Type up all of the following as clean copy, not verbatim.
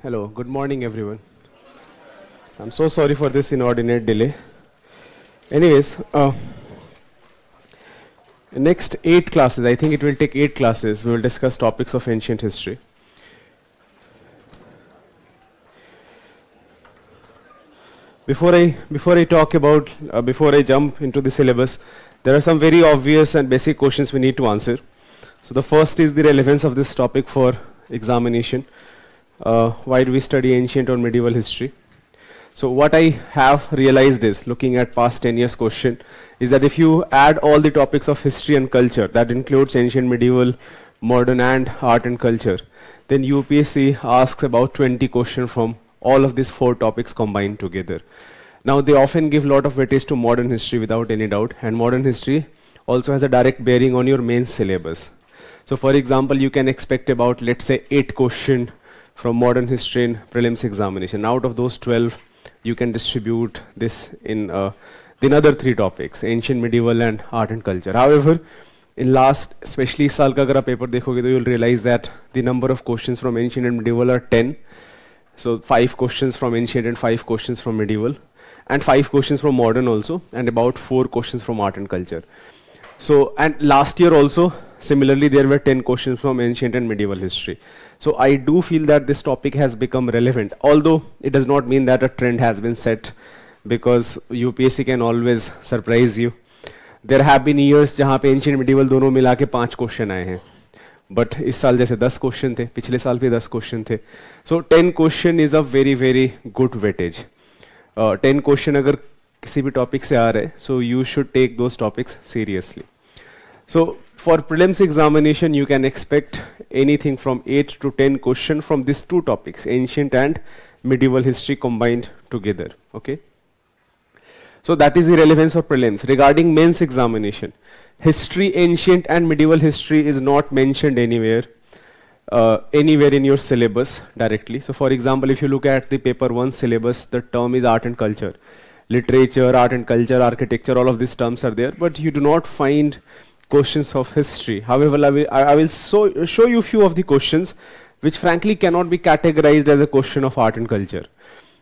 Hello. Good morning, everyone. I'm so sorry for this inordinate delay. Anyways, next 8 classes, I think it will take 8 classes, we will discuss topics of ancient history. Before I talk about, before I jump into the syllabus, there are some very obvious and basic questions we need to answer. So the first is the relevance of this topic for examination. Why do we study ancient or medieval history? So what I have realized is, looking at past 10 years question, is that if you add all the topics of history and culture, that includes ancient, medieval, modern and art and culture, then UPSC asks about 20 questions from all of these 4 topics combined together. Now they often give a lot of weightage to modern history without any doubt, and modern history also has a direct bearing on your main syllabus. So for example, you can expect about, let's say, 8 questions from modern history in prelims examination. Out of those 12, you can distribute this in the other 3 topics, ancient, medieval and art and culture. However, in last, especially साल का अगर आप paper देखोगे तो you'll realize that the number of questions from ancient and medieval are 10. So 5 questions from ancient and 5 questions from medieval, and 5 questions from modern also, and about 4 questions from art and culture. So, and last year also, similarly, there were 10 questions from ancient and medieval history. So I do feel that this topic has become relevant, although it does not mean that a trend has been set, because UPSC can always surprise you. There have been years जहाँ पे ancient medieval दोनों मिला के 5 question आए हैं, but इस साल जैसे 10 क्वेश्चन थे, पिछले साल भी 10 क्वेश्चन थे. So 10 question is a very very good weightage. 10 question अगर किसी भी टॉपिक से आ रहे हैं, so you should take those topics seriously. So for prelims examination, you can expect anything from 8 to 10 questions from these 2 topics, ancient and medieval history combined together. Okay. So that is the relevance of prelims. Regarding mains examination, history, ancient and medieval history is not mentioned anywhere in your syllabus directly. So for example, if you look at the paper 1 syllabus, the term is art and culture. Literature, art and culture, architecture, all of these terms are there, but you do not find questions of history. However, I will show you few of the questions which frankly cannot be categorized as a question of art and culture.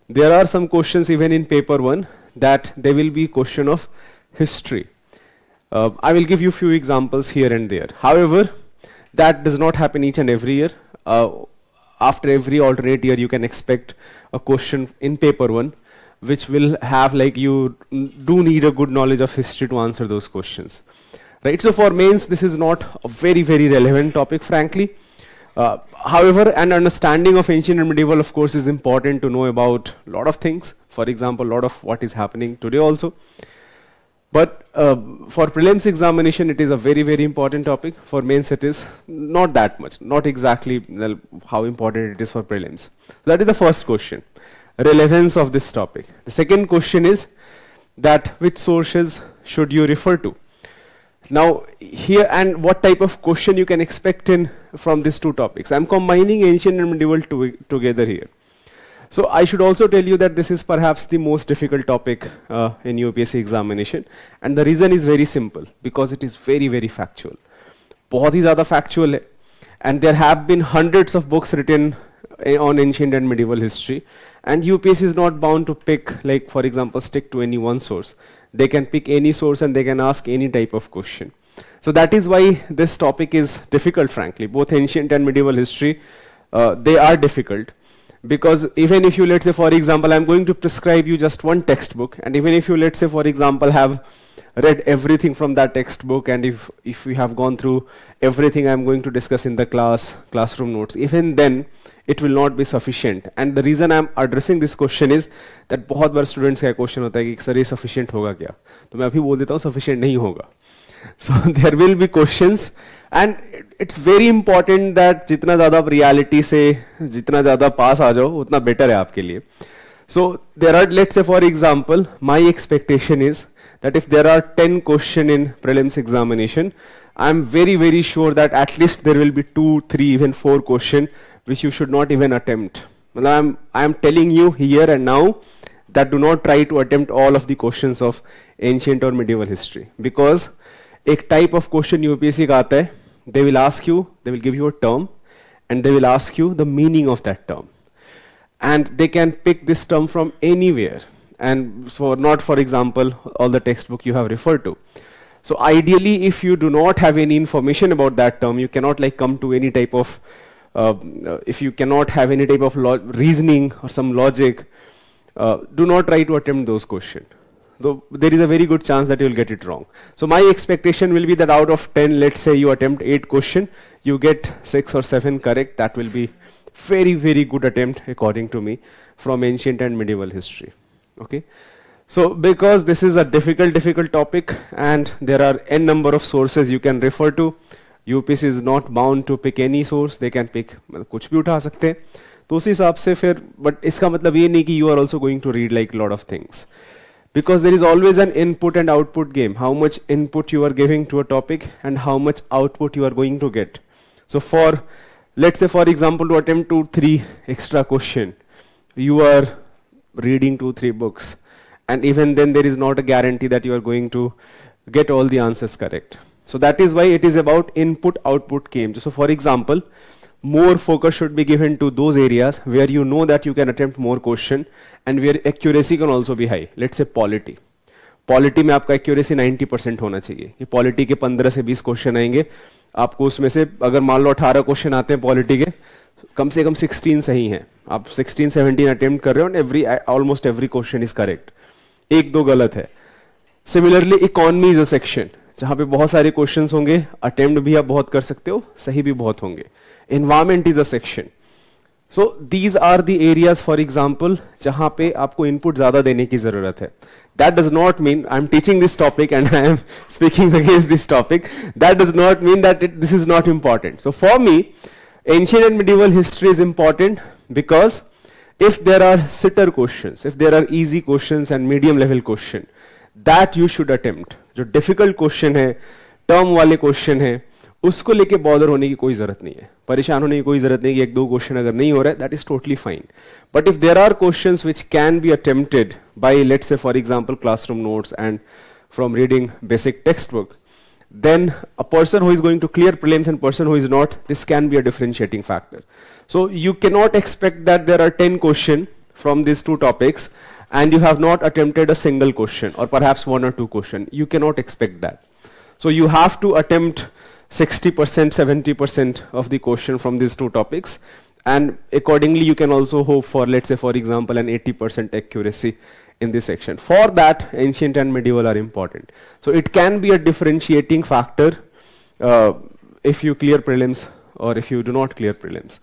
There are some questions even in paper 1 that there will be question of history. I will give you few examples here and there. However, that does not happen each and every year. After every alternate year, you can expect a question in paper 1 which will have, like, you do need a good knowledge of history to answer those questions. Right, so for mains, this is not a very, very relevant topic, frankly. However, an understanding of ancient and medieval, of course, is important to know about a lot of things. For example, a lot of what is happening today also. But for prelims examination, it is a very, very important topic. For mains, it is not that much, not exactly how important it is for prelims. So that is the first question, relevance of this topic. The second question is that which sources should you refer to? Now here, and what type of question you can expect from these 2 topics. I'm combining ancient and medieval together here. So I should also tell you that this is perhaps the most difficult topic in UPSC examination, and the reason is very simple, because it is very, very factual. बहुत ही ज़्यादा factual है, and there have been hundreds of books written on ancient and medieval history, and UPSC is not bound to pick, like, for example, stick to any one source. They can pick any source and they can ask any type of question. So that is why this topic is difficult, frankly. Both ancient and medieval history, they are difficult. Because even if you, let's say, for example, I'm going to prescribe you just one textbook, and even if you, let's say, for example, have read everything from that textbook, and if you have gone through everything I'm going to discuss in the classroom notes, even then, it will not be sufficient. And the reason I'm addressing this question is that बहुत बार students का question होता है कि sir ये sufficient होगा क्या? तो मैं अभी बोल देता हूँ sufficient नहीं होगा. So there will be questions, and it's very important that जितना ज़्यादा आप reality से जितना ज़्यादा पास आ जाओ उतना better है आपके लिए. So there are, let's say, for example, my expectation is that if there are 10 questions in prelims examination, I'm very, very sure that at least there will be 2, 3, even 4 questions which you should not even attempt. Well, I'm telling you here and now that do not try to attempt all of the questions of ancient और medieval history, because एक type of question UPSC का आता है, they will ask you, they will give you a term and they will ask you the meaning of that term, and they can pick this term from anywhere, and so not, for example, all the textbook you have referred to. So ideally, if you do not have any information about that term, you cannot like come to any type of if you cannot have any type of reasoning or some logic, do not try to attempt those questions, though there is a very good chance that you will get it wrong. So my expectation will be that out of 10, let's say you attempt 8 questions, you get 6 or 7 correct. That will be very, very good attempt according to me from ancient and medieval history. Okay. So because this is a difficult topic and there are n number of sources you can refer to, UPSC is not bound to pick any source, they can pick कुछ भी उठा सकते हैं, तो उस हिसाब से फिर, but इसका मतलब ये नहीं कि you are also going to read like lot of things, because there is always an input and output game. How much input you are giving to a topic and how much output you are going to get. So for, let's say for example, to attempt 2-3 extra question, you are reading 2-3 books, and even then there is not a guarantee that you are going to get all the answers correct. So that is why it is about input output game. So for example, more focus should be given to those areas where you know that you can attempt more question and where accuracy can also be high. Let's say polity. Polity में आपका accuracy 90% होना चाहिए. ये polity के 15 से 20 question आएंगे, आपको उसमें से अगर मान लो 18 क्वेश्चन आते हैं पॉलिटी के, कम से कम 16 सही हैं, आप 16-17 अटेम्प्ट कर रहे हो, and almost every question is correct, एक दो गलत है. Similarly economy is a section जहां पे बहुत सारे क्वेश्चंस होंगे, अटेम्प्ट भी आप बहुत कर सकते हो, सही भी बहुत होंगे. Environment is a section. So these are the areas for example जहां पे आपको इनपुट ज्यादा देने की जरूरत है. That does not mean I'm teaching this topic and I am speaking against this topic. That does not mean that this is not important. So for me, ancient and medieval history is important because if there are sitter questions, if there are easy questions and medium level question, that you should attempt. जो difficult question है, term वाले question है, उसको लेके bother होने की कोई जरूरत नहीं है, परेशान होने की कोई जरूरत नहीं कि एक दो क्वेश्चन अगर नहीं हो रहा है, that is totally fine. But if there are questions which can be attempted by, let's say for example classroom notes and from reading basic text book, then a person who is going to clear prelims and person who is not, this can be a differentiating factor. So you cannot expect that there are 10 questions from these two topics and you have not attempted a single question or perhaps 1 or 2 questions. You cannot expect that. So you have to attempt 60%, 70% of the question from these two topics, and accordingly you can also hope for, let's say for example, an 80% accuracy in this section. For that, ancient and medieval are important. So it can be a differentiating factor if you clear prelims or if you do not clear prelims,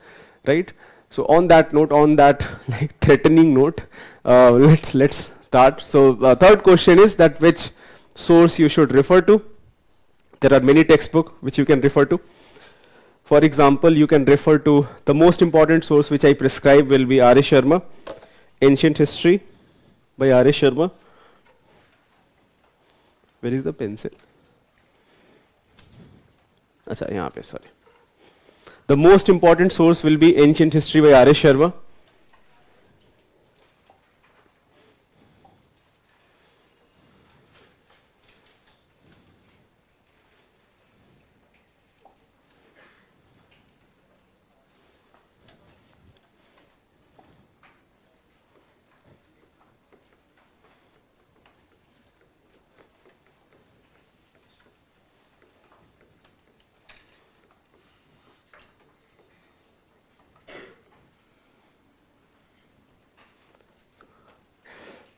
right? So on that note, on that like threatening note, let's start. So third question is that which source you should refer to. There are many textbooks which you can refer to. For example, you can refer to the most important source which I prescribe will be R.A. Sharma, Ancient History by R.A. Sharma. Where is the pencil? Acha, yahan pe, sorry. The most important source will be Ancient History by R.A. Sharma.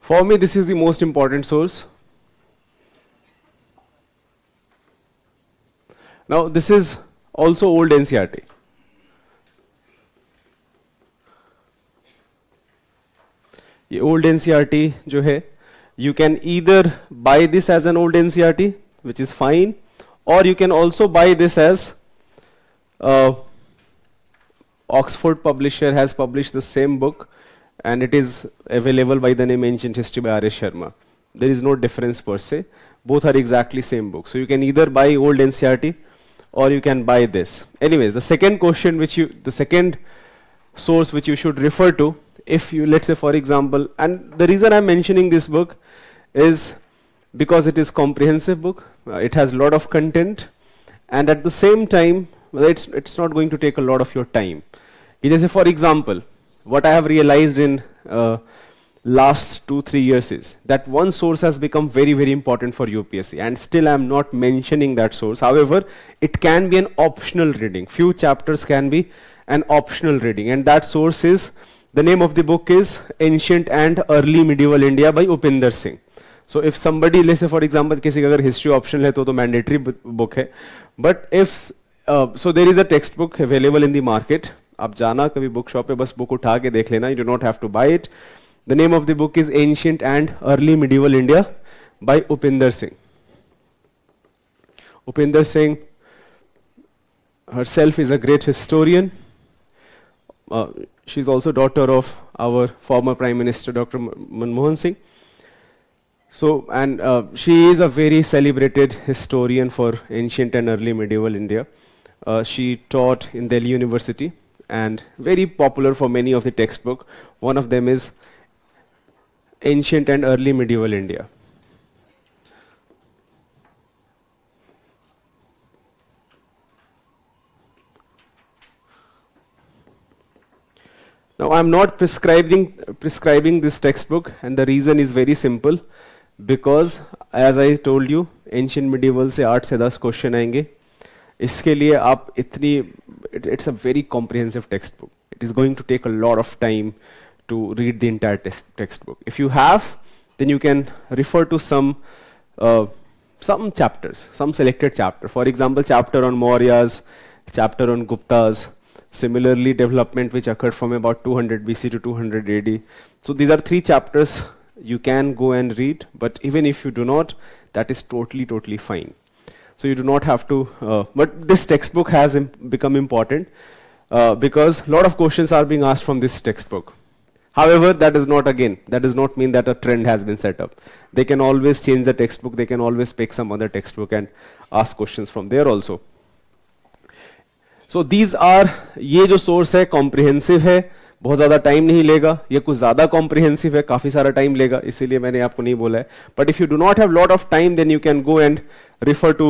For me, this is the most important source. Now, this is also old NCERT. ये old NCERT जो है, you can either buy this as an old NCERT, which is fine, or you can also buy this as Oxford publisher has published the same book, and it is available by the name Ancient History by R.A. Sharma. There is no difference per se. Both are exactly same book. So you can either buy old NCERT or you can buy this. Anyways, the second question the second source which you should refer to, if you, let's say for example, and the reason I'm mentioning this book is because it is comprehensive book, it has a lot of content, and at the same time, well, it's not going to take a lot of your time. It is, for example, what I have realized in last 2-3 years is that one source has become very, very important for UPSC, and still I'm not mentioning that source. However, it can be an optional reading. Few chapters can be an optional reading, and that source is, the name of the book is Ancient and Early Medieval India by Upinder Singh. So if somebody, let's say for example, किसी का अगर history optional है तो mandatory book है. But if so there is a textbook available in the market. आप जाना कभी book shop पे बस book उठा के देख लेना. You do not have to buy it. The name of the book is Ancient and Early Medieval India by Upinder Singh. Upinder Singh herself is a great historian. She is also daughter of our former Prime Minister Dr. Manmohan Singh. So, and she is a very celebrated historian for ancient and early medieval India. She taught in Delhi University and very popular for many of the textbook. One of them is Ancient and Early Medieval India. Now, I am not prescribing this textbook, and the reason is very simple. Because as I told you, ancient medieval से 8 से 10 question आएंगे. इसके लिए आप इतनी, it's a very comprehensive textbook. It is going to take a lot of time to read the entire textbook. If you have, then you can refer to some chapters, some selected chapter. For example, chapter on Mauryas, chapter on Guptas. Similarly, development which occurred from about 200 BC to 200 AD. So these are 3 chapters you can go and read, but even if you do not, that is totally fine. So you do not have to, but this textbook has become important because a lot of questions are being asked from this textbook. However, that does not mean that a trend has been set up. They can always change the textbook, they can always pick some other textbook and ask questions from there also. So these are, ये जो source है comprehensive है, बहुत ज़्यादा time नहीं लेगा. ये कुछ ज़्यादा कॉम्प्रिहेंसिव है, काफ़ी सारा टाइम लेगा, इसीलिए मैंने आपको नहीं बोला है. But if you do not have lot of time, then you can go and refer to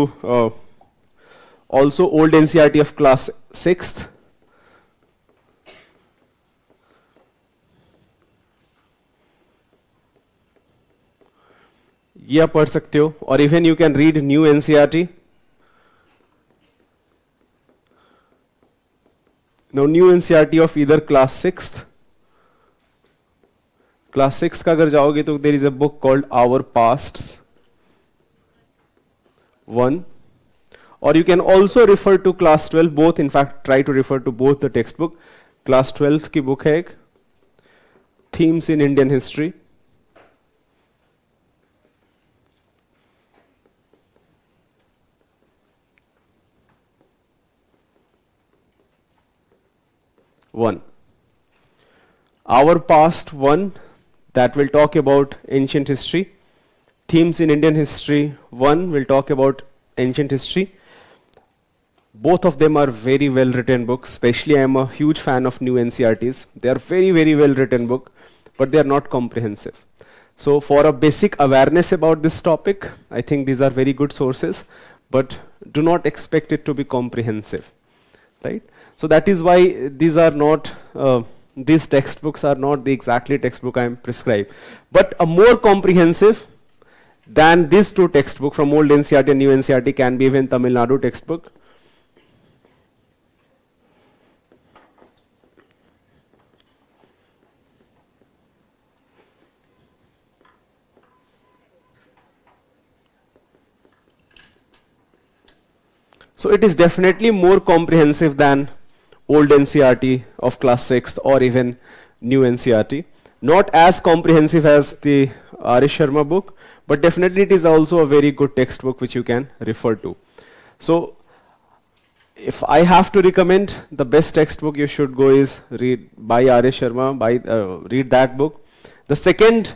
also old NCERT of class 6th. ये आप पढ़ सकते हो, और even you can read new NCERT. Now new NCERT of either class 6th. Class 6th का अगर जाओगे तो there is a book called Our Pasts 1. Or you can also refer to class 12, both in fact try to refer to both the textbook. Class 12 की book है एक, Themes in Indian History. One. Our Past 1, that will talk about ancient history. Themes in Indian History 1 will talk about ancient history. Both of them are very well written books. Especially I am a huge fan of new NCERTs. They are very well written book, but they are not comprehensive. So for a basic awareness about this topic, I think these are very good sources, but do not expect it to be comprehensive, right? So that is why these are not, these textbooks are not the exactly textbook I am prescribed. But a more comprehensive than these 2 textbooks from old NCERT and new NCERT can be even Tamil Nadu textbook. So it is definitely more comprehensive than old NCERT of class 6th or even new NCERT. Not as comprehensive as the R.S. Sharma book, but definitely it is also a very good textbook which you can refer to. So if I have to recommend, the best textbook you should go is read by R.S. Sharma, read that book. The second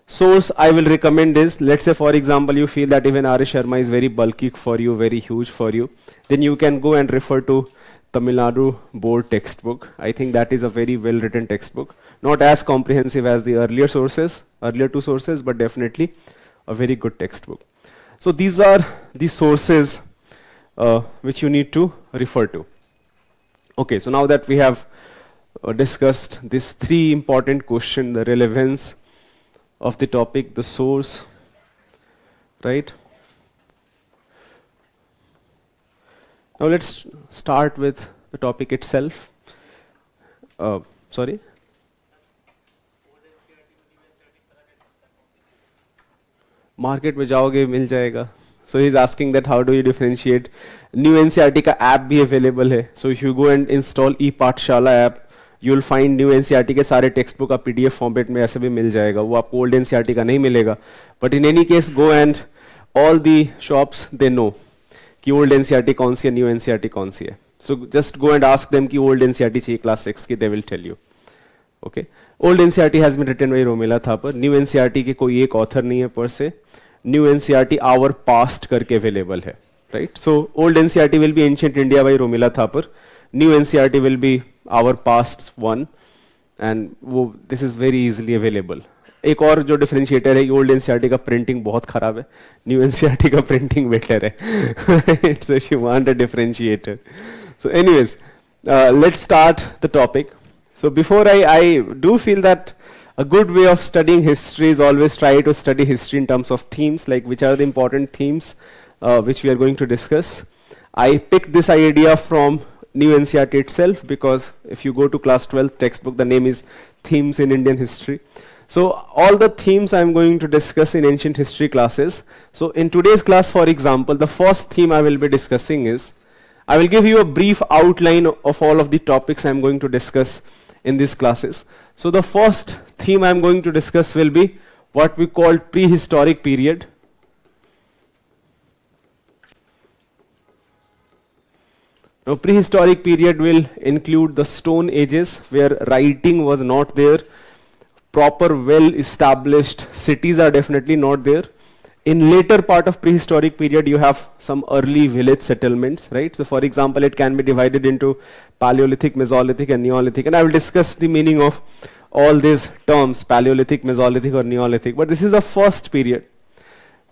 source I will recommend is, let's say for example you feel that even R.S. Sharma is very bulky for you, very huge for you, then you can go and refer to Tamil Nadu board textbook. I think that is a very well written textbook. Not as comprehensive as the earlier 2 sources, but definitely a very good textbook. So these are the sources which you need to refer to. Okay, so now that we have discussed these three important questions, the relevance of the topic, the source, right? Now let's start with the topic itself. Sorry? Market में जाओगे मिल जाएगा. So he's asking that how do you differentiate. New NCERT का app भी available है. So if you go and install ePathshala app, you will find New NCERT के सारे textbook का PDF format में ऐसे भी मिल जाएगा. वो आपको old NCERT का नहीं मिलेगा. But in any case, go and all the shops they know कि old NCERT कौन सी है, new NCERT कौन सी है. So just go and ask them कि old NCERT चाहिए class 6 की, they will tell you. Okay. Old NCERT has been written by Romila Thapar. New NCERT के कोई एक author नहीं है per se. New NCERT our past करके available है, right? So old NCERT will be Ancient India by Romila Thapar. New NCERT will be our past one, and वो this is very easily available. एक और जो differentiator है, old NCERT का printing बहुत खराब है, new NCERT का printing better है. So if you want a differentiator. So anyways, let's start the topic. So before I do feel that a good way of studying history is always try to study history in terms of themes, like which are the important themes which we are going to discuss. I picked this idea from New NCERT itself because if you go to class 12 textbook, the name is Themes in Indian History. So all the themes I'm going to discuss in ancient history classes. So in today's class, for example, the first theme I will be discussing is, I will give you a brief outline of all of the topics I'm going to discuss in these classes. So the first theme I'm going to discuss will be what we call prehistoric period. Now prehistoric period will include the Stone Ages where writing was not there, proper well-established cities are definitely not there. In later part of prehistoric period you have some early village settlements, right? So for example it can be divided into Paleolithic, Mesolithic and Neolithic, and I will discuss the meaning of all these terms, Paleolithic, Mesolithic or Neolithic, but this is the first period.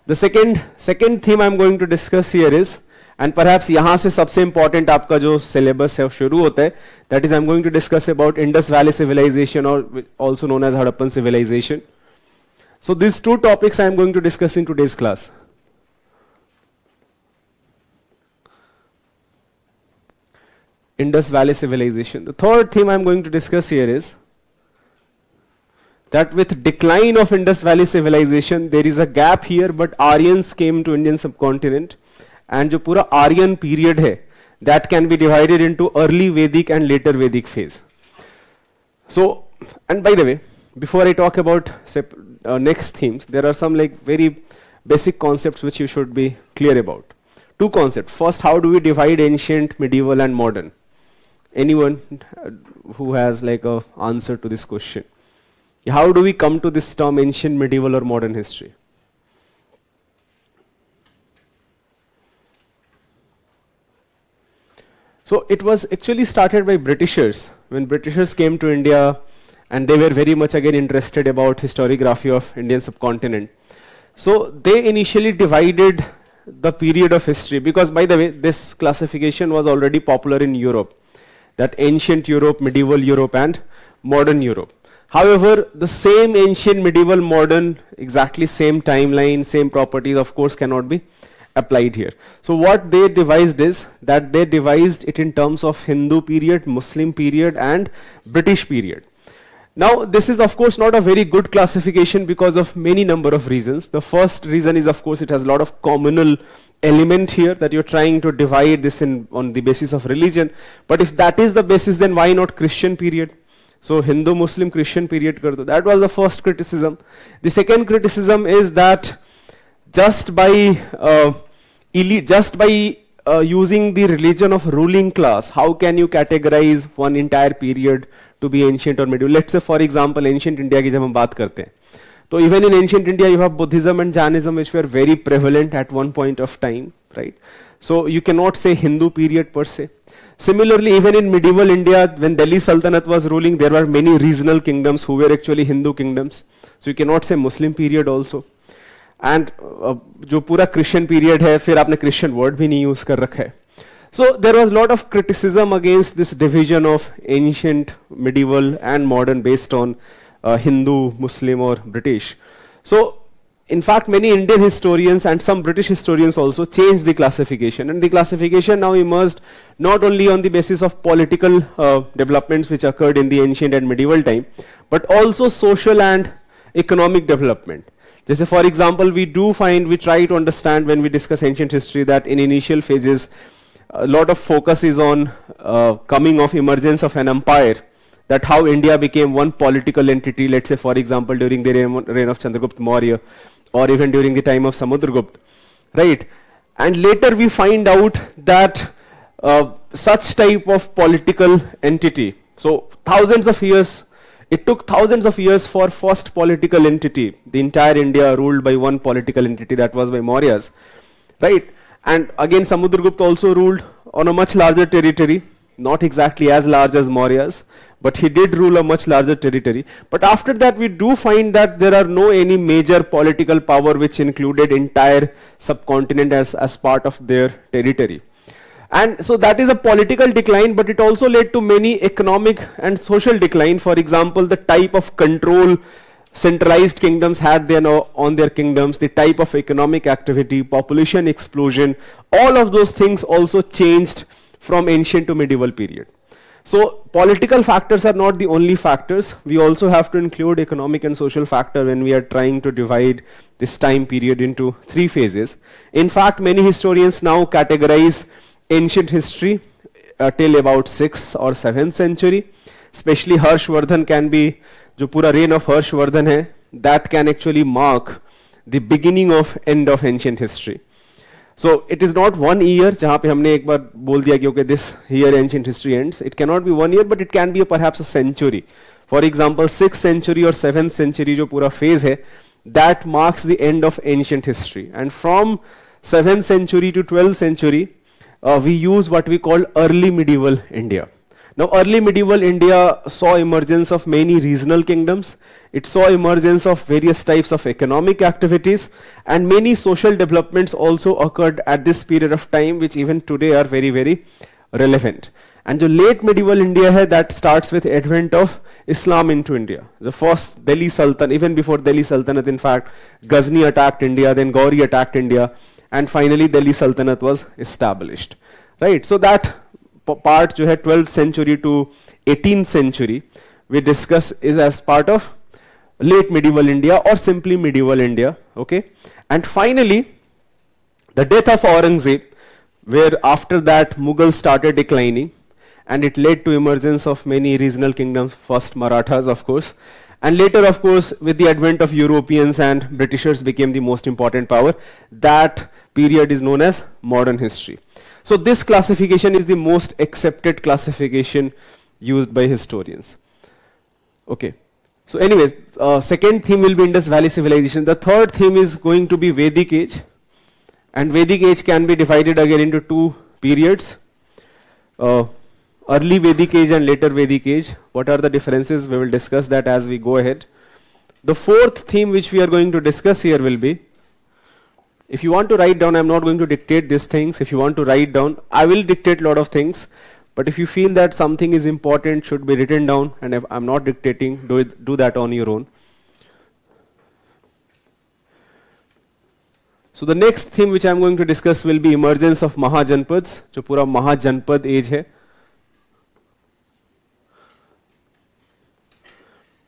The second theme I am going to discuss here is, and perhaps यहाँ से सबसे important आपका जो syllabus है शुरू होता है, that is I am going to discuss about Indus Valley Civilization or also known as Harappan Civilization. So these two topics I am going to discuss in today's class. Indus Valley Civilization. The third theme I am going to discuss here is that with decline of Indus Valley Civilization, there is a gap here, but Aryans came to Indian subcontinent, and जो पूरा Aryan period है, that can be divided into early Vedic and later Vedic phase. So, and by the way, before I talk about next themes, there are some like very basic concepts which you should be clear about. Two concepts. First, how do we divide ancient, medieval and modern? Anyone who has like a answer to this question? How do we come to this term ancient, medieval or modern history? So it was actually started by Britishers. When Britishers came to India, and they were very much again interested about historiography of Indian subcontinent. So they initially divided the period of history, because by the way, this classification was already popular in Europe, that ancient Europe, medieval Europe and modern Europe. However, the same ancient, medieval, modern, exactly same timeline, same properties of course cannot be applied here. So what they devised is that they devised it in terms of Hindu period, Muslim period and British period. Now this is of course not a very good classification because of many number of reasons. The first reason is of course it has a lot of communal element here, that you're trying to divide this on the basis of religion. But if that is the basis, then why not Christian period? So Hindu, Muslim, Christian period kar do. That was the first criticism. The second criticism is that just by using the religion of ruling class, how can you categorize one entire period to be ancient or medieval? Let's say for example ancient India की जब हम बात करते हैं, तो even in ancient India you have Buddhism and Jainism which were very prevalent at one point of time, right? So you cannot say Hindu period per se. Similarly, even in medieval India, when Delhi Sultanate was ruling, there were many regional kingdoms who were actually Hindu kingdoms. So you cannot say Muslim period also. And जो पूरा Christian period है, फिर आपने Christian word भी नहीं use कर रखा है. So there was a lot of criticism against this division of ancient, medieval and modern based on Hindu, Muslim or British. So in fact many Indian historians and some British historians also changed the classification, and the classification now emerged not only on the basis of political developments which occurred in the ancient and medieval time, but also social and economic development. Just for example, we try to understand when we discuss ancient history that in initial phases a lot of focus is on coming of emergence of an empire, that how India became one political entity, let's say for example during the reign of Chandragupta Maurya or even during the time of Samudragupta, right? And later we find out that such type of political entity, so it took thousands of years for first political entity, the entire India ruled by one political entity, that was by Mauryas, right? And again Samudragupta also ruled on a much larger territory, not exactly as large as Mauryas, but he did rule a much larger territory. But after that we do find that there are no any major political power which included entire subcontinent as part of their territory. And so that is a political decline, but it also led to many economic and social decline. For example, the type of control centralized kingdoms had then on their kingdoms, the type of economic activity, population explosion, all of those things also changed from ancient to medieval period. So political factors are not the only factors. We also have to include economic and social factor when we are trying to divide this time period into three phases. In fact, many historians now categorize ancient history till about 6th or 7th century. Especially Harshvardhan can be, जो पूरा reign of Harshvardhan है, that can actually mark the beginning of end of ancient history. So it is not 1 year जहाँ पे हमने एक बार बोल दिया कि okay this year ancient history ends. It cannot be 1 year, but it can be perhaps a century. For example, 6th century or 7th century जो पूरा phase है, that marks the end of ancient history. And from 7th century to 12th century, we use what we call early medieval India. Now early medieval India saw emergence of many regional kingdoms. It saw emergence of various types of economic activities, and many social developments also occurred at this period of time, which even today are very, very relevant. And the late medieval India hai, that starts with advent of Islam into India. The first Delhi Sultan, even before Delhi Sultanate, in fact, Ghazni attacked India, then Gauri attacked India, and finally Delhi Sultanate was established. Right? So that part जो है 12th century to 18th century we discuss is as part of late medieval India or simply medieval India. Okay, and finally the death of Aurangzeb, where after that Mughals started declining, and it led to emergence of many regional kingdoms, first Marathas of course, and later of course with the advent of Europeans and Britishers became the most important power. That period is known as modern history. So this classification is the most accepted classification used by historians. Okay. So anyways, second theme will be Indus Valley Civilization. The third theme is going to be Vedic Age. And Vedic Age can be divided again into two periods. Early Vedic Age and later Vedic Age. What are the differences? We will discuss that as we go ahead. The fourth theme which we are going to discuss here will be, if you want to write down, I'm not going to dictate these things. If you want to write down, I will dictate a lot of things. But if you feel that something is important, should be written down, and if I'm not dictating, do that on your own. So the next theme which I'm going to discuss will be emergence of Mahajanpads, जो पूरा Mahajanpad age है.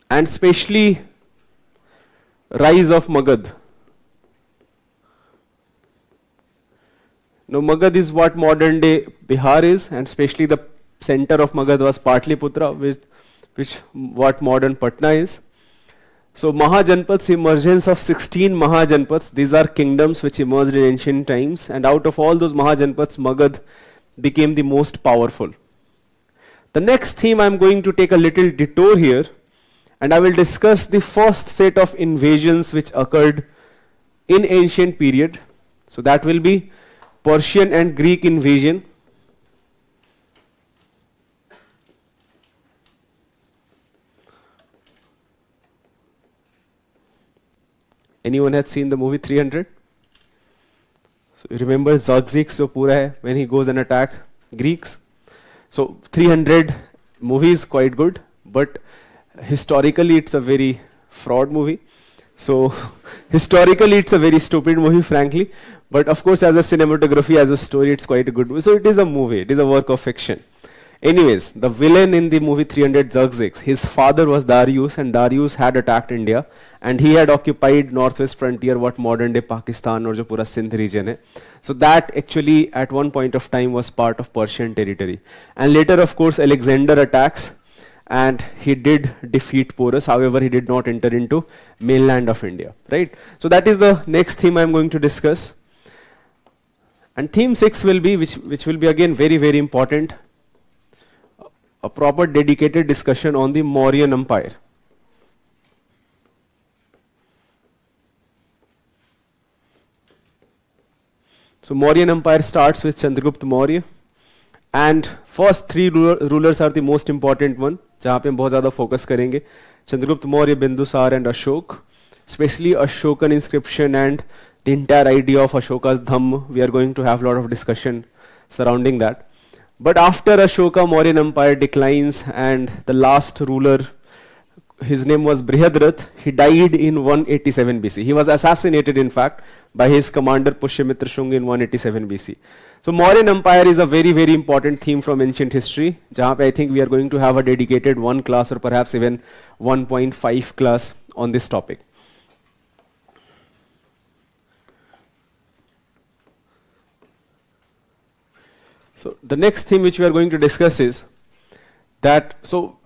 And especially rise of Magad. Now Magad is what modern day Bihar is, and especially the center of Magad was Patliputra, which what modern Patna is. So Mahajanpads, emergence of 16 Mahajanpads, these are kingdoms which emerged in ancient times, and out of all those Mahajanpads, Magad became the most powerful. The next theme I'm going to take a little detour here, and I will discuss the first set of invasions which occurred in ancient period. So that will be Persian and Greek invasion. Anyone has seen the movie 300? So you remember Xerxes जो पूरा है when he goes and attack Greeks. So 300 movie is quite good, but historically it's a very fraud movie. So historically it's a very stupid movie, frankly. But of course, as a cinematography, as a story, it's quite a good movie. So it is a movie. It is a work of fiction. Anyways, the villain in the movie 300, Xerxes, his father was Darius, and Darius had attacked India, and he had occupied northwest frontier, what modern day Pakistan or jo pura Sindh region hai. So that actually at one point of time was part of Persian territory. And later, of course, Alexander attacks, and he did defeat Porus. However, he did not enter into mainland of India, right? So that is the next theme I'm going to discuss. And theme 6 will be, which will be again very, very important, a proper dedicated discussion on the Mauryan Empire. So Mauryan Empire starts with Chandragupta Maurya, and first three rulers are the most important one, जहाँ पे हम बहुत ज़्यादा focus करेंगे. Chandragupta Maurya, Bindusar and Ashok, especially Ashokan inscription and the entire idea of Ashoka's Dhamma. We are going to have a lot of discussion surrounding that. But after Ashoka, Mauryan Empire declines, and the last ruler, his name was Brihadrath. He died in 187 BC. He was assassinated, in fact, by his commander Pushyamitra Shunga in 187 BC. So Mauryan Empire is a very, very important theme from ancient history, jahan pe I think we are going to have a dedicated one class or perhaps even 1.5 class on this topic. So the next theme which we are going to discuss is that, so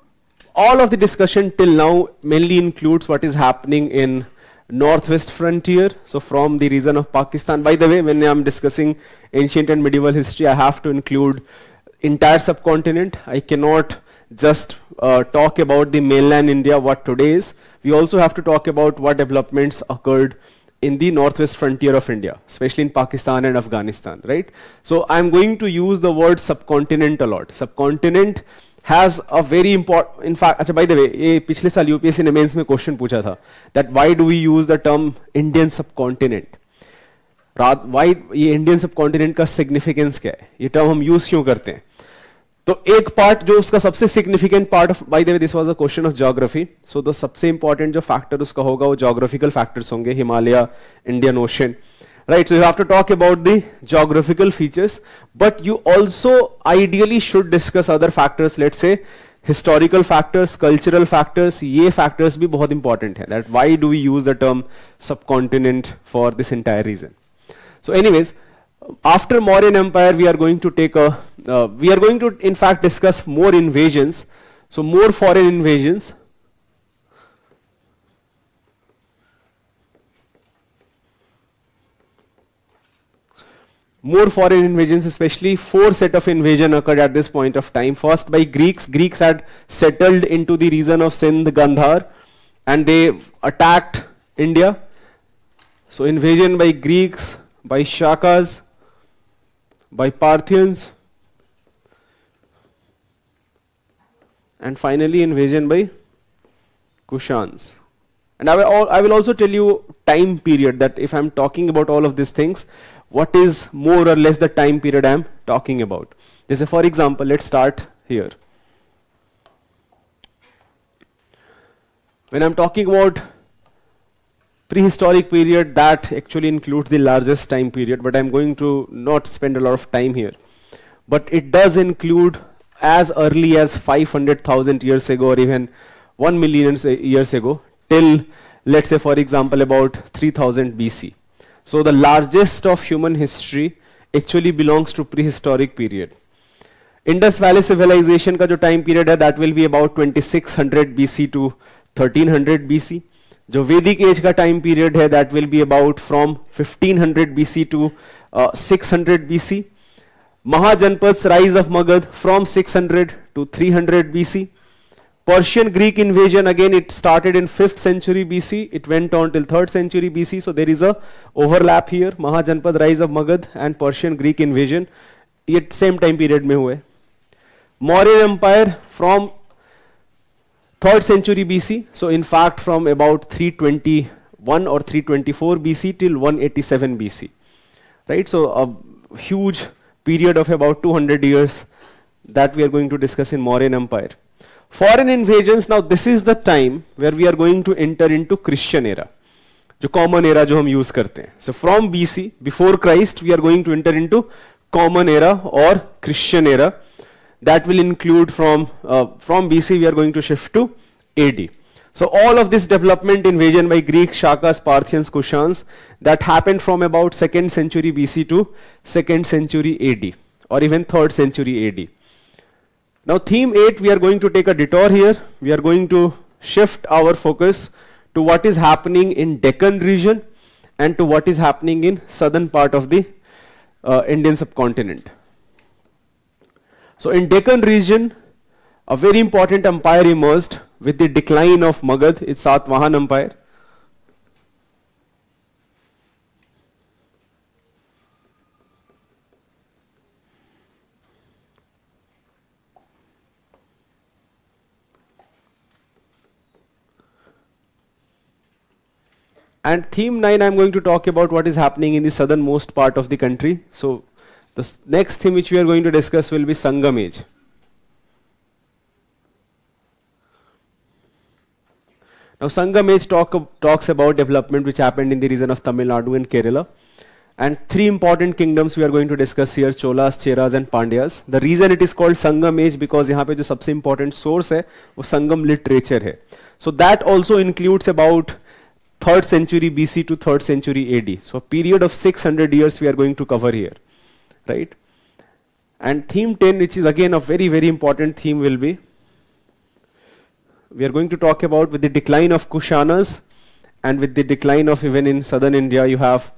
all of the discussion till now mainly includes what is happening in northwest frontier, so from the region of Pakistan. By the way, when I am discussing ancient and medieval history, I have to include entire subcontinent. I cannot just talk about the mainland India, what today is. We also have to talk about what developments occurred in the northwest frontier of India, especially in Pakistan and Afghanistan, right? So I'm going to use the word subcontinent a lot. Subcontinent has a very important, in fact, अच्छा, by the way, ये पिछले साल UPSC ने mains में question पूछा था, that why do we use the term Indian subcontinent? Why ये Indian subcontinent का significance क्या है? ये term हम use क्यों करते हैं? तो एक पार्ट जो उसका सबसे significant part of, bye the way this was a question of geography, so the सबसे इंपॉर्टेंट जो फैक्टर उसका होगा वो ज्योग्राफिकल फैक्टर्स होंगे, Himalaya, Indian ocean, right? So you have to talk about the geographical features, but you also ideally should discuss other factors, let's say historical factors, cultural factors. ये factors भी बहुत important हैं, that why do we use the term subcontinent for this entire reason. So anyways, after Mauryan Empire, we are going to take a, we are going to in fact discuss more invasions, so more foreign invasions. More foreign invasions, especially 4 set of invasion occurred at this point of time. First by Greeks. Greeks had settled into the region of Sindh, Gandhar, and they attacked India. So invasion by Greeks, by Shakas, by Parthians, and finally invasion by Kushans. And I will also tell you time period, that if I'm talking about all of these things, what is more or less the time period I'm talking about. Just for example, let's start here. When I'm talking about prehistoric period, that actually includes the largest time period, but I'm going to not spend a lot of time here. But it does include as early as 500,000 years ago, or even 1 million years ago, till, let's say for example, about 3000 BC. So the largest of human history actually belongs to prehistoric period. Indus Valley civilization का जो time period है, that will be about 2600 BC to 1300 BC. जो Vedic age का time period है, that will be about from 1500 BC to 600 BC. Mahajanpad's rise of Magad from 600 to 300 BC. Persian Greek invasion, again it started in 5th century BC, it went on till 3rd century BC, so there is a overlap here. Mahajanpad rise of Magad and Persian Greek invasion, it same time period में हुए. Mauryan Empire from 3rd century BC, so in fact from about 321 1 or 324 BC till 187 BC. Right? So a huge period of about 200 years that we are going to discuss in Mauryan Empire. Foreign invasions, now this is the time where we are going to enter into Christian era. जो common era जो हम use करते हैं. So from BC, before Christ, we are going to enter into common era or Christian era. That will include from BC we are going to shift to AD. So all of this development invasion by Greek, Shakas, Parthians, Kushans that happened from about 2nd century BC to 2nd century AD or even 3rd century AD. Now theme 8 we are going to take a detour here. We are going to shift our focus to what is happening in Deccan region and to what is happening in southern part of the Indian subcontinent. So in Deccan region, a very important empire emerged with the decline of Magad, its Satvahan Empire. And theme 9, I'm going to talk about what is happening in the southernmost part of the country. So the next theme which we are going to discuss will be Sangam Age. Now Sangam Age talks about development which happened in the region of Tamil Nadu and Kerala. And 3 important kingdoms we are going to discuss here, Cholas, Cheras and Pandyas. The reason it is called Sangam Age because यहाँ पे जो सबसे important source है वो Sangam literature है. So that also includes about 3rd century BC to 3rd century AD. So a period of 600 years we are going to cover here. Right? And theme 10, which is again a very, very important theme, will be we are going to talk about with the decline of Kushanas and with the decline of even in southern India you have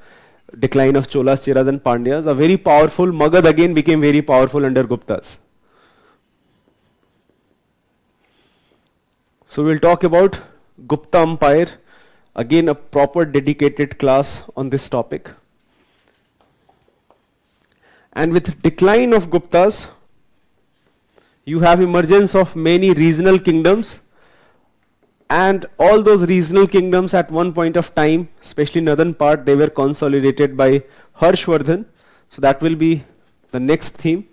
decline of Cholas, Cheras and Pandyas. A very powerful, Magad again became very powerful under Guptas. So we'll talk about Gupta Empire, again a proper dedicated class on this topic. And with decline of Guptas, you have emergence of many regional kingdoms, and all those regional kingdoms at one point of time, especially northern part, they were consolidated by Harshvardhan. So that will be the next theme.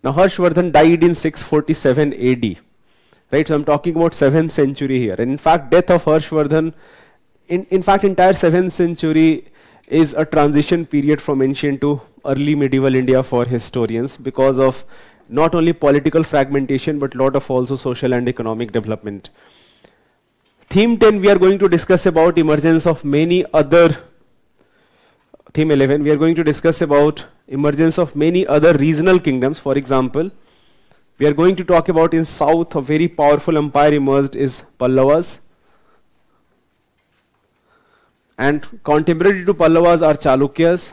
Now Harshvardhan died in 647 AD. Right, so I'm talking about 7th century here. And in fact, death of Harshvardhan, in fact, entire 7th century is a transition period from ancient to early medieval India for historians because of not only political fragmentation but lot of also social and economic development. Theme 10 we are going to discuss about emergence of many other, theme 11 we are going to discuss about emergence of many other regional kingdoms. For example, we are going to talk about in south a very powerful empire emerged is Pallavas. And contemporary to Pallavas are Chalukyas.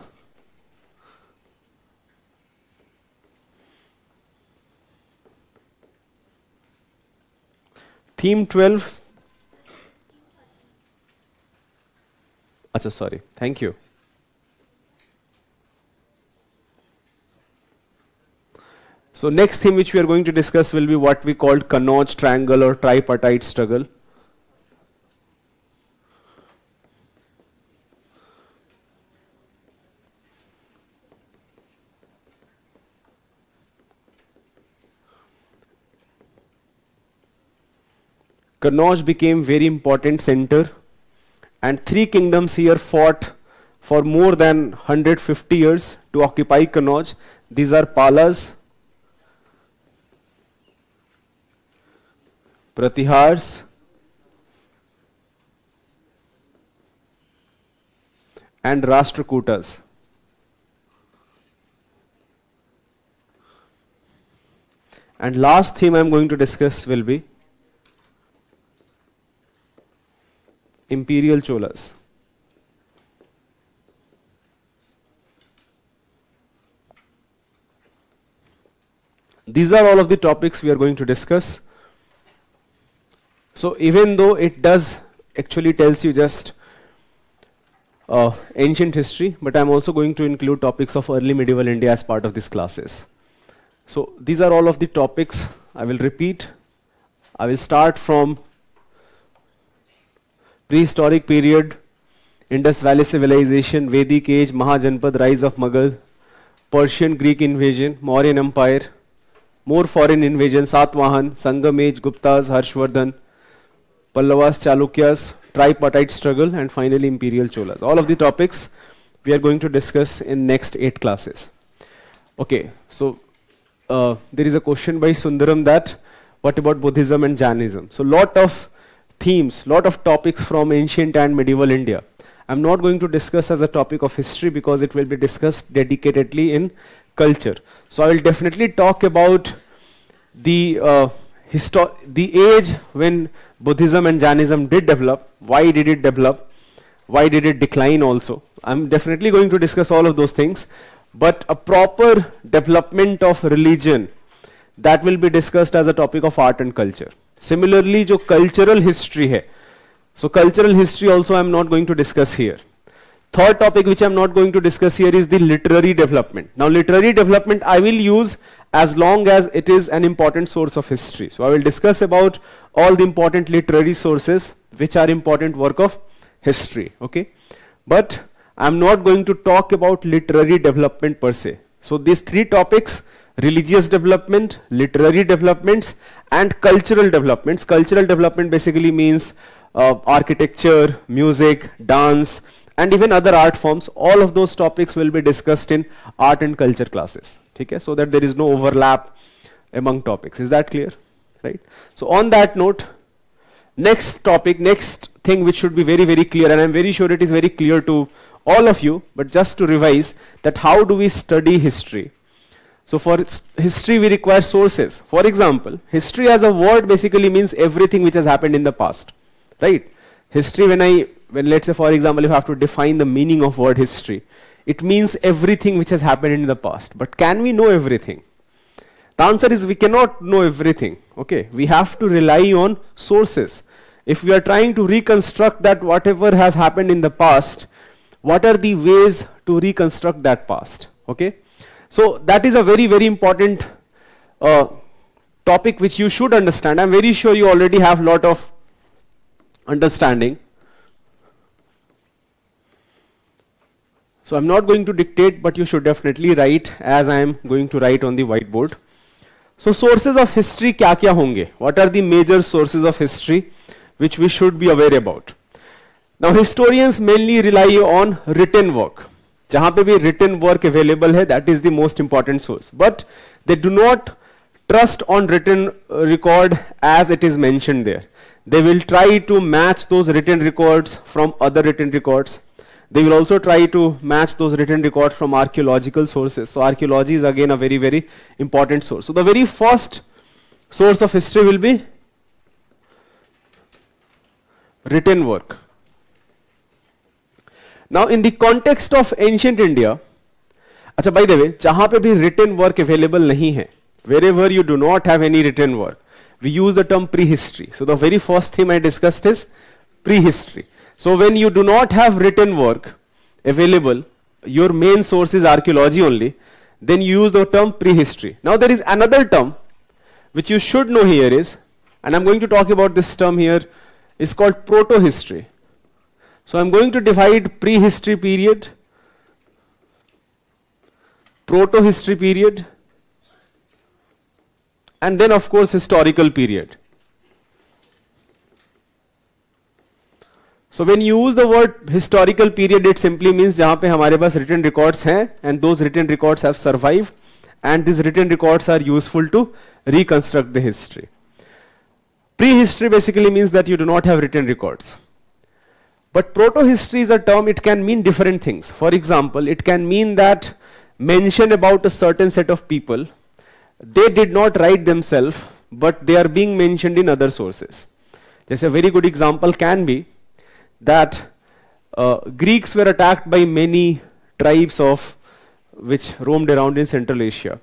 Theme 12. Acha, sorry. Thank you. So next theme which we are going to discuss will be what we called Kannauj triangle or tripartite struggle. Kannauj became very important center, and 3 kingdoms here fought for more than 150 years to occupy Kannauj. These are Palas, Pratihars, and Rashtrakutas. And last theme I am going to discuss will be Imperial Cholas. These are all of the topics we are going to discuss. So even though it does actually tells you just ancient history, but I'm also going to include topics of early medieval India as part of these classes. So these are all of the topics I will repeat. I will start from prehistoric period, Indus Valley civilization, Vedic age, Mahajanpad, rise of Mughal, Persian Greek invasion, Mauryan Empire, more foreign invasion, Satvahan, Sangam age, Guptas, Harshvardhan, Pallavas, Chalukyas, tripartite struggle, and finally imperial Cholas. All of the topics we are going to discuss in next 8 classes. Okay, so there is a question by Sundaram that what about Buddhism and Jainism? So lot of themes, lot of topics from ancient and medieval India. I'm not going to discuss as a topic of history because it will be discussed dedicatedly in culture. So I will definitely talk about the age when Buddhism and Jainism did develop, why did it develop, why did it decline also. I'm definitely going to discuss all of those things, but a proper development of religion, that will be discussed as a topic of art and culture. Similarly, जो cultural history है, so cultural history also I'm not going to discuss here. Third topic which I'm not going to discuss here is the literary development. Now literary development I will use as long as it is an important source of history. So I will discuss about all the important literary sources which are important work of history, okay? But I'm not going to talk about literary development per se. So these 3 topics, religious development, literary developments, and cultural developments. Cultural development basically means architecture, music, dance, and even other art forms. All of those topics will be discussed in art and culture classes, okay? So that there is no overlap among topics. Is that clear? Right? So on that note, next topic, next thing which should be very, very clear, and I'm very sure it is very clear to all of you, but just to revise, that how do we study history? So for history we require sources. For example, history as a word basically means everything which has happened in the past, right? History, when let's say for example, if I have to define the meaning of word history, it means everything which has happened in the past. But can we know everything? The answer is we cannot know everything, okay? We have to rely on sources. If we are trying to reconstruct that whatever has happened in the past, what are the ways to reconstruct that past, okay? So that is a very, very important topic which you should understand. I'm very sure you already have a lot of understanding. So I'm not going to dictate, but you should definitely write as I am going to write on the whiteboard. So sources of history क्या क्या होंगे? What are the major sources of history which we should be aware about? Now historians mainly rely on written work. जहाँ पे भी written work available है, that is the most important source. But they do not trust on written record as it is mentioned there. They will try to match those written records from other written records. They will also try to match those written records from archaeological sources. So archaeology is again a very, very important source. So the very first source of history will be written work. Now in the context of ancient India, अच्छा by the way, जहाँ पे भी written work available नहीं है, wherever you do not have any written work, we use the term prehistory. So the very first thing I discussed is prehistory. So when you do not have written work available, your main source is archaeology only, then you use the term prehistory. Now there is another term which you should know here is, and I'm going to talk about this term here, is called proto-history. So I'm going to divide prehistory period, proto-history period, and then of course historical period. So when you use the word historical period, it simply means जहाँ पे हमारे पास written records हैं, and those written records have survived, and these written records are useful to reconstruct the history. Prehistory basically means that you do not have written records. But proto-history is a term, it can mean different things. For example, it can mean that mention about a certain set of people, they did not write themselves, but they are being mentioned in other sources. Just a very good example can be that Greeks were attacked by many tribes of which roamed around in Central Asia.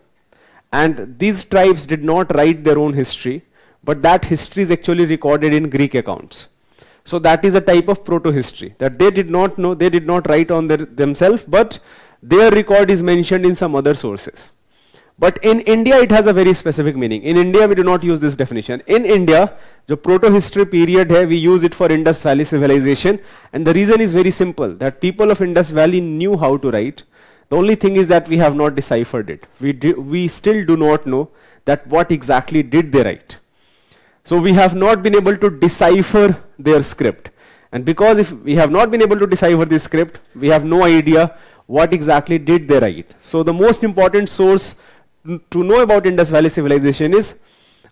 And these tribes did not write their own history, but that history is actually recorded in Greek accounts. So that is a type of proto-history, that they did not know, they did not write on themselves, but their record is mentioned in some other sources. But in India, it has a very specific meaning. In India, we do not use this definition. In India, the proto-history period hai, we use it for Indus Valley civilization. And the reason is very simple, that people of Indus Valley knew how to write. The only thing is that we have not deciphered it. We still do not know that what exactly did they write. So we have not been able to decipher their script. And because if we have not been able to decipher this script, we have no idea what exactly did they write. So the most important source to know about Indus Valley civilization is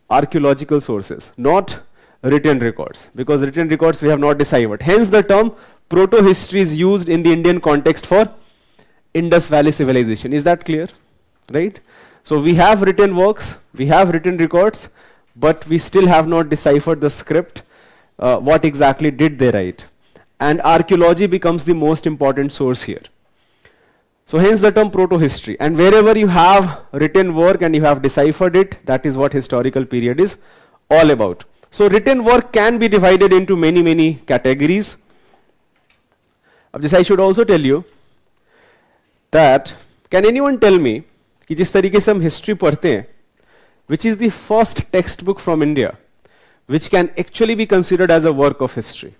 archaeological sources, not written records, because written records we have not deciphered. Hence the term proto-history is used in the Indian context for Indus Valley civilization. Is that clear? Right? So we have written works, we have written records, but we still have not deciphered the script, what exactly did they write. And archaeology becomes the most important source here. So hence the term proto-history. And wherever you have written work and you have deciphered it, that is what historical period is all about. So written work can be divided into many categories. I should also tell you that, can anyone tell me कि जिस तरीके से हम history पढ़ते हैं, which is the first textbook from India which can actually be considered as a work of history?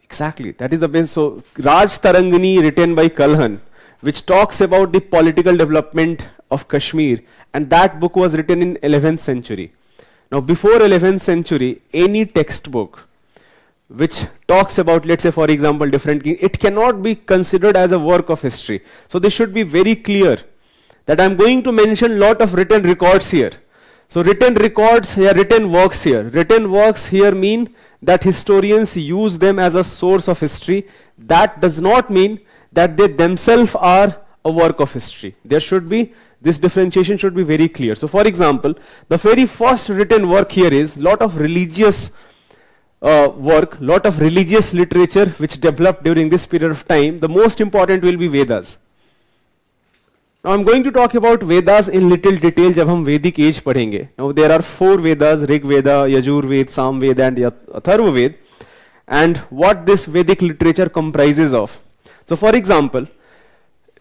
Exactly, that is the best. So Raj Tarangani, written by Kalhan, which talks about the political development of Kashmir, and that book was written in 11th century. Now before 11th century, any textbook which talks about, let's say for example, different kings, it cannot be considered as a work of history. So this should be very clear that I'm going to mention lot of written records here. So written records here, written works here. Written works here mean that historians use them as a source of history. That does not mean that they themselves are a work of history. There should be, this differentiation should be very clear. So for example, the very first written work here is lot of religious work, lot of religious literature which developed during this period of time. The most important will be Vedas. Now I'm going to talk about Vedas in little detail जब हम Vedic age पढ़ेंगे. Now there are 4 Vedas, Rig Veda, Yajur Veda, Sam Veda and Atharva Veda, and what this Vedic literature comprises of. So for example,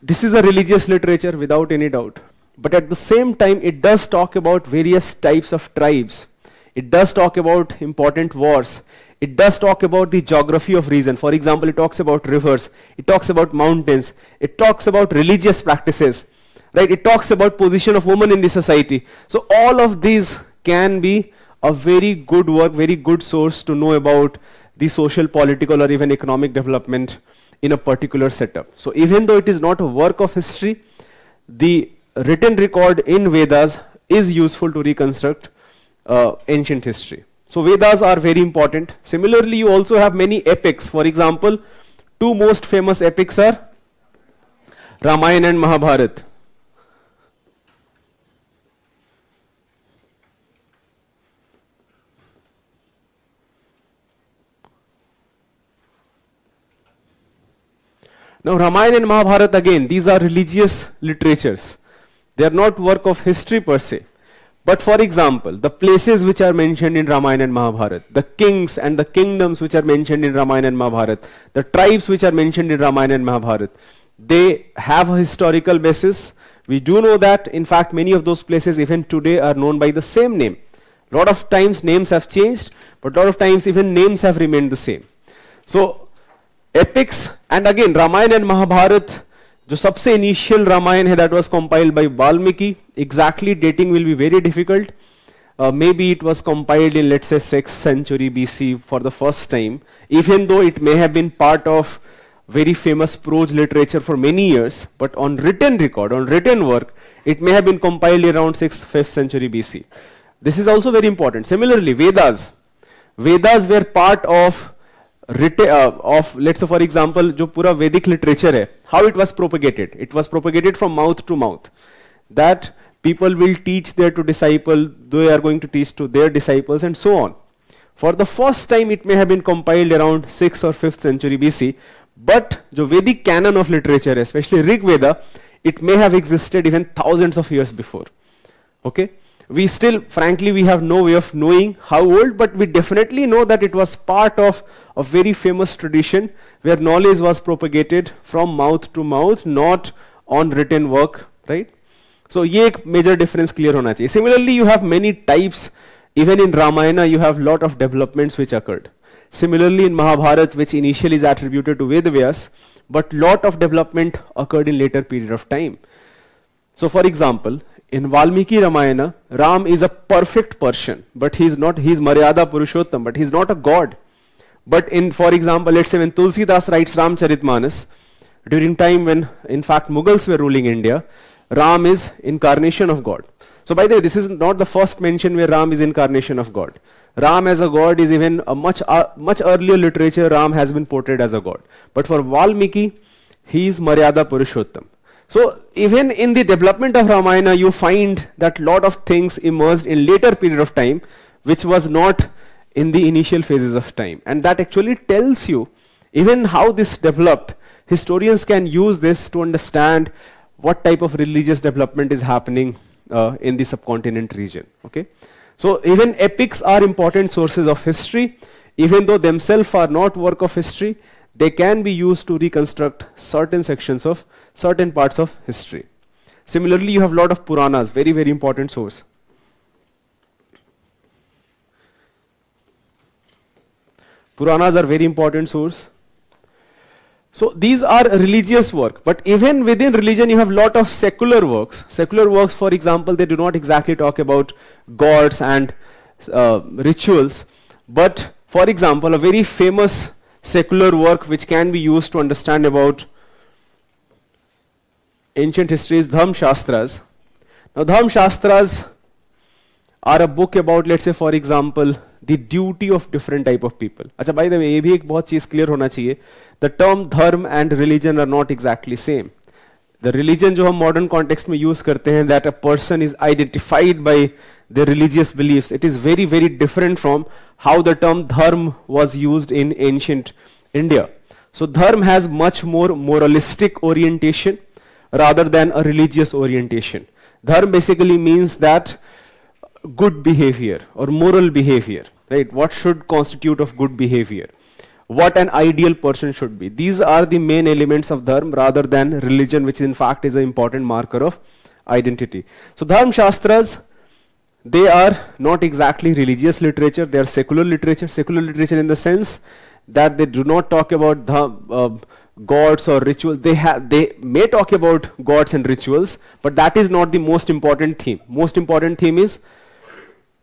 this is a religious literature without any doubt, but at the same time it does talk about various types of tribes. It does talk about important wars. It does talk about the geography of region. For example, it talks about rivers, it talks about mountains, it talks about religious practices, right? It talks about position of women in the society. So all of these can be a very good work, very good source to know about the social, political or even economic development in a particular setup. So even though it is not a work of history, the written record in Vedas is useful to reconstruct ancient history. So Vedas are very important. Similarly, you also have many epics. For example, 2 most famous epics are Ramayana and Mahabharata. Now Ramayana and Mahabharata, again, these are religious literatures. They are not work of history per se. But for example, the places which are mentioned in Ramayana and Mahabharata, the kings and the kingdoms which are mentioned in Ramayana and Mahabharata, the tribes which are mentioned in Ramayana and Mahabharata, they have a historical basis. We do know that, in fact, many of those places even today are known by the same name. A lot of times names have changed, but a lot of times even names have remained the same. So epics, and again Ramayana and Mahabharata, जो सबसे initial Ramayan है, that was compiled by Valmiki. Exactly dating will be very difficult. Maybe it was compiled in, let's say, 6th century BC for the first time, even though it may have been part of very famous prose literature for many years, but on written record, on written work, it may have been compiled around 6th, 5th century BC. This is also very important. Similarly, Vedas. Vedas were part of let's say for example, जो पूरा Vedic literature है, how it was propagated. It was propagated from mouth to mouth. That people will teach their to disciple, they are going to teach to their disciples and so on. For the first time it may have been compiled around 6th or 5th century BC, but जो Vedic canon of literature, especially Rig Veda, it may have existed even thousands of years before. Okay? We still, frankly, we have no way of knowing how old, but we definitely know that it was part of a very famous tradition where knowledge was propagated from mouth to mouth, not on written work, right? So ये एक major difference clear होना चाहिए. Similarly, you have many types. Even in Ramayana, you have lot of developments which occurred. Similarly, in Mahabharata, which initially is attributed to Vedavyas, but lot of development occurred in later period of time. So, for example, in Valmiki Ramayana, Ram is a perfect person, but he is Maryada Purushottam, but he is not a god. But in, for example, let's say when Tulsidas writes Ramcharitmanas, during time when, in fact, Mughals were ruling India, Ram is incarnation of God. So by the way, this is not the first mention where Ram is incarnation of God. Ram as a god is even a much earlier literature. Ram has been portrayed as a god. But for Valmiki, he is Maryada Purushottam. So even in the development of Ramayana, you find that lot of things emerged in later period of time, which was not in the initial phases of time. And that actually tells you even how this developed. Historians can use this to understand what type of religious development is happening in the subcontinent region. Okay, so even epics are important sources of history. Even though themselves are not work of history, they can be used to reconstruct certain sections of certain parts of history. Similarly, you have a lot of Puranas, very, very important source. Puranas are very important source. So these are religious work, but even within religion you have lot of secular works. Secular works, for example, they do not exactly talk about gods and rituals, but for example, a very famous secular work which can be used to understand about ancient history is Dharma Shastras. Now Dharma Shastras are a book about, let's say, for example, the duty of different type of people. अच्छा, by the way, ये भी एक बहुत चीज clear होना चाहिए. The term dharma and religion are not exactly same. The religion जो हम modern context में use करते हैं, that a person is identified by their religious beliefs, it is very, very different from how the term dharma was used in ancient India. So dharma has much more moralistic orientation rather than a religious orientation. Dharma basically means that good behavior or moral behavior, right? What should constitute of good behavior? What an ideal person should be. These are the main elements of dharma rather than religion, which in fact is an important marker of identity. So Dharma Shastras, they are not exactly religious literature, they are secular literature. Secular literature in the sense that they do not talk about gods or rituals. They may talk about gods and rituals, but that is not the most important theme. Most important theme is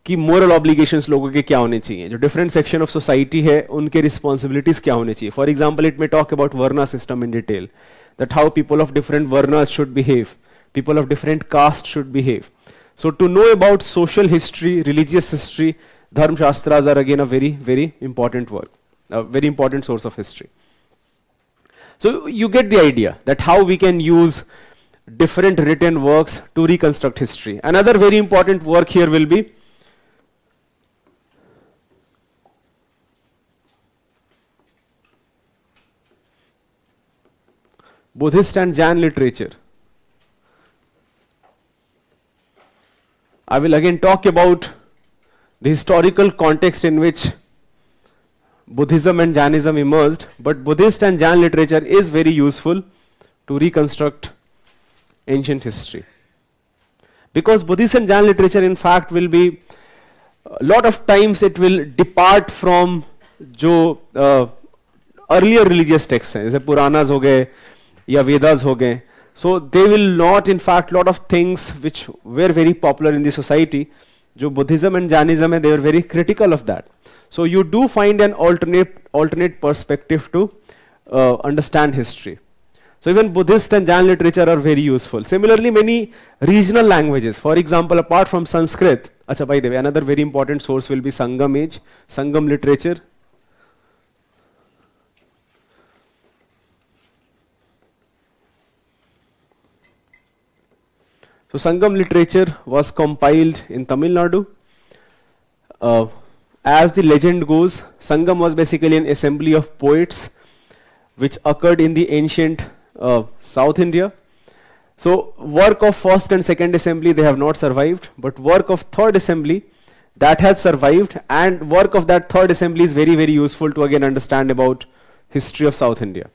कि moral obligations लोगों के क्या होने चाहिए, जो different section of society है उनके responsibilities क्या होने चाहिए. For example, it may talk about varna system in detail, that how people of different varnas should behave, people of different caste should behave. So to know about social history, religious history, Dharma Shastras are again a very, very important work, a very important source of history. So you get the idea that how we can use different written works to reconstruct history. Another very important work here will be Buddhist and Jain literature. I will again talk about the historical context in which Buddhism and Jainism emerged, but Buddhist and Jain literature is very useful to reconstruct ancient history. Because Buddhist and Jain literature in fact will be, a lot of times it will depart from जो earlier religious texts हैं, जैसे पुराणास हो गए या वेदास हो गए. So they will not, in fact, lot of things which were very popular in the society, जो Buddhism and Jainism है, they were very critical of that. So you do find an alternate perspective to understand history. So even Buddhist and Jain literature are very useful. Similarly, many regional languages, for example, apart from Sanskrit, acha, by the way, another very important source will be Sangam age, Sangam literature. So Sangam literature was compiled in Tamil Nadu. As the legend goes, Sangam was basically an assembly of poets which occurred in the ancient South India. So work of first and second assembly, they have not survived, but work of third assembly, that has survived, and work of that third assembly is very, very useful to again understand about history of South India.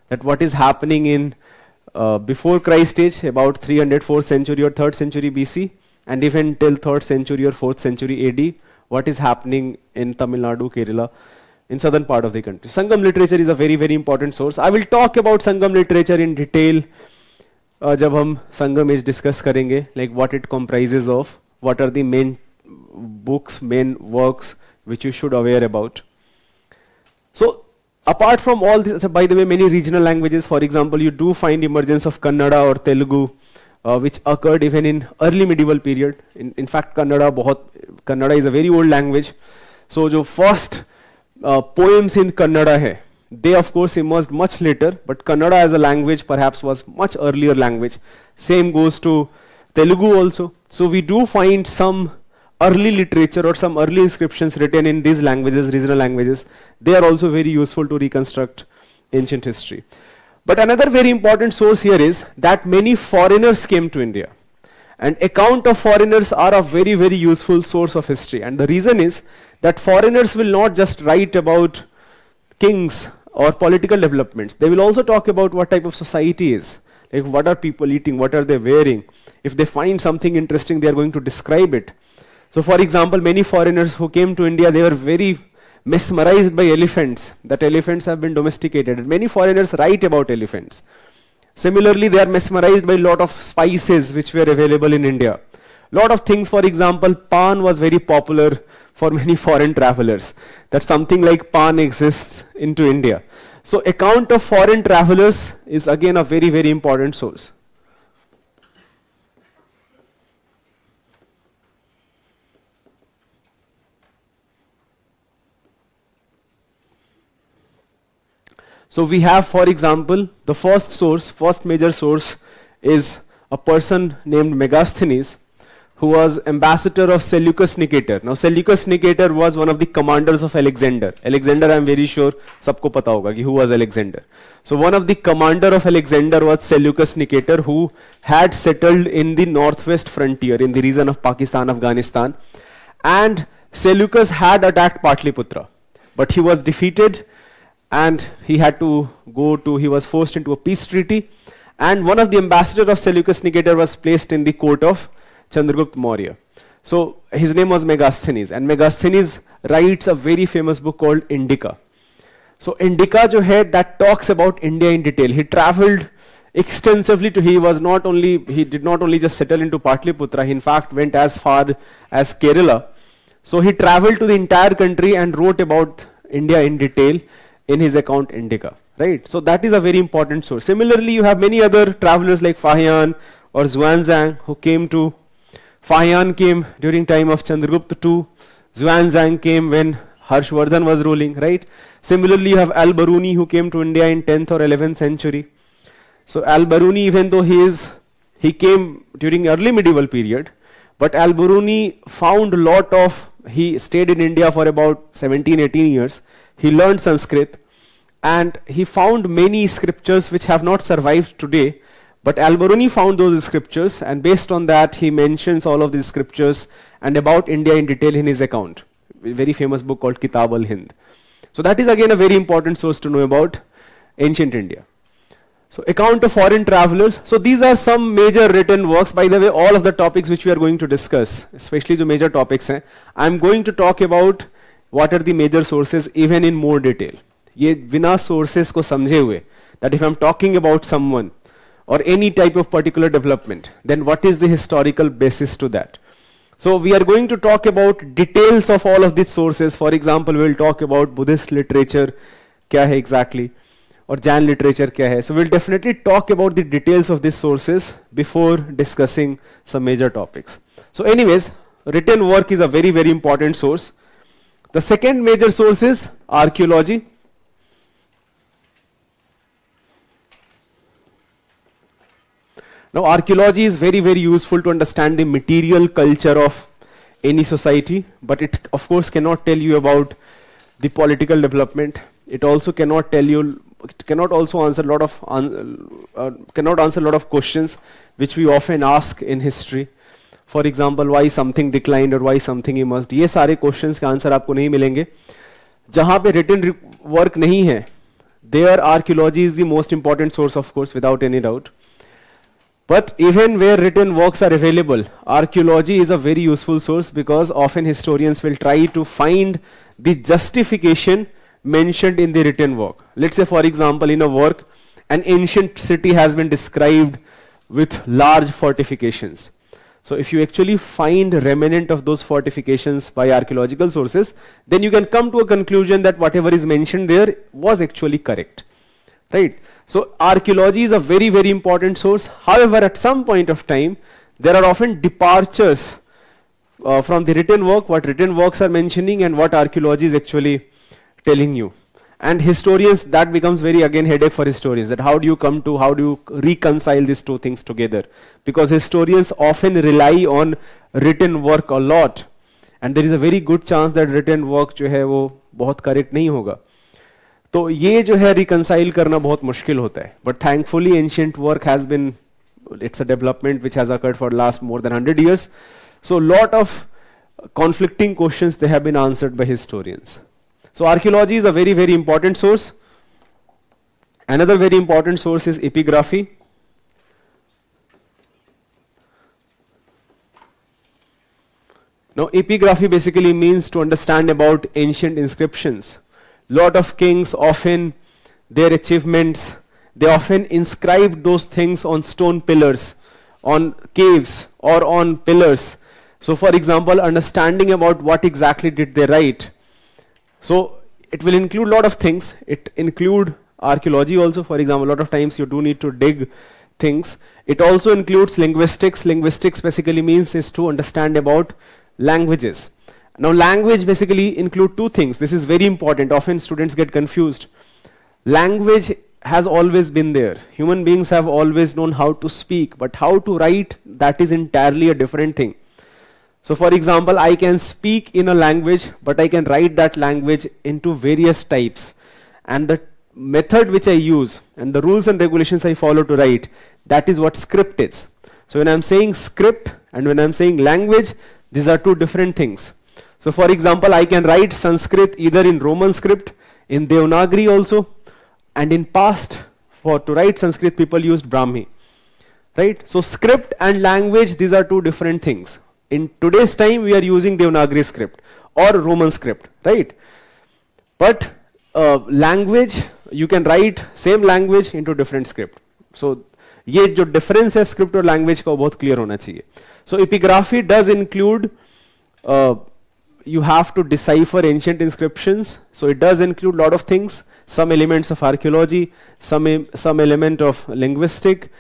That what is happening in before Christ age, about 304th century or 3rd century BC, and even till 3rd century or 4th century AD, what is happening in Tamil Nadu, Kerala, in southern part of the country. Sangam literature is a very, very important source. I will talk about Sangam literature in detail जब हम Sangam age discuss करेंगे, like what it comprises of, what are the main books, main works which you should aware about. So apart from all this, by the way, many regional languages, for example, you do find emergence of Kannada or Telugu, which occurred even in early medieval period. In fact, Kannada is a very old language. So जो first poems in Kannada hai, they of course emerged much later, but Kannada as a language perhaps was much earlier language. Same goes to Telugu also. So we do find some early literature or some early inscriptions written in these languages, regional languages. They are also very useful to reconstruct ancient history. But another very important source here is that many foreigners came to India. And account of foreigners are a very, very useful source of history. And the reason is that foreigners will not just write about kings or political developments. They will also talk about what type of society is. Like what are people eating, what are they wearing. If they find something interesting, they are going to describe it. So for example, many foreigners who came to India, they were very mesmerized by elephants, that elephants have been domesticated. And many foreigners write about elephants. Similarly, they are mesmerized by a lot of spices which were available in India. Lot of things, for example, pan was very popular for many foreign travelers. That something like pan exists into India. So account of foreign travelers is again a very, very important source. So we have, for example, the first major source is a person named Megasthenes, who was ambassador of Seleucus Nicator. Now Seleucus Nicator was one of the commanders of Alexander. Alexander, I am very sure, sabko pata hoga ki who was Alexander. So one of the commander of Alexander was Seleucus Nicator, who had settled in the northwest frontier, in the region of Pakistan, Afghanistan. And Seleucus had attacked Patliputra, but he was defeated, and he was forced into a peace treaty, and one of the ambassadors of Seleucus Nicator was placed in the court of Chandragupta Maurya. So his name was Megasthenes, and Megasthenes writes a very famous book called Indica. So Indica jo hai, that talks about India in detail. He traveled extensively he did not only just settle into Patliputra, he in fact went as far as Kerala. So he traveled to the entire country and wrote about India in detail in his account Indica, right? So that is a very important source. Similarly, you have many other travelers like Fahian or Xuanzang who came to, Fahian came during time of Chandragupta II, Xuanzang came when Harshvardhan was ruling, right? Similarly, you have Al-Biruni who came to India in 10th or 11th century. So Al-Biruni, even though he came during early medieval period, but Al-Biruni found he stayed in India for about 17, 18 years. He learned Sanskrit, and he found many scriptures which have not survived today. But Al-Biruni found those scriptures, and based on that, he mentions all of these scriptures and about India in detail in his account. A very famous book called Kitab al-Hind. So that is again a very important source to know about ancient India. So account of foreign travelers. So these are some major written works. By the way, all of the topics which we are going to discuss, especially the major topics, I am going to talk about what are the major sources even in more detail. ये बिना sources को समझे हुए, that if I am talking about someone or any type of particular development, then what is the historical basis to that? So we are going to talk about details of all of these sources. For example, we will talk about Buddhist literature, क्या है exactly, or Jain literature क्या है. So we will definitely talk about the details of these sources before discussing some major topics. So anyways, written work is a very, very important source. The second major source is archaeology. Now archaeology is very, very useful to understand the material culture of any society, but it of course cannot tell you about the political development. It also cannot tell you, it cannot also answer a lot of questions which we often ask in history. For example, why something declined or why something emerged. ये सारे questions के answer आपको नहीं मिलेंगे. जहाँ पे written work नहीं है, there archaeology is the most important source, of course, without any doubt. But even where written works are available, archaeology is a very useful source because often historians will try to find the justification mentioned in the written work. Let's say, for example, in a work, an ancient city has been described with large fortifications. So if you actually find remnant of those fortifications by archaeological sources, then you can come to a conclusion that whatever is mentioned there was actually correct. Right? So archaeology is a very, very important source. However, at some point of time, there are often departures from the written work, what written works are mentioning and what archaeology is actually telling you. And historians, that becomes very again headache for historians, that how do you reconcile these two things together? Because historians often rely on written work a lot. And there is a very good chance that written work जो है वो बहुत correct नहीं होगा. तो ये जो है reconcile करना बहुत मुश्किल होता है. But thankfully ancient work has been, it's a development which has occurred for last more than 100 years. So lot of conflicting questions, they have been answered by historians. So archaeology is a very, very important source. Another very important source is epigraphy. Now epigraphy basically means to understand about ancient inscriptions. Lot of kings often, their achievements, they often inscribed those things on stone pillars, on caves or on pillars. So for example, understanding about what exactly did they write. So it will include a lot of things. It include archaeology also. For example, a lot of times you do need to dig things. It also includes linguistics. Linguistics basically means is to understand about languages. Now language basically include two things. This is very important. Often students get confused. Language has always been there. Human beings have always known how to speak, but how to write, that is entirely a different thing. So for example, I can speak in a language, but I can write that language into various types. And the method which I use and the rules and regulations I follow to write, that is what script is. So when I'm saying script and when I'm saying language, these are two different things. So for example, I can write Sanskrit either in Roman script, in Devanagari also, and in past, to write Sanskrit, people used Brahmi. Right? So script and language, these are two different things. In today's time, we are using Devanagari script or Roman script, right? But language, you can write same language into different script. So ये जो difference है script और language का बहुत clear होना चाहिए. So epigraphy does include, you have to decipher ancient inscriptions. So it does include a lot of things, some elements of archaeology, some element of linguistic,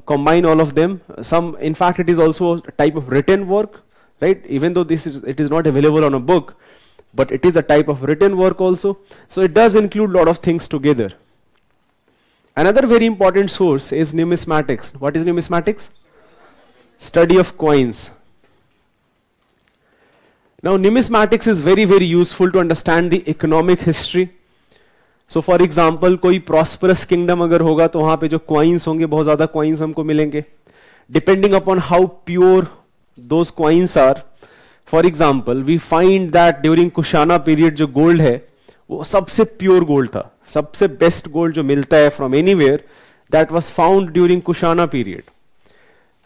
combine all of them. Some, in fact, it is also a type of written work, right? Even though it is not available on a book, but it is a type of written work also. So it does include a lot of things together. Another very important source is numismatics. What is numismatics? Study of coins. Now numismatics is very, very useful to understand the economic history. So for example, कोई prosperous kingdom अगर होगा तो वहाँ पे जो coins होंगे, बहुत ज़्यादा coins हमको मिलेंगे. Depending upon how pure those coins are. For example, we find that during Kushana period जो gold है, वो सबसे pure gold था. सबसे best gold जो मिलता है from anywhere, that was found during Kushana period.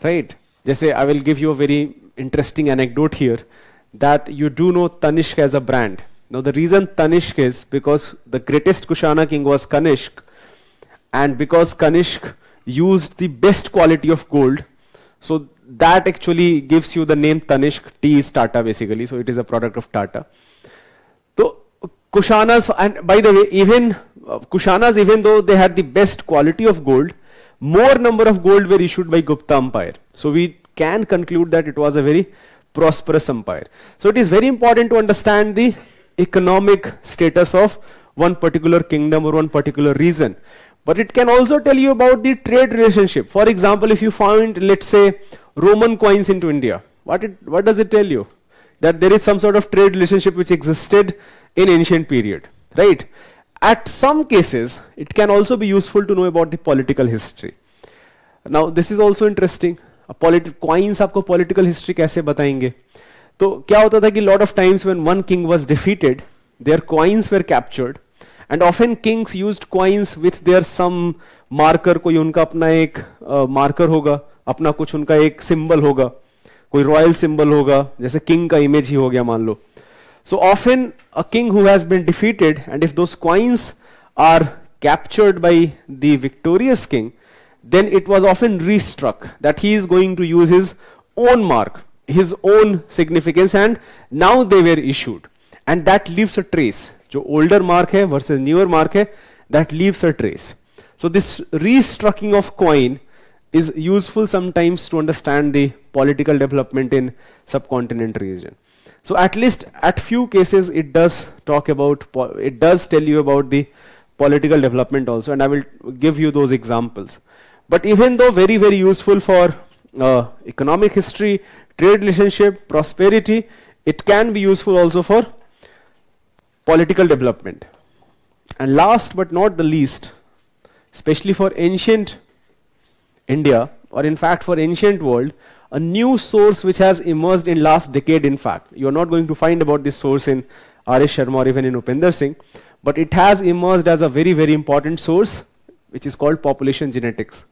Right? जैसे I will give you a very interesting anecdote here, that you do know Tanishq as a brand. Now the reason Tanishq is because the greatest Kushana king was Kanishk, and because Kanishk used the best quality of gold, so that actually gives you the name Tanishq. T is Tata basically, so it is a product of Tata. So Kushanas, and by the way, even Kushanas, even though they had the best quality of gold, more number of gold were issued by Gupta Empire. So we can conclude that it was a very prosperous empire. So it is very important to understand the economic status of one particular kingdom or one particular region. But it can also tell you about the trade relationship. For example, if you find, let's say, Roman coins into India, what does it tell you? That there is some sort of trade relationship which existed in ancient period, right? At some cases, it can also be useful to know about the political history. Now, this is also interesting. Coins आपको political history कैसे बताएंगे? तो क्या होता था कि lot of times when one king was defeated, their coins were captured, and often kings used coins with their some marker, कोई उनका अपना एक मार्कर होगा, अपना कुछ उनका एक सिंबल होगा, कोई रॉयल सिंबल होगा, जैसे किंग का इमेज ही हो गया मान लो. So often a king who has been defeated, and if those coins are captured by the victorious king, then it was often restruck that he is going to use his own mark, his own significance, and now they were issued. And that leaves a trace. जो older mark है versus newer mark है, that leaves a trace. So this restrucking of coin is useful sometimes to understand the political development in subcontinent region. So at least at few cases it does talk about, it does tell you about the political development also, and I will give you those examples. But even though very, very useful for economic history, trade relationship, prosperity, it can be useful also for political development. And last but not the least, especially for ancient India, or in fact for ancient world, a new source which has emerged in last decade. In fact, you are not going to find about this source in R.S. Sharma or even in Upinder Singh, but it has emerged as a very, very important source, which is called population genetics.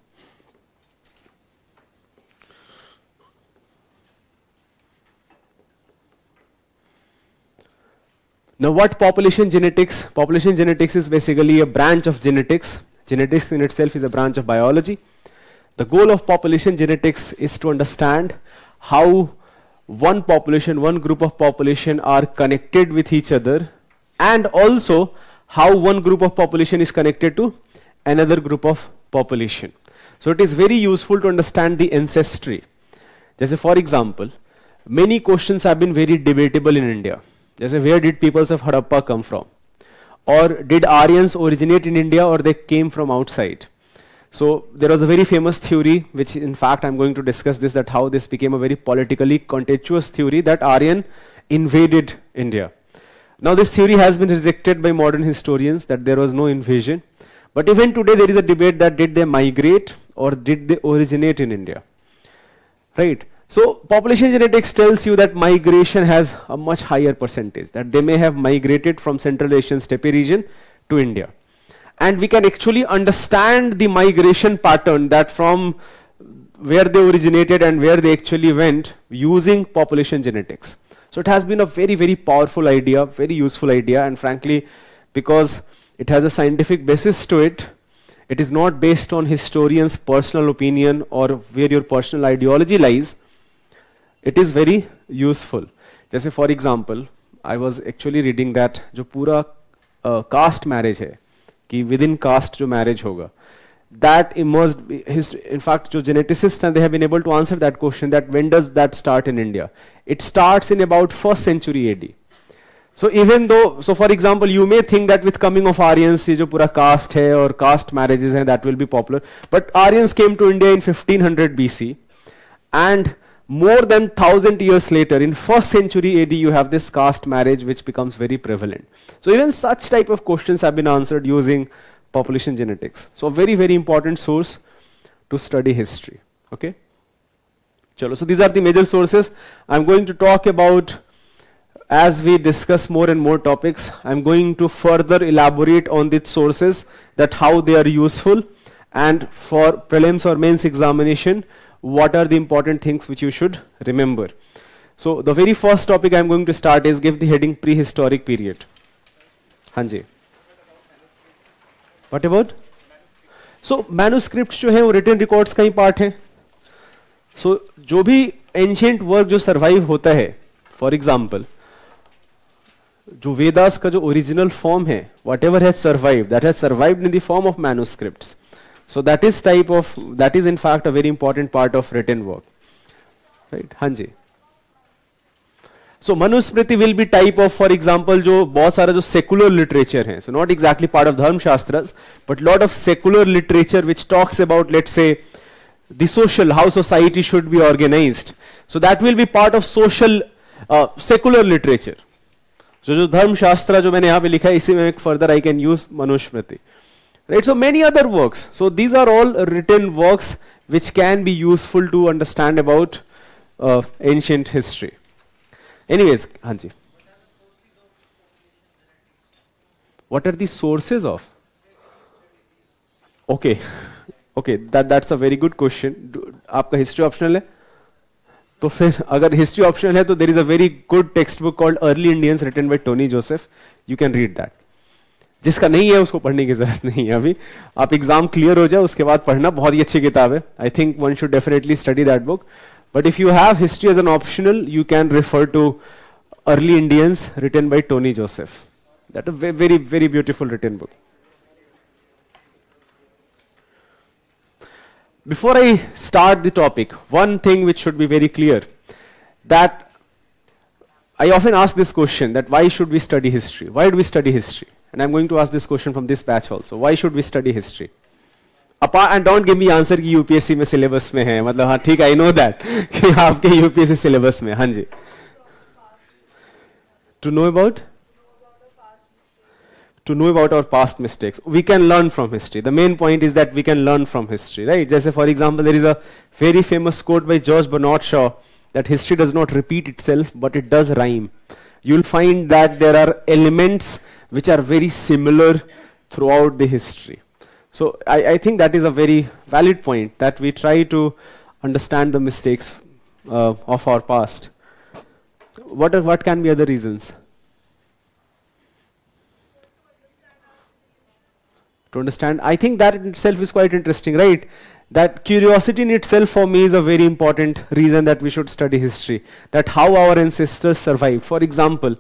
Now what population genetics? Population genetics is basically a branch of genetics. Genetics in itself is a branch of biology. The goal of population genetics is to understand how one population, one group of population are connected with each other, and also how one group of population is connected to another group of population. So it is very useful to understand the ancestry. Just for example, many questions have been very debatable in India. Just where did peoples of Harappa come from? Or did Aryans originate in India, or they came from outside? So there was a very famous theory, which in fact I'm going to discuss this, that how this became a very politically contentious theory, that Aryan invaded India. Now this theory has been rejected by modern historians, that there was no invasion. But even today there is a debate that did they migrate or did they originate in India? Right? So population genetics tells you that migration has a much higher percentage, that they may have migrated from Central Asian steppe region to India. And we can actually understand the migration pattern, that from where they originated and where they actually went, using population genetics. So it has been a very, very powerful idea, very useful idea, and frankly, because it has a scientific basis to it, it is not based on historians' personal opinion or where your personal ideology lies. It is very useful. Just for example, I was actually reading that जो पूरा caste marriage है, कि within caste जो marriage होगा, that emerged, in fact जो geneticists हैं, they have been able to answer that question, that when does that start in India? It starts in about 1st century AD. So even though, so for example, you may think that with coming of Aryans, ये जो पूरा caste है और caste marriages हैं, that will be popular, but Aryans came to India in 1500 BC, and more than 1000 years later, in 1st century AD, you have this caste marriage which becomes very prevalent. So even such type of questions have been answered using population genetics. So a very, very important source to study history. Okay? Chalo, so these are the major sources. I'm going to talk about, as we discuss more and more topics, I'm going to further elaborate on these sources, that how they are useful, and for prelims or mains examination, what are the important things which you should remember. So the very first topic I'm going to start is, give the heading prehistoric period. Hanji. What about? So manuscripts जो है वो written records का ही part है. So जो भी ancient work जो survive होता है, for example, जो Vedas का जो original form है, whatever has survived, that has survived in the form of manuscripts. So that is in fact a very important part of written work. Right? Hanji. So Manusmriti will be type of, for example, जो बहुत सारा जो secular literature है, so not exactly part of Dharma Shastras, but lot of secular literature which talks about, let's say, the social, how society should be organized. So that will be part of social secular literature. So जो धर्म शास्त्र जो मैंने यहाँ पे लिखा है, इसी में further I can use Manusmriti. Right, so many other works. So these are all written works which can be useful to understand about ancient history. Anyways, Hanji. What are the sources of? Okay, okay, that's a very good question. आपका history optional है? तो फिर अगर history optional है तो there is a very good text book called early Indians written by Tony Joseph. You can read that. जिसका नहीं है उसको पढ़ने की जरूरत नहीं है अभी. आप एग्जाम क्लियर हो जाए उसके बाद पढ़ना. बहुत ही अच्छी किताब है. I think one should definitely study that book. But if you have history as an optional you can refer to early Indians written by Tony Joseph. That a very very beautiful written book. Before I start the topic, one thing which should be very clear, that I often ask this question, that why should we study history? Why do we study history? And I'm going to ask this question from this batch also. Why should we study history? And don't give me answer कि UPSC में syllabus में है. मतलब हाँ ठीक है, I know that कि आपके UPSC syllabus में. हाँ जी. To know about? To know about our past mistakes. We can learn from history. The main point is that we can learn from history, right? Just for example, there is a very famous quote by George Bernard Shaw that history does not repeat itself, but it does rhyme. You'll find that there are elements which are very similar throughout the history. So I think that is a very valid point, that we try to understand the mistakes of our past. What can be other reasons? To understand, I think that in itself is quite interesting, right? That curiosity in itself for me is a very important reason that we should study history. That how our ancestors survived. For example,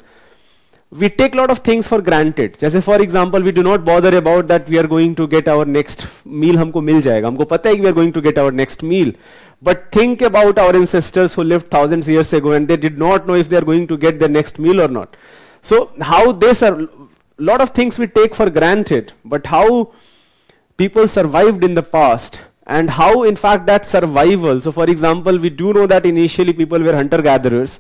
we take a lot of things for granted. जैसे for example, we do not bother about that we are going to get our next meal. हमको मिल जाएगा. हमको पता है कि we are going to get our next meal. But think about our ancestors who lived thousands of years ago and they did not know if they are going to get their next meal or not. So how they lot of things we take for granted, but how people survived in the past and how in fact that survival. So for example, we do know that initially people were hunter-gatherers,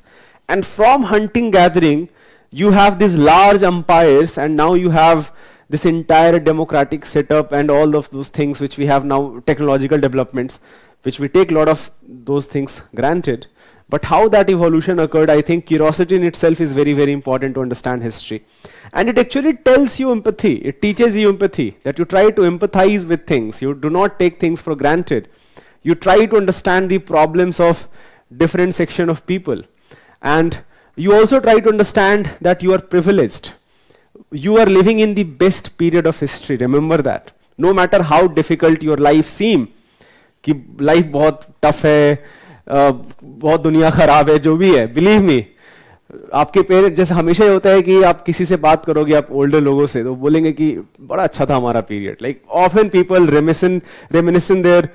and from hunting gathering you have these large empires, and now you have this entire democratic setup and all of those things which we have now, technological developments, which we take a lot of those things granted. But how that evolution occurred, I think curiosity in itself is very, very important to understand history. And it actually tells you empathy. It teaches you empathy, that you try to empathize with things. You do not take things for granted. You try to understand the problems of different section of people. And you also try to understand that you are privileged. You are living in the best period of history. Remember that. No matter how difficult your life seem, कि life बहुत tough है, बहुत दुनिया खराब है, जो भी है, बिलीव मी, आपके पेरेंट्स, जैसे हमेशा ही होता है कि आप किसी से बात करोगे, आप ओल्डर लोगों से, तो बोलेंगे कि बड़ा अच्छा था हमारा period. Like often people reminisce their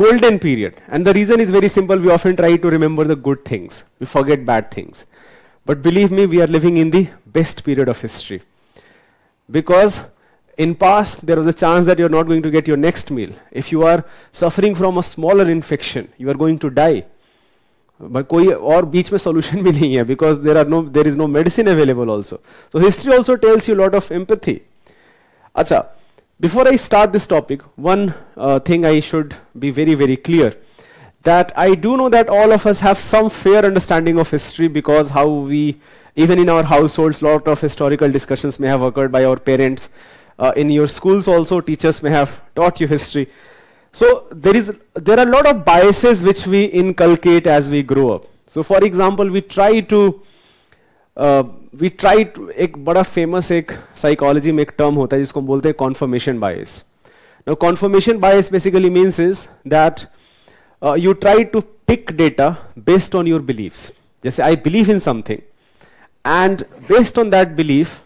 golden period, and the reason is very simple. We often try to remember the good things, we forget bad things. But believe me, we are living in the best period of history, because in past there was a chance that you are not going to get your next meal. If you are suffering from a smaller infection, you are going to die. But कोई और बीच में solution भी नहीं है, because there is no medicine available also. So history also tells you a lot of empathy. अच्छा, before I start this topic, one thing I should be very, very clear, that I do know that all of us have some fair understanding of history, because how we, even in our households, lot of historical discussions may have occurred by our parents. In your schools also, teachers may have taught you history. So there are a lot of biases which we inculcate as we grow up. So for example, we try to एक बड़ा famous एक psychology में एक term होता है जिसको हम बोलते हैं confirmation bias. Now confirmation bias basically means is that you try to pick data based on your beliefs. जैसे I believe in something, and based on that belief,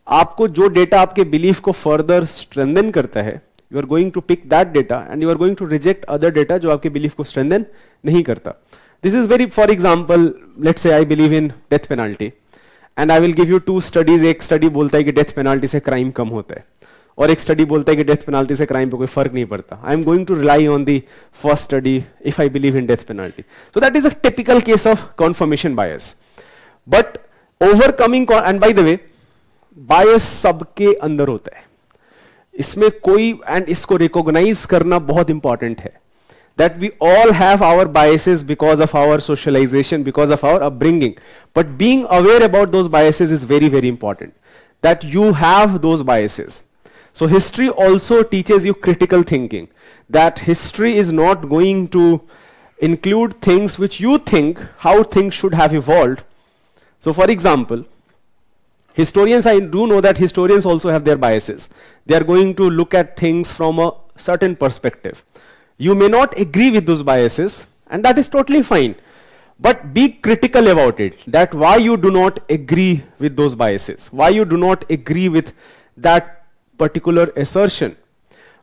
आपको जो डेटा आपके बिलीफ को फर्दर स्ट्रेंथन करता है, you are going to pick that data and you are going to reject other data जो आपके belief को स्ट्रेंथन नहीं करता. This is very, for example, let's say I believe in death penalty and I will give you two studies. एक study बोलता है कि death penalty से क्राइम कम होता है, और एक स्टडी बोलता है कि डेथ पेनाल्टी से क्राइम पे कोई फर्क नहीं पड़ता. I am going to rely on the first study if I believe in death penalty. So that is a typical case of confirmation bias. But overcoming, and by the way, bias सबके अंदर होता है, इसमें कोई, and इसको recognise करना बहुत important है, that we all have our biases because of our socialization, because of our upbringing. But being aware about those biases is very, very important, that you have those biases. So history also teaches you critical thinking, that history is not going to include things which you think how things should have evolved. So for example, historians, I do know that historians also have their biases. They are going to look at things from a certain perspective. You may not agree with those biases, and that is totally fine. But be critical about it, that why you do not agree with those biases, why you do not agree with that particular assertion.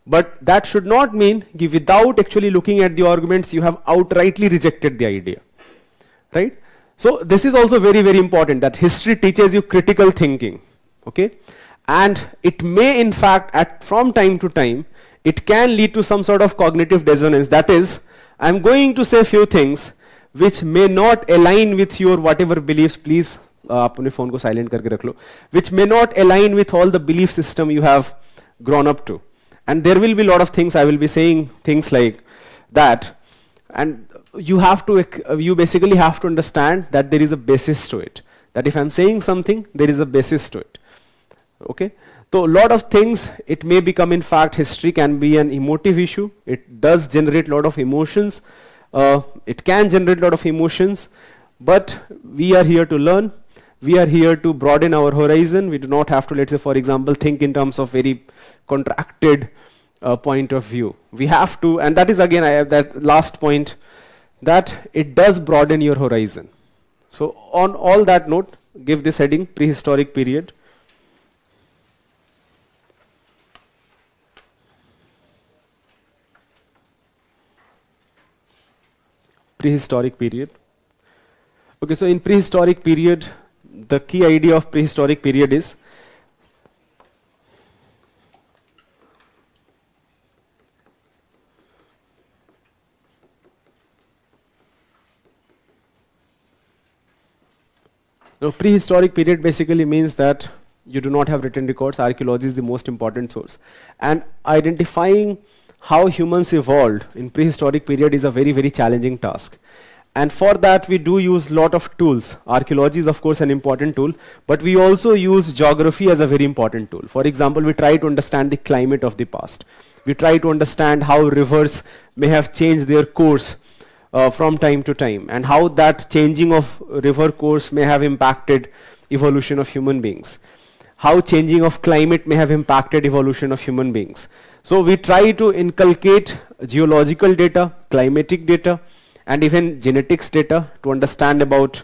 But that should not mean that without actually looking at the arguments, you have outrightly rejected the idea, right? So this is also very, very important, that history teaches you critical thinking, okay? And it may, in fact, from time to time, it can lead to some sort of cognitive dissonance. That is, I'm going to say a few things which may not align with your whatever beliefs. Please, apne phone ko silent karke rakh lo. Which may not align with all the belief system you have grown up to. And there will be a lot of things, I will be saying things like that. And you basically have to understand that there is a basis to it. That if I'm saying something, there is a basis to it. Okay? So a lot of things, it may become, in fact, history can be an emotive issue. It does generate a lot of emotions. It can generate a lot of emotions, but we are here to learn. We are here to broaden our horizon. We do not have to, let's say, for example, think in terms of very contracted point of view. We have to, and that is again, I have that last point, that it does broaden your horizon. So on all that note, give this heading, prehistoric period. Prehistoric period. Okay, so in prehistoric period, the key idea of prehistoric period is prehistoric period basically means that you do not have written records. Archaeology is the most important source. And identifying how humans evolved in prehistoric period is a very, very challenging task. And for that, we do use a lot of tools. Archaeology is, of course, an important tool, but we also use geography as a very important tool. For example, we try to understand the climate of the past. We try to understand how rivers may have changed their course from time to time, and how that changing of river course may have impacted evolution of human beings. How changing of climate may have impacted evolution of human beings. So we try to inculcate geological data, climatic data, and even genetics data to understand about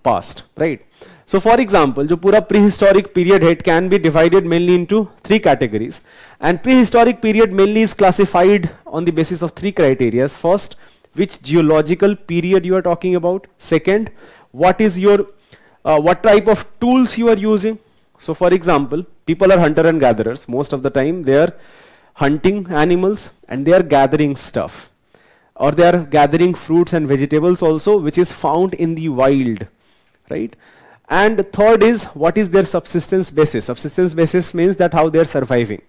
past, right? So for example, जो पूरा prehistoric period है, it can be divided mainly into 3 categories. And prehistoric period mainly is classified on the basis of 3 criteria. First, which geological period you are talking about. Second, what is your, what type of tools you are using. So for example, people are hunter and gatherers. Most of the time they are hunting animals and they are gathering stuff. Or they are gathering fruits and vegetables also, which is found in the wild, right? And third is, what is their subsistence basis? Subsistence basis means that how they are surviving.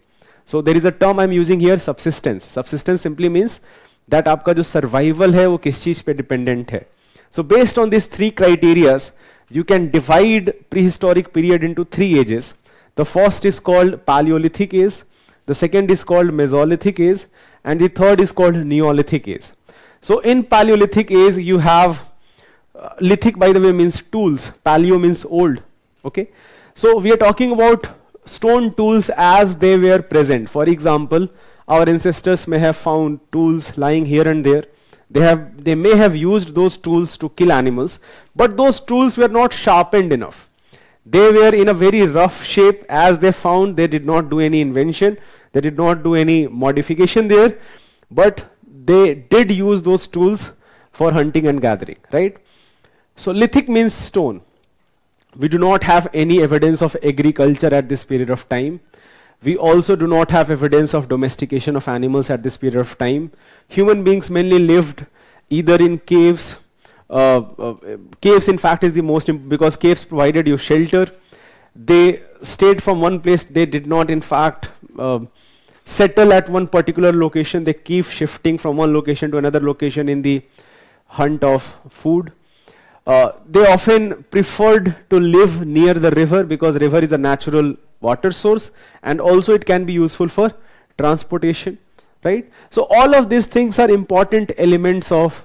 So there is a term I'm using here, subsistence. Subsistence simply means that आपका जो survival है वो किस चीज पे dependent है. So based on these 3 criterias, you can divide prehistoric period into 3 ages. The first is called Paleolithic age, the second is called Mesolithic age, and the third is called Neolithic age. So in Paleolithic age, you have lithic, by the way, means tools. Paleo means old. Okay, so we are talking about stone tools as they were present. For example, our ancestors may have found tools lying here and there. They may have used those tools to kill animals, but those tools were not sharpened enough. They were in a very rough shape as they found. They did not do any invention. They did not do any modification there, but they did use those tools for hunting and gathering, right? So lithic means stone. We do not have any evidence of agriculture at this period of time. We also do not have evidence of domestication of animals at this period of time. Human beings mainly lived either in caves. Caves, in fact, is the most because caves provided you shelter. They stayed from one place. They did not, in fact, settle at one particular location. They keep shifting from one location to another location in the hunt of food. They often preferred to live near the river because river is a natural water source, and also it can be useful for transportation, right? So all of these things are important elements of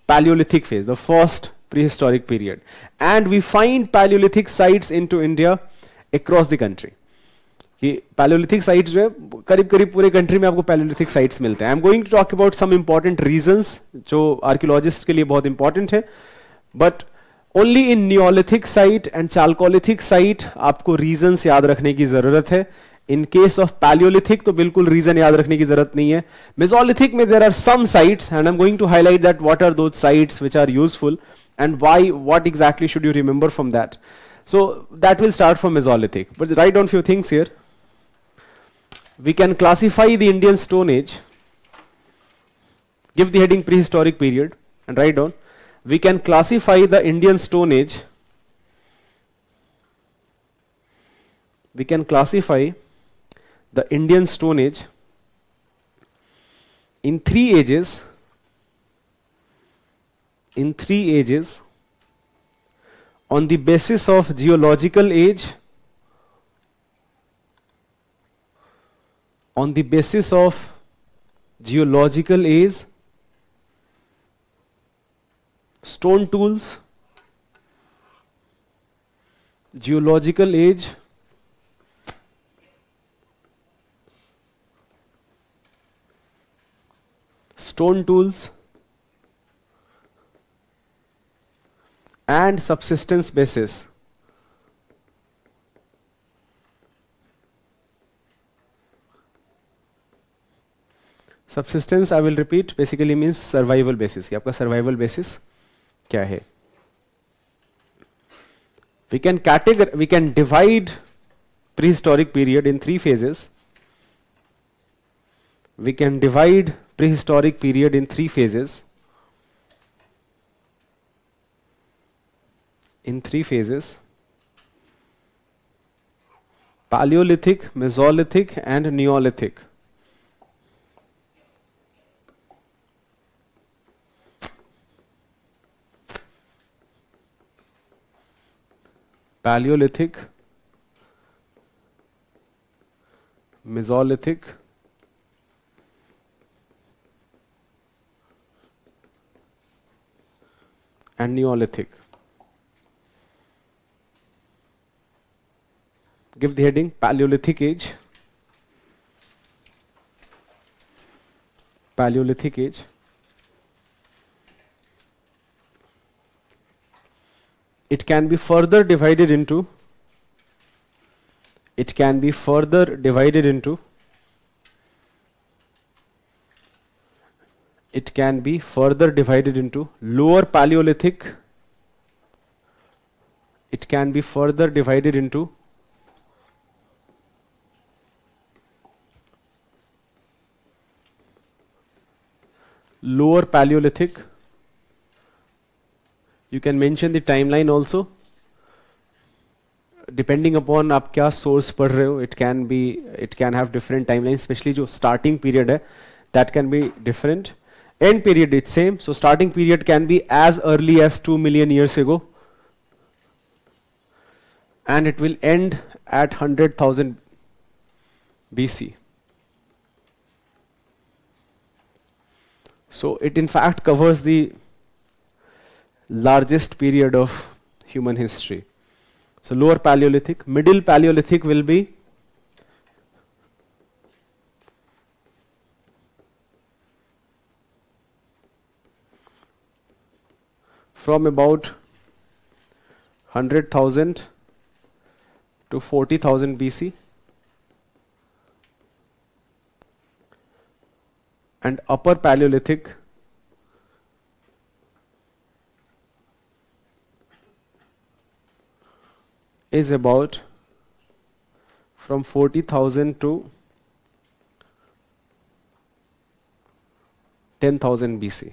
Paleolithic phase, the first prehistoric period. And we find Paleolithic sites into India across the country. कि Palaeolithic sites जो है करीब करीब पूरे country में आपको Palaeolithic sites मिलते हैं. I am going to talk about some important regions जो आर्कियोलॉजिस्ट के लिए बहुत इंपॉर्टेंट है, but only in neolithic site and chalcolithic site आपको रीजंस याद रखने की जरूरत है. इन केस ऑफ पैलियोलिथिक तो बिल्कुल रीजन याद रखने की जरूरत नहीं है. मेसोलिथिक में there are some sites and I am going to highlight that what are those sites which are useful and why, what exactly should you remember from that. So that will start from Mesolithic. But write down few things here. We can classify the Indian Stone Age. Give the heading prehistoric period and write down. We can classify the Indian Stone Age. We can classify the Indian Stone Age in three ages. In three ages. On the basis of geological age, on the basis of geological age, stone tools, geological age, stone tools, and subsistence basis. Subsistence, I will repeat, basically means survival basis. कि आपका survival basis क्या है? We can divide prehistoric period in three phases. We can divide prehistoric period in three phases. In three phases: Paleolithic, Mesolithic, and Neolithic. Paleolithic, Mesolithic, and Neolithic. Give the heading Paleolithic age. Paleolithic age. It can be further divided into. It can be further divided into. It can be further divided into Lower Paleolithic. It can be further divided into Lower Paleolithic. You can mention the timeline also. Depending upon आप क्या source पढ़ रहे हो, it can have different timelines, especially जो starting period है, that can be different. End period it's same. So starting period can be as early as 2 million years ago, and it will end at 100,000 BC. So it in fact covers the largest period of human history. So Lower Paleolithic. Middle Paleolithic will be from about 100,000 to 40,000 BC. And Upper Paleolithic is about from 40,000 to 10,000 BC.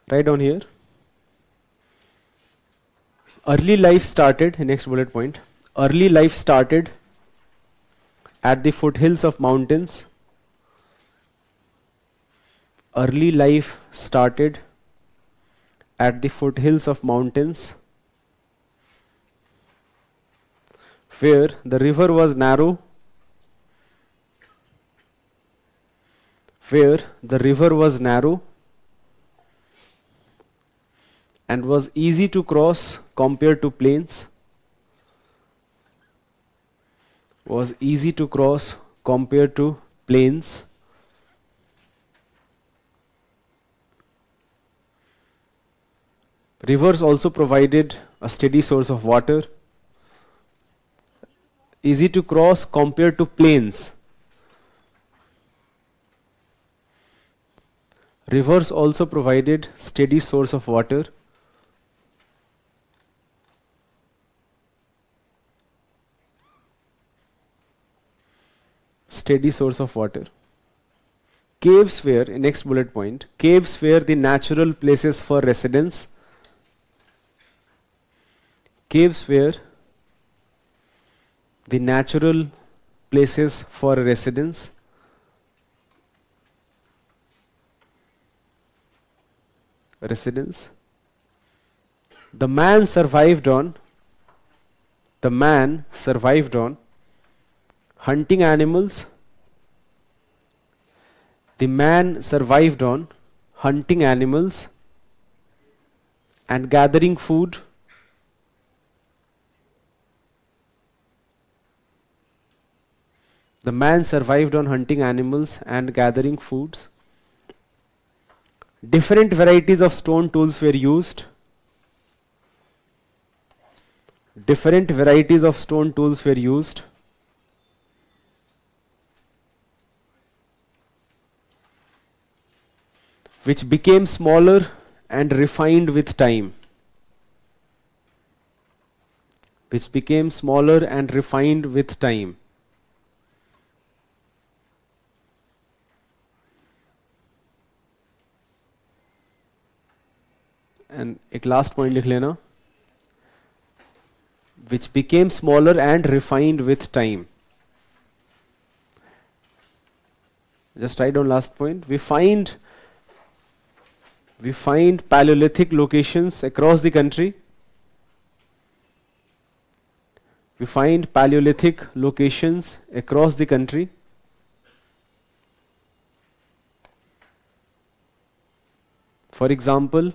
Write down here. Early life started, next bullet point. Early life started at the foothills of mountains early life started at the foothills of mountains where the river was narrow, where the river was narrow and was easy to cross compared to plains, was easy to cross compared to plains. Rivers also provided a steady source of water, easy to cross compared to plains. Rivers also provided steady source of water, steady source of water. Caves were, next bullet point, caves were the natural places for residence. Caves were the natural places for residence. Residence. The man survived on hunting animals. The man survived on hunting animals and gathering food. The man survived on hunting animals and gathering foods. Different varieties of stone tools were used. Different varieties of stone tools were used. Which became smaller and refined with time. Which became smaller and refined with time. And एक last point लिख लेना. Which became smaller and refined with time. Just write down last point. We find Paleolithic locations across the country. We find Paleolithic locations across the country. For example,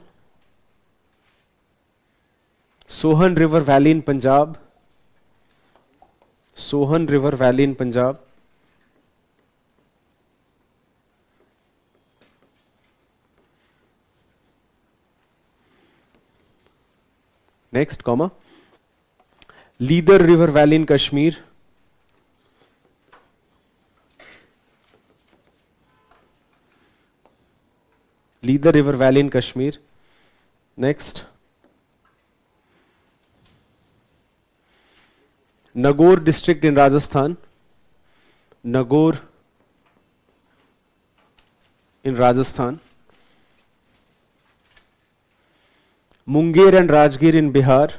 Sohan River Valley in Punjab. Sohan River Valley in Punjab. Next, comma. Leader River Valley in Kashmir. Leader River Valley in Kashmir. Next. Nagaur district in Rajasthan. Nagaur in Rajasthan. Munger and Rajgir in Bihar.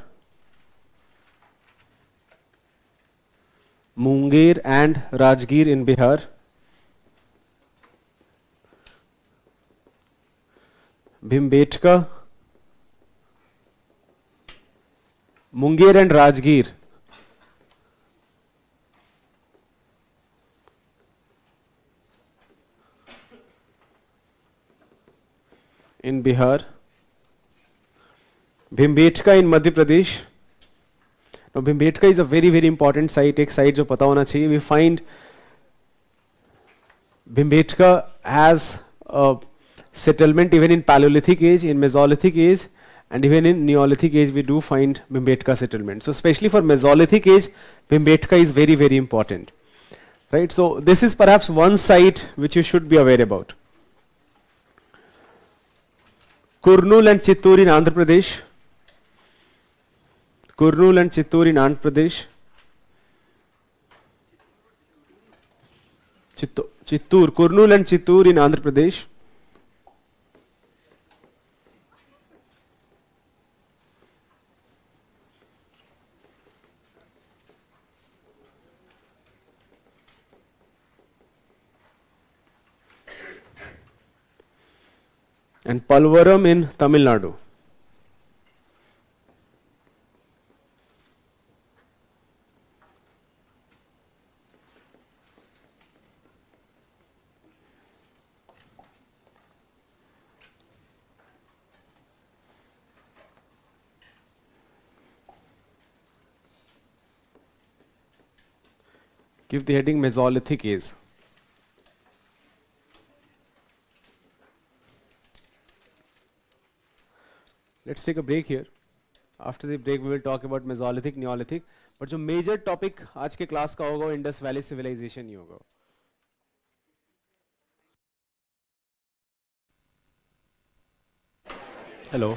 Munger and Rajgir in Bihar. Bhimbetka. Munger and Rajgir. In Bihar. Bhimbetka in Madhya Pradesh. Now Bhimbetka is a very very important site. एक site जो पता होना चाहिए. We find Bhimbetka has a settlement even in Paleolithic age, in Mesolithic age, and even in Neolithic age we do find Bhimbetka settlement. So especially for Mesolithic age, Bhimbetka is very very important. Right. So this is perhaps one site which you should be aware about. Kurnool and Chittoor in Andhra Pradesh. Kurnool and Chittoor in Andhra Pradesh. Chittoor, Kurnool and Chittoor in Andhra Pradesh. and Palvaram in Tamil Nadu. Give the heading Mesolithic Age. Let's take a break here. After the break, we will talk about Mesolithic, Neolithic. But जो major topic आज के class का होगा वो Indus Valley Civilization ही होगा. Hello.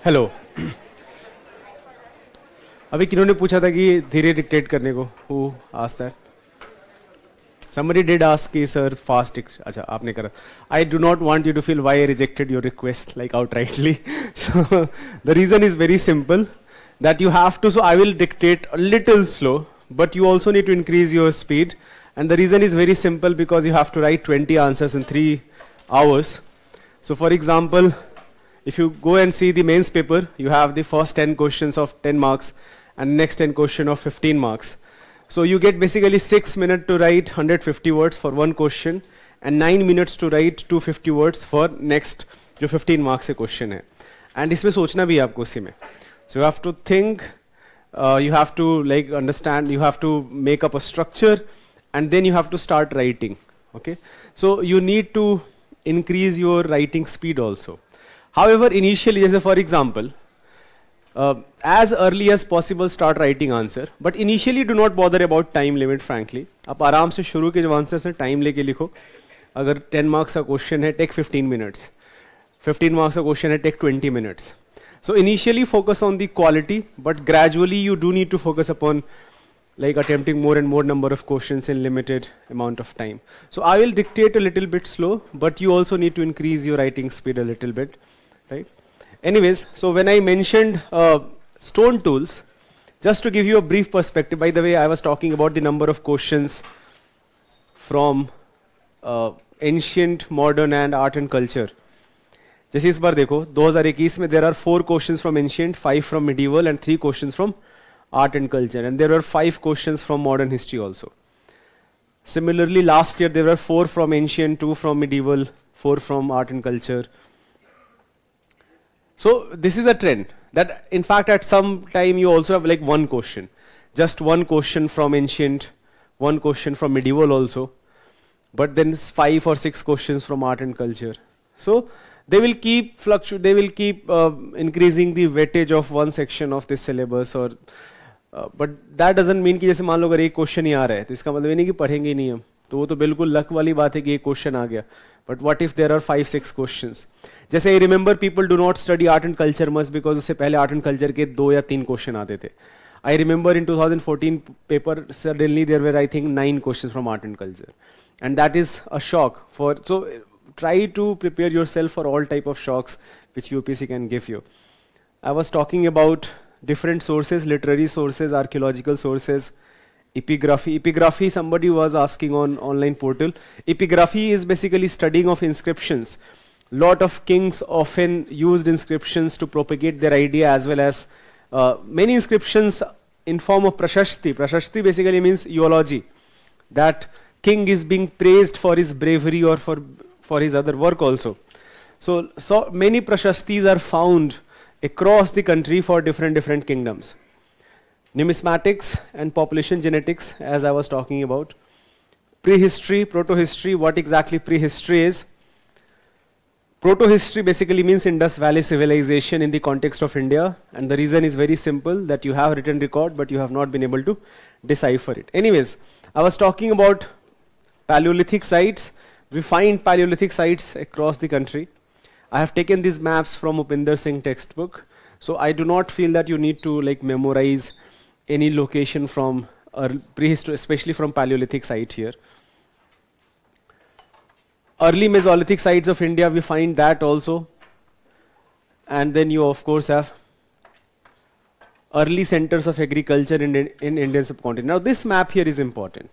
Hello. अभी किन्होंने पूछा था कि धीरे डिक्टेट करने को? Who asked that? Somebody did ask कि sir fast. अच्छा आपने करा. I do not want you to feel why I rejected your request like outrightly. So the reason is very simple that you have to. So I will dictate a little slow, but you also need to increase your speed. And the reason is very simple because you have to write 20 answers in 3 hours. So for example, if you go and see the mains paper, you have the first 10 questions of 10 marks and next 10 question of 15 marks. So you get basically 6 minutes to write 150 words for one question and 9 minutes to write 250 words for next जो 15 marks से question है. And इसमें सोचना भी है आपको उसी में. So you have to think, you have to like understand, you have to make up a structure and then you have to start writing. Okay. So you need to increase your writing speed also. However, initially, as for example, as early as possible start writing answer, but initially do not bother about time limit frankly. आप आराम से शुरू के जो answer है time लेके लिखो. अगर 10 marks का क्वेश्चन है take 15 minutes, 15 marks का क्वेश्चन है take 20 minutes. So initially focus on the quality, but gradually you do need to focus upon like attempting more and more number of questions in limited amount of time. So I will dictate a little bit slow, but you also need to increase your writing speed a little bit, right? Anyways, so when I mentioned stone tools, just to give you a brief perspective, by the way, I was talking about the number of questions from ancient, modern and art and culture. जैसे इस बार देखो 2021 में there are 4 questions from ancient, 5 from medieval and 3 questions from art and culture, and there were 5 questions from modern history also. Similarly, last year there were 4 from ancient, 2 from medieval, 4 from art and culture. So this is a trend that in fact at some time you also have like one question, just one question from ancient, one question from medieval also, but then 5 or 6 questions from art and culture. So they will keep increasing the weightage of one section of this syllabus, or but that doesn't mean कि जैसे मान लो अगर एक question ही आ रहा है तो इसका मतलब ये नहीं कि पढ़ेंगे ही नहीं हम, तो वो तो बिल्कुल लक वाली बात है कि एक क्वेश्चन आ गया. But what if there are 5-6 questions? जैसे I remember people do not study art and culture much because उससे पहले art and culture के 2 या 3 क्वेश्चन आते थे. I remember in 2014 paper suddenly there were I think 9 questions from art and culture, and that is a shock for. So try to prepare yourself for all type of shocks which UPSC can give you. I was talking about different sources, literary sources, archaeological sources, epigraphy. Epigraphy, somebody was asking on online portal. Epigraphy is basically studying of inscriptions. Lot of kings often used inscriptions to propagate their idea, as well as many inscriptions in form of prashasti. Prashasti basically means eulogy. That king is being praised for his bravery or for his other work also. So many prashastis are found across the country for different kingdoms. Numismatics and population genetics, as I was talking about. Prehistory, protohistory, what exactly prehistory is? Protohistory basically means Indus Valley civilization in the context of India, and the reason is very simple, that you have written record but you have not been able to decipher it. Anyways, I was talking about Paleolithic sites. We find Paleolithic sites across the country. I have taken these maps from Upinder Singh textbook, so I do not feel that you need to like memorize any location from prehistory, especially from Paleolithic site here. Early Mesolithic sites of India, we find that also. And then you of course have early centers of agriculture in Indian subcontinent. Now this map here is important.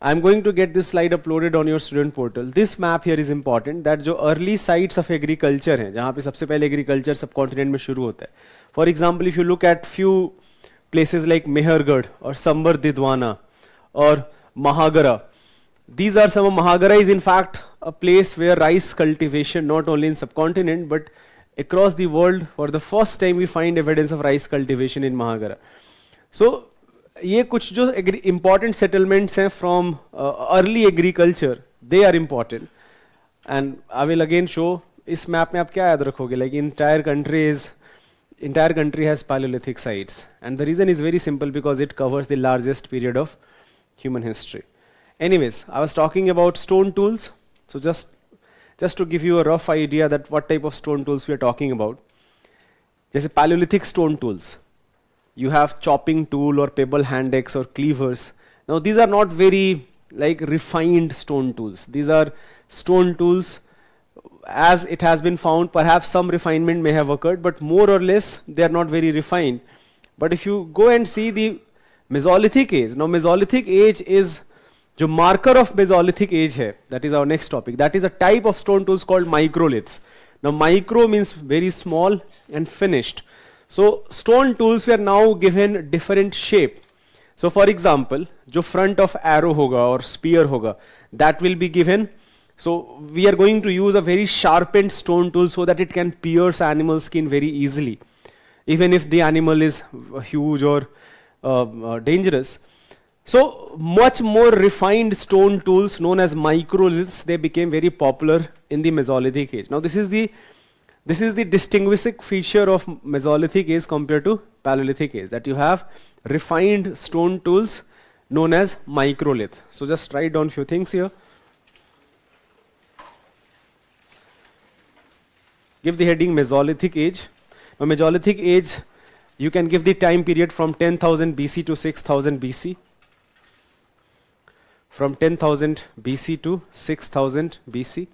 I'm going to get this slide uploaded on your student portal. This map here is important, that जो early sites of agriculture हैं, जहाँ पे सबसे पहले agriculture subcontinent में शुरू होता है. For example, if you look at few places like Mehergarh or Sambar Didwana or Mahagara, these are some of Mahagara is in fact a place where rice cultivation, not only in subcontinent but across the world, for the first time we find evidence of rice cultivation in Mahagara. So ये कुछ जो important settlements हैं from early agriculture, they are important. And I will again show, इस map में आप क्या याद रखोगे, like entire country has Paleolithic sites. And the reason is very simple, because it covers the largest period of human history. Anyways, I was talking about stone tools. So just to give you a rough idea that what type of stone tools we are talking about. जैसे Paleolithic stone tools. You have chopping tool or pebble hand axe or cleavers. Now these are not very like refined stone tools. These are stone tools as it has been found. Perhaps some refinement may have occurred, but more or less they are not very refined. But if you go and see the Mesolithic age, now Mesolithic age is the marker of Mesolithic age hai, that is our next topic. That is a type of stone tools called microliths. Now micro means very small and finished. So stone tools were now given different shape. So for example, जो front of arrow होगा or spear होगा, that will be given. So we are going to use a very sharpened stone tool so that it can pierce animal skin very easily, even if the animal is huge or dangerous. So much more refined stone tools known as microliths, they became very popular in the Mesolithic age. Now this is the distinguishing feature of Mesolithic age compared to Paleolithic age, that you have refined stone tools known as microlith. So just write down few things here. Give the heading Mesolithic age. Now Mesolithic age, you can give the time period from 10,000 BC to 6,000 BC. From 10,000 BC to 6,000 BC.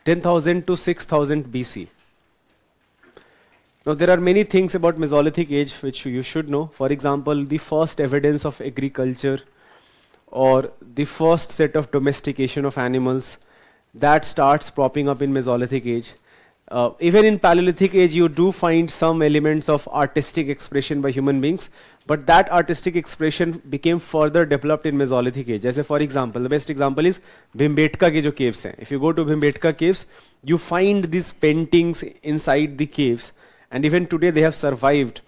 10,000 to 6,000 BC. Now there are many things about Mesolithic age which you should know. For example, the first evidence of agriculture or the first set of domestication of animals, that starts popping up in Mesolithic age. Even in Paleolithic age, you do find some elements of artistic expression by human beings, but that artistic expression became further developed in Mesolithic age. As for example, the best example is Bhimbetka ke jo caves hain. If you go to Bhimbetka caves, you find these paintings inside the caves, and even today they have survived.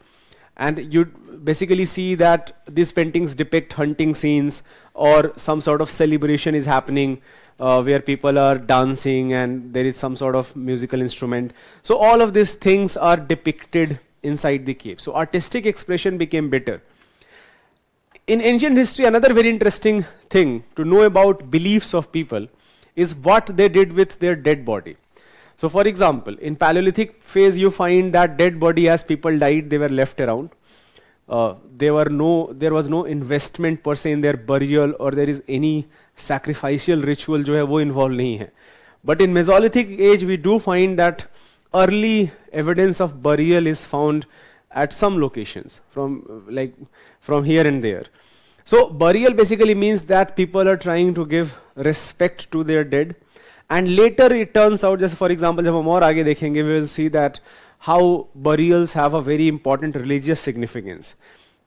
And you basically see that these paintings depict hunting scenes or some sort of celebration is happening, where people are dancing and there is some sort of musical instrument. So all of these things are depicted inside the cave. So artistic expression became better. In ancient history, another very interesting thing to know about beliefs of people is what they did with their dead body. So for example, in Paleolithic phase, you find that dead body, as people died, they were left around. There was no investment per se in their burial, or there is any sacrificial ritual जो है वो involved नहीं है. But in Mesolithic age, we do find that early evidence of burial is found at some locations from here and there. So burial basically means that people are trying to give respect to their dead. And later it turns out, just for example, जब हम और आगे देखेंगे, we will see that how burials have a very important religious significance.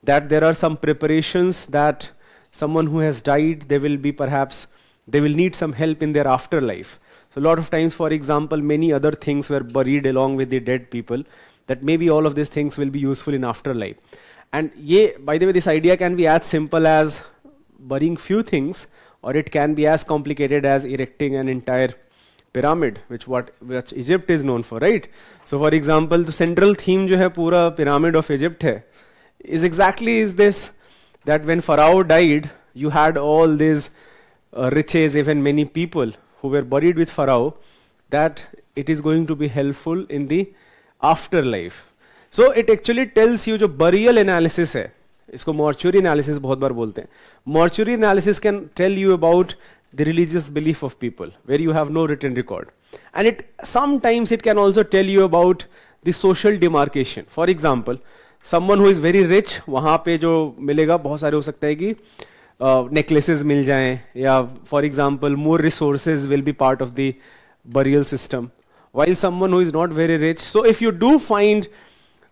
That there are some preparations that someone who has died, they will need some help in their afterlife. So a lot of times, for example, many other things were buried along with the dead people, that maybe all of these things will be useful in afterlife. And by the way, this idea can be as simple as burying few things, or it can be as complicated as erecting an entire pyramid, which Egypt is known for, right? So for example, the central theme जो है पूरा pyramid of Egypt है, is this, that when Pharaoh died, you had all these riches, even many people who were buried with Pharaoh, that it is going to be helpful in the afterlife. So it actually tells you जो burial analysis है, इसको mortuary analysis बहुत बार बोलते हैं. Mortuary analysis can tell you about the religious belief of people, where you have no written record. And sometimes it can also tell you about the social demarcation. For example, someone who is very rich, वहाँ पे जो मिलेगा बहुत सारे हो सकता है कि necklaces मिल जाएं, या for example more resources will be part of the burial system, while someone who is not very rich. So if you do find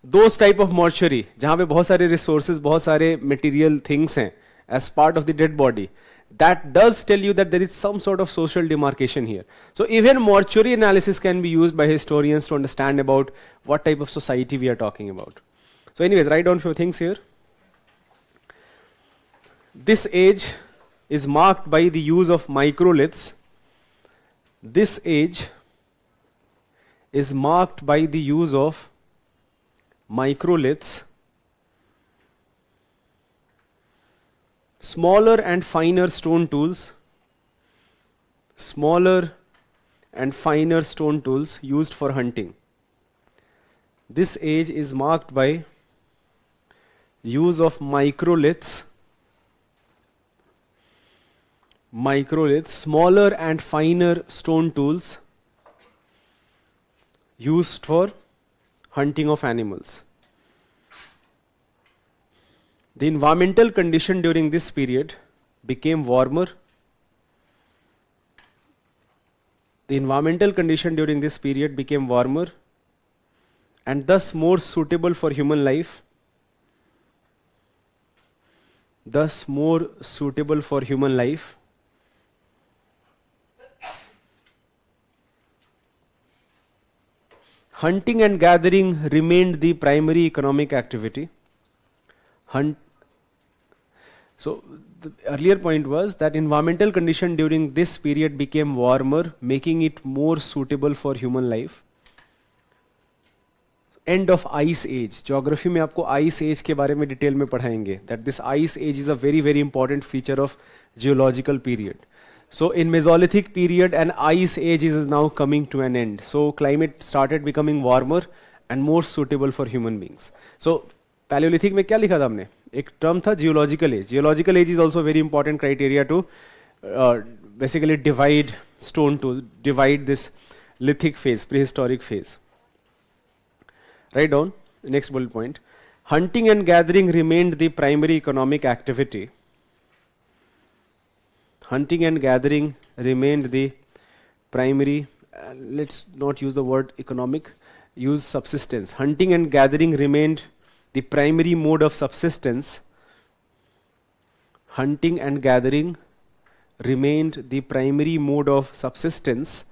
those type of mortuary जहाँ पे बहुत सारे resources, बहुत सारे material things हैं as part of the dead body, that does tell you that there is some sort of social demarcation here. So even mortuary analysis can be used by historians to understand about what type of society we are talking about. So anyways, write down few things here. This age is marked by the use of microliths. This age is marked by the use of microliths, smaller and finer stone tools, smaller and finer stone tools used for hunting. This age is marked by use of microliths, smaller and finer stone tools used for hunting of animals. The environmental condition during this period became warmer. The environmental condition during this period became warmer and thus more suitable for human life. Thus more suitable for human life. Hunting and gathering remained the primary economic activity. So the earlier point was that environmental condition during this period became warmer, making it more suitable for human life. End of ice age. Geography में आपको ice age के बारे में detail में पढ़ाएंगे. That this ice age is a very very important feature of geological period. So in Mesolithic period, an ice age is now coming to an end. So climate started becoming warmer and more suitable for human beings. So Paleolithic में क्या लिखा था हमने? एक term था geological age. Geological age is also very important criteria to basically divide this lithic phase, prehistoric phase. Write down the next bullet point. Hunting and gathering remained the primary economic activity. Hunting and gathering remained the primary, let's not use the word economic, use subsistence. Hunting and gathering remained the primary mode of subsistence. Hunting and gathering remained the primary mode of subsistence.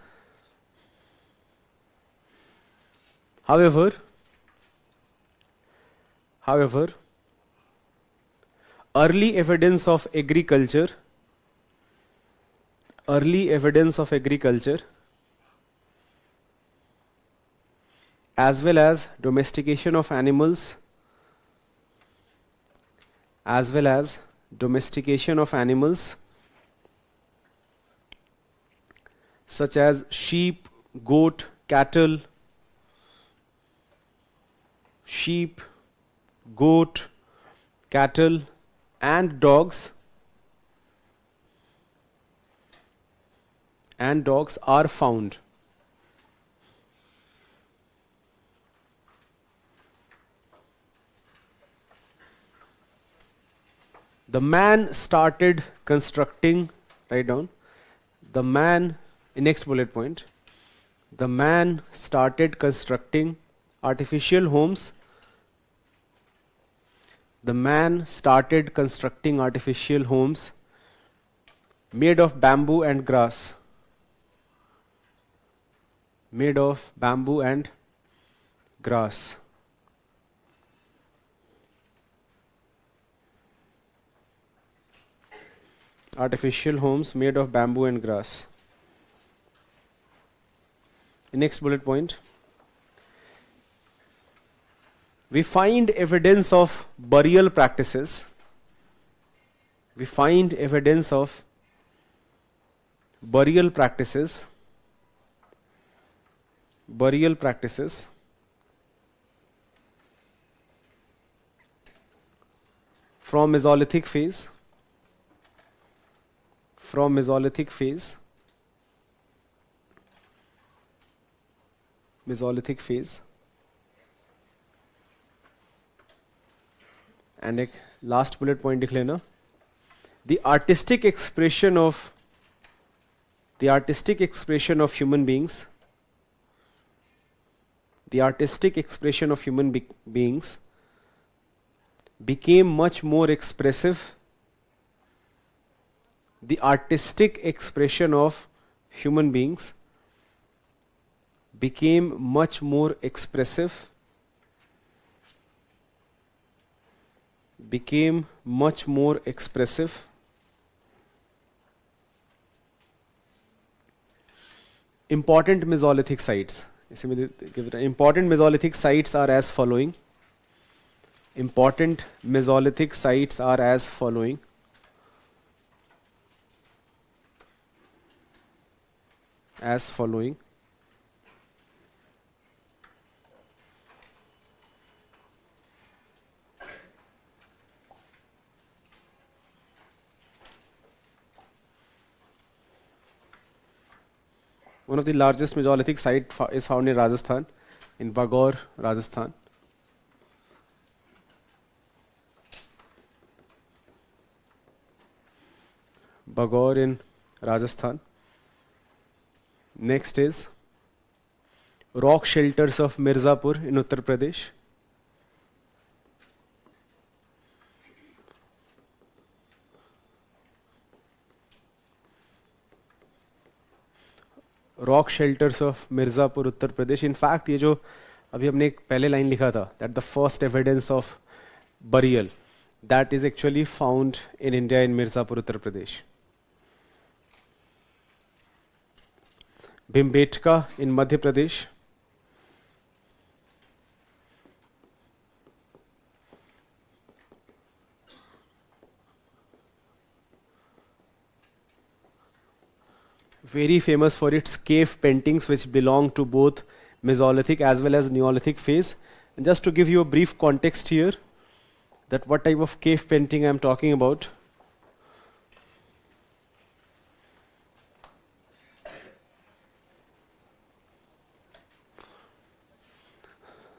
However, early evidence of agriculture as well as domestication of animals such as sheep, goat, cattle, and dogs are found. The man started constructing, write down, next bullet point, the man started constructing artificial homes. The man started constructing artificial homes made of bamboo and grass. Made of bamboo and grass. Artificial homes made of bamboo and grass. Next bullet point. We find evidence of burial practices. Burial practices from Mesolithic phase. And एक last bullet point लिख लेना, the artistic expression of human beings, the artistic expression of human beings became much more expressive. The artistic expression of human beings became much more expressive, became much more expressive important Mesolithic sites. Important Mesolithic sites are as following. Important Mesolithic sites are as following. As following. One of the largest Mesolithic site is found in Rajasthan, in Bagaur, Rajasthan. Bagaur in Rajasthan. Next is rock shelters of Mirzapur in Uttar Pradesh. Rock shelters of Mirzapur Uttar Pradesh. In fact ये जो अभी हमने एक पहले line लिखा था, that the first evidence of burial, that is actually found in India in Mirzapur Uttar Pradesh. Bhimbetka in Madhya Pradesh. Very famous for its cave paintings which belong to both Mesolithic as well as Neolithic phase. And just to give you a brief context here, that what type of cave painting I am talking about.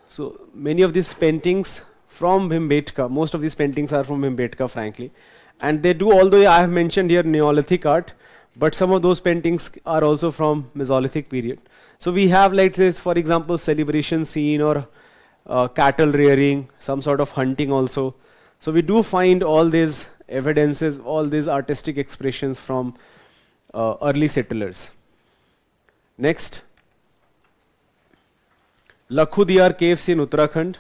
So many of these paintings from Bhimbetka, most of these paintings are from Bhimbetka frankly. And they do, although I have mentioned here Neolithic art, but some of those paintings are also from Mesolithic period. So we have, like this, for example, celebration scene or cattle rearing, some sort of hunting also. So we do find all these evidences, all these artistic expressions from early settlers. Next, Lakhudiyar caves in Uttarakhand.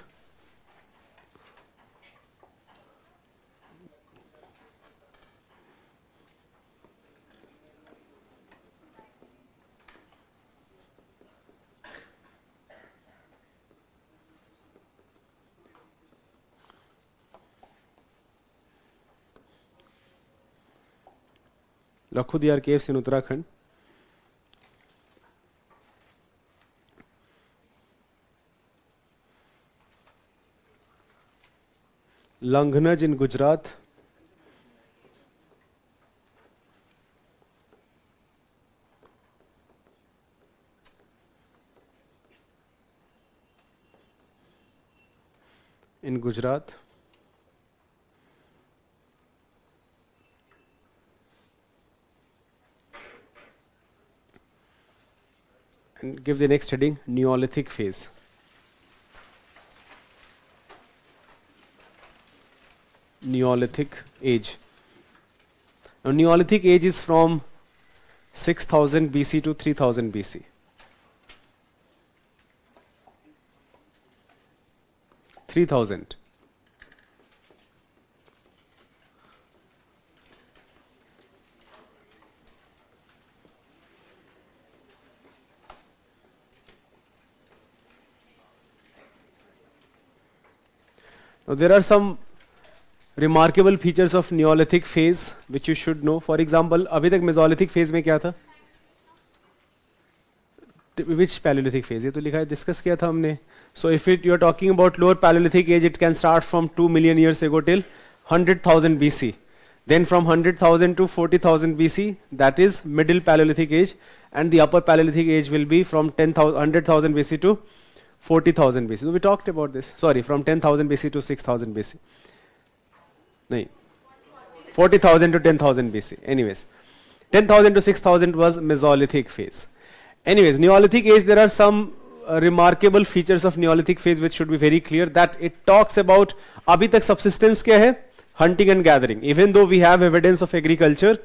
Lakhudiyar caves in Uttarakhand. Langhnaj in Gujarat. In Gujarat. And give the next heading, Neolithic phase. Neolithic age. Now Neolithic age is from 6000 BC to 3000 BC. 3000. Now there are some remarkable features of Neolithic phase which you should know. For example, अभी तक Mesolithic phase में क्या था? Which Paleolithic phase? ये तो लिखा है, discuss किया था हमने. So if you are talking about lower Paleolithic age, it can start from 2 million years ago till 100,000 BC. Then from 100,000 to 40,000 BC, that is middle Paleolithic age, and the upper Paleolithic age will be from 100,000 BC to 40,000 BC. So we talked about this. Sorry, from 10,000 BC to 6,000 BC. nahi, 40,000 to 10,000 BC. Anyways, 10,000 to 6,000 was Mesolithic phase. Anyways, Neolithic age, there are some remarkable features of Neolithic phase which should be very clear, that it talks about abhi tak subsistence kya hai? Hunting and gathering. Even though we have evidence of agriculture,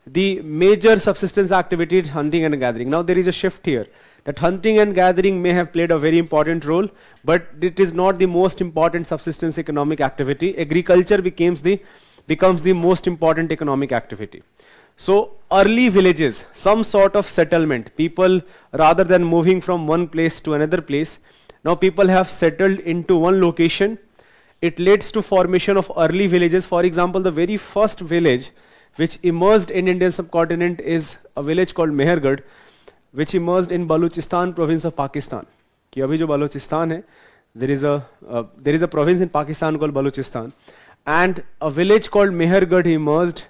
the major subsistence activity is hunting and gathering. Now there is a shift here, that hunting and gathering may have played a very important role, but it is not the most important subsistence economic activity. Agriculture becomes the most important economic activity. So early villages, some sort of settlement, people rather than moving from one place to another place, now people have settled into one location. It leads to formation of early villages. For example, the very first village which emerged in Indian subcontinent is a village called Mehergarh, which emerged in Balochistan province of Pakistan. कि अभी जो Balochistan है, there is a province in Pakistan called Balochistan, and a village called Mehergarh emerged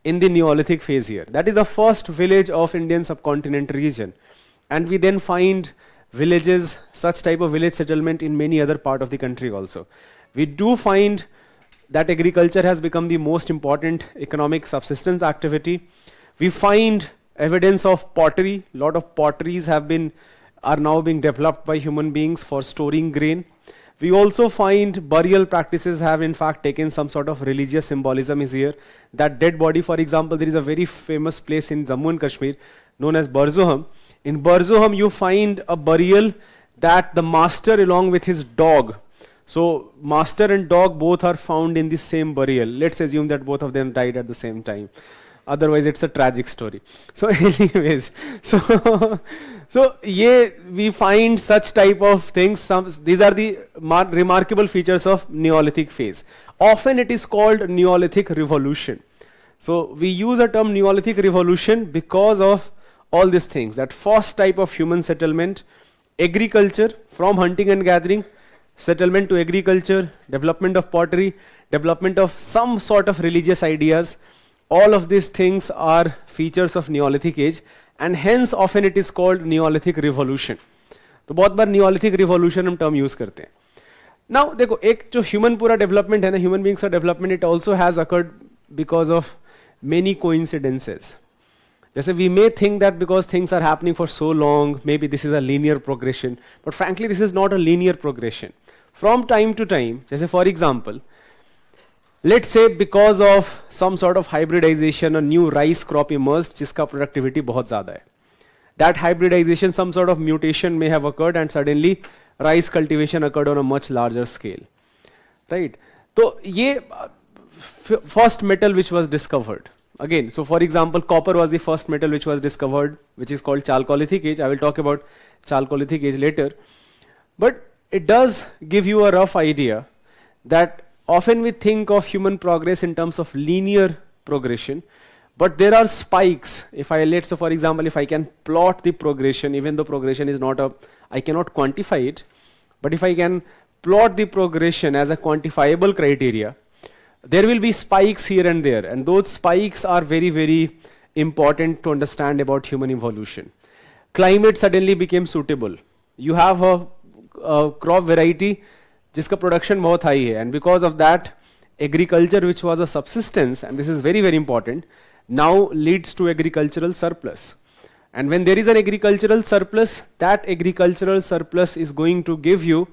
in the Neolithic phase here. That is the first village of Indian subcontinent region, and we then find villages, such type of village settlement in many other part of the country also. We do find that agriculture has become the most important economic subsistence activity. We find evidence of pottery. Lot of potteries are now being developed by human beings for storing grain. We also find burial practices have in fact taken some sort of religious symbolism is here. That dead body, for example, there is a very famous place in Jammu and Kashmir known as Barzoham. In Barzoham you find a burial that the master along with his dog, so master and dog both are found in the same burial. Let's assume that both of them died at the same time. Otherwise it's a tragic story. So anyways, so we find such type of things. These are the remarkable features of Neolithic phase. Often it is called Neolithic revolution. So we use a term Neolithic revolution because of all these things. That first type of human settlement, agriculture, from hunting and gathering, settlement to agriculture, development of pottery, development of some sort of religious ideas. All of these things are features of Neolithic age, and hence often it is called Neolithic revolution. तो बहुत बार Neolithic revolution हम term use करते हैं. Now देखो, एक जो human पूरा development है ना, human beings का development, it also has occurred because of many coincidences. जैसे we may think that because things are happening for so long, maybe this is a linear progression, but frankly this is not a linear progression. From time to time, जैसे for example, let's say because of some sort of hybridization, a new rice crop emerged जिसका productivity बहुत ज़्यादा है. That hybridization, some sort of mutation may have occurred, and suddenly rice cultivation occurred on a much larger scale. Right? So ये first metal which was discovered. Again, so for example, copper was the first metal which was discovered, which is called Chalcolithic age. I will talk about Chalcolithic age later. But it does give you a rough idea that often we think of human progress in terms of linear progression, but there are spikes. Let's say for example, if I can plot the progression, even though progression is I cannot quantify it, but if I can plot the progression as a quantifiable criteria, there will be spikes here and there, and those spikes are very, very important to understand about human evolution. Climate suddenly became suitable. You have a crop variety जिसका production बहुत high है, and because of that, agriculture which was a subsistence, and this is very, very important, now leads to agricultural surplus. And when there is an agricultural surplus, that agricultural surplus is going to give you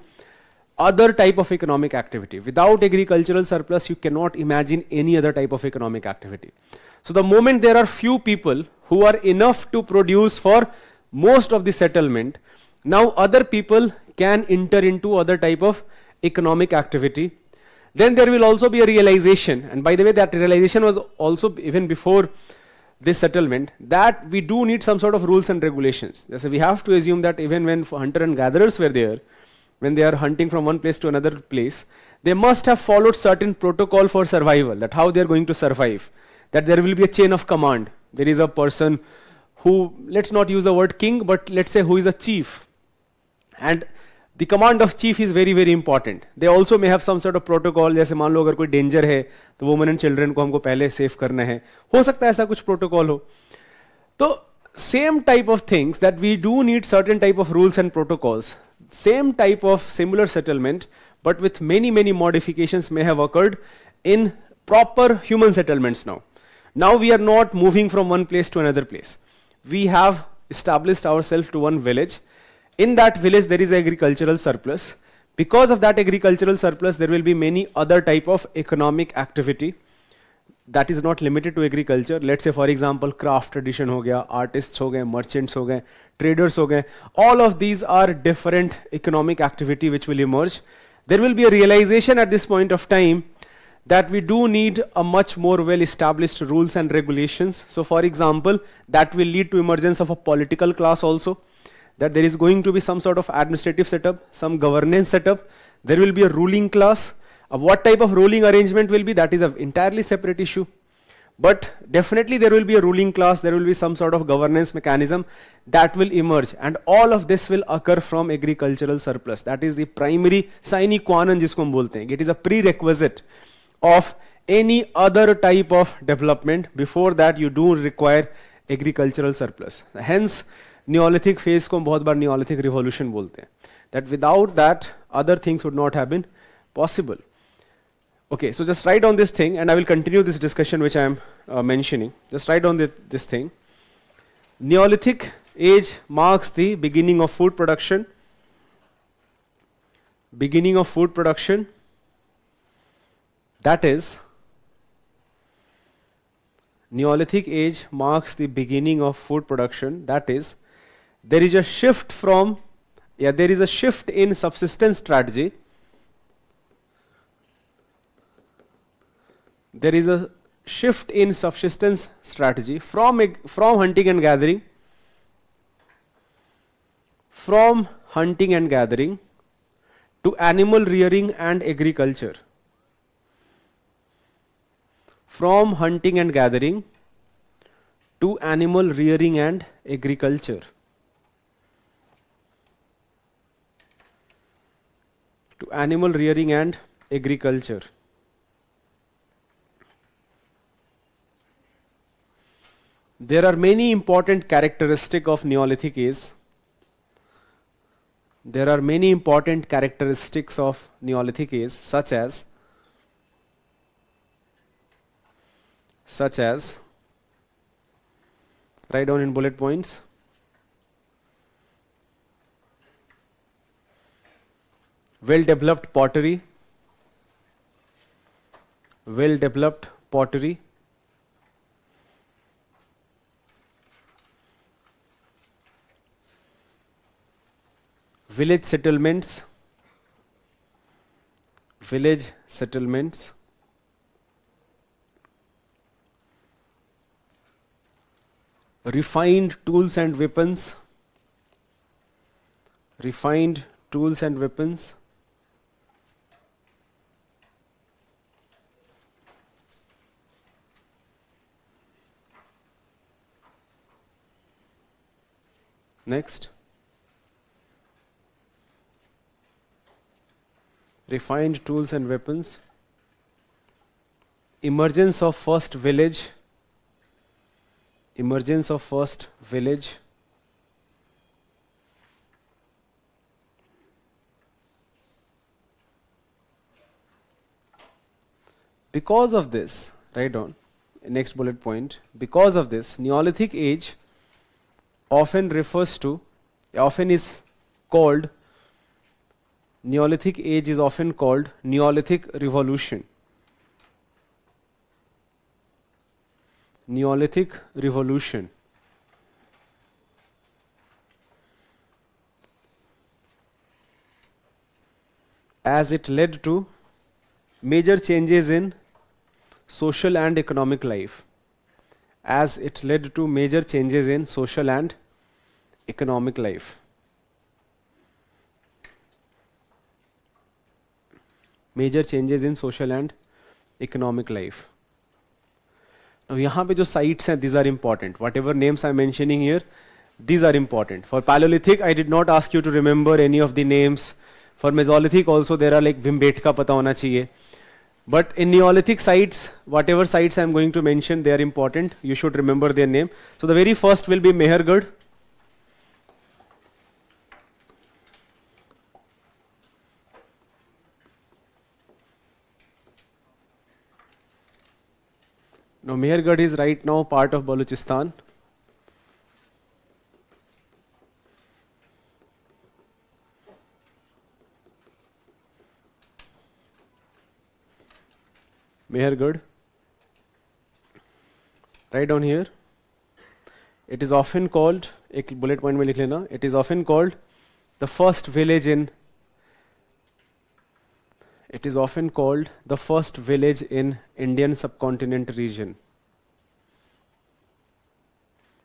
other type of economic activity. Without agricultural surplus, you cannot imagine any other type of economic activity. So the moment there are few people who are enough to produce for most of the settlement, now other people can enter into other type of economic activity. Then there will also be a realization, and by the way, that realization was also even before this settlement, that we do need some sort of rules and regulations. So we have to assume that even when hunter and gatherers were there, when they are hunting from one place to another place, they must have followed certain protocol for survival, that how they are going to survive, that there will be a chain of command. There is a person who, let's not use the word king, but let's say who is a chief, and the command of chief is very, very important. They also may have some sort of protocol, जैसे मान लो अगर कोई danger है तो women and children को हमको पहले save करना है, हो सकता है ऐसा कुछ protocol हो. तो same type of things, that we do need certain type of rules and protocols. Same type of similar settlement, but with many, many modifications may have occurred in proper human settlements now. Now we are not moving from one place to another place. We have established ourselves to one village. In that village there is agricultural surplus. Because of that agricultural surplus, there will be many other type of economic activity that is not limited to agriculture. Let's say for example, craft tradition ho gaya, artists ho gaye, merchants ho gaye, traders ho gaye. All of these are different economic activity which will emerge. There will be a realization at this point of time that we do need a much more well-established rules and regulations. So for example, that will lead to emergence of a political class also, that there is going to be some sort of administrative setup, some governance setup. There will be a ruling class. What type of ruling arrangement will be, that is an entirely separate issue. But definitely there will be a ruling class, there will be some sort of governance mechanism that will emerge, and all of this will occur from agricultural surplus. That is the primary sine qua non jisko hum bolte hain. It is a prerequisite of any other type of development. Before that you do require agricultural surplus. Hence Neolithic phase ko bahut baar Neolithic revolution bolte hain. That without that other things would not have been possible. Okay, so just write down this thing and I will continue this discussion which I am mentioning. Just write down this thing. Neolithic age marks the beginning of food production. Beginning of food production. That is, Neolithic age marks the beginning of food production. That is, there is a shift from, there is a shift in subsistence strategy. There is a shift in subsistence strategy from hunting and gathering, to animal rearing and agriculture. From hunting and gathering to animal rearing and agriculture. To animal rearing and agriculture. There are many important characteristics of Neolithic age. There are many important characteristics of Neolithic age, such as write down in bullet points. Well-developed pottery. Well-developed pottery. Village settlements. Village settlements. Refined tools and weapons. Refined tools and weapons. Next. Refined tools and weapons. Emergence of first village. Emergence of first village. Because of this, write down, next bullet point, because of this, Neolithic age often is called, Neolithic age is often called Neolithic revolution. Neolithic revolution. As it led to major changes in social and economic life. As it led to major changes in social and economic life. Major changes in social and economic life. Now, यहाँ पे जो sites हैं, these are important. Whatever names I'm mentioning here, these are important. For Paleolithic, I did not ask you to remember any of the names. For Mesolithic also, there are like Bhimbetka पता होना चाहिए. But in Neolithic sites, whatever sites I'm going to mention, they are important. You should remember their name. So the very first will be Mehergarh. Now, Mehergarh is right now part of Balochistan. Mehergarh. Right down here. It is often called, एक bullet point में लिख लेना, it is often called the first village in, it is often called the first village in Indian subcontinent region.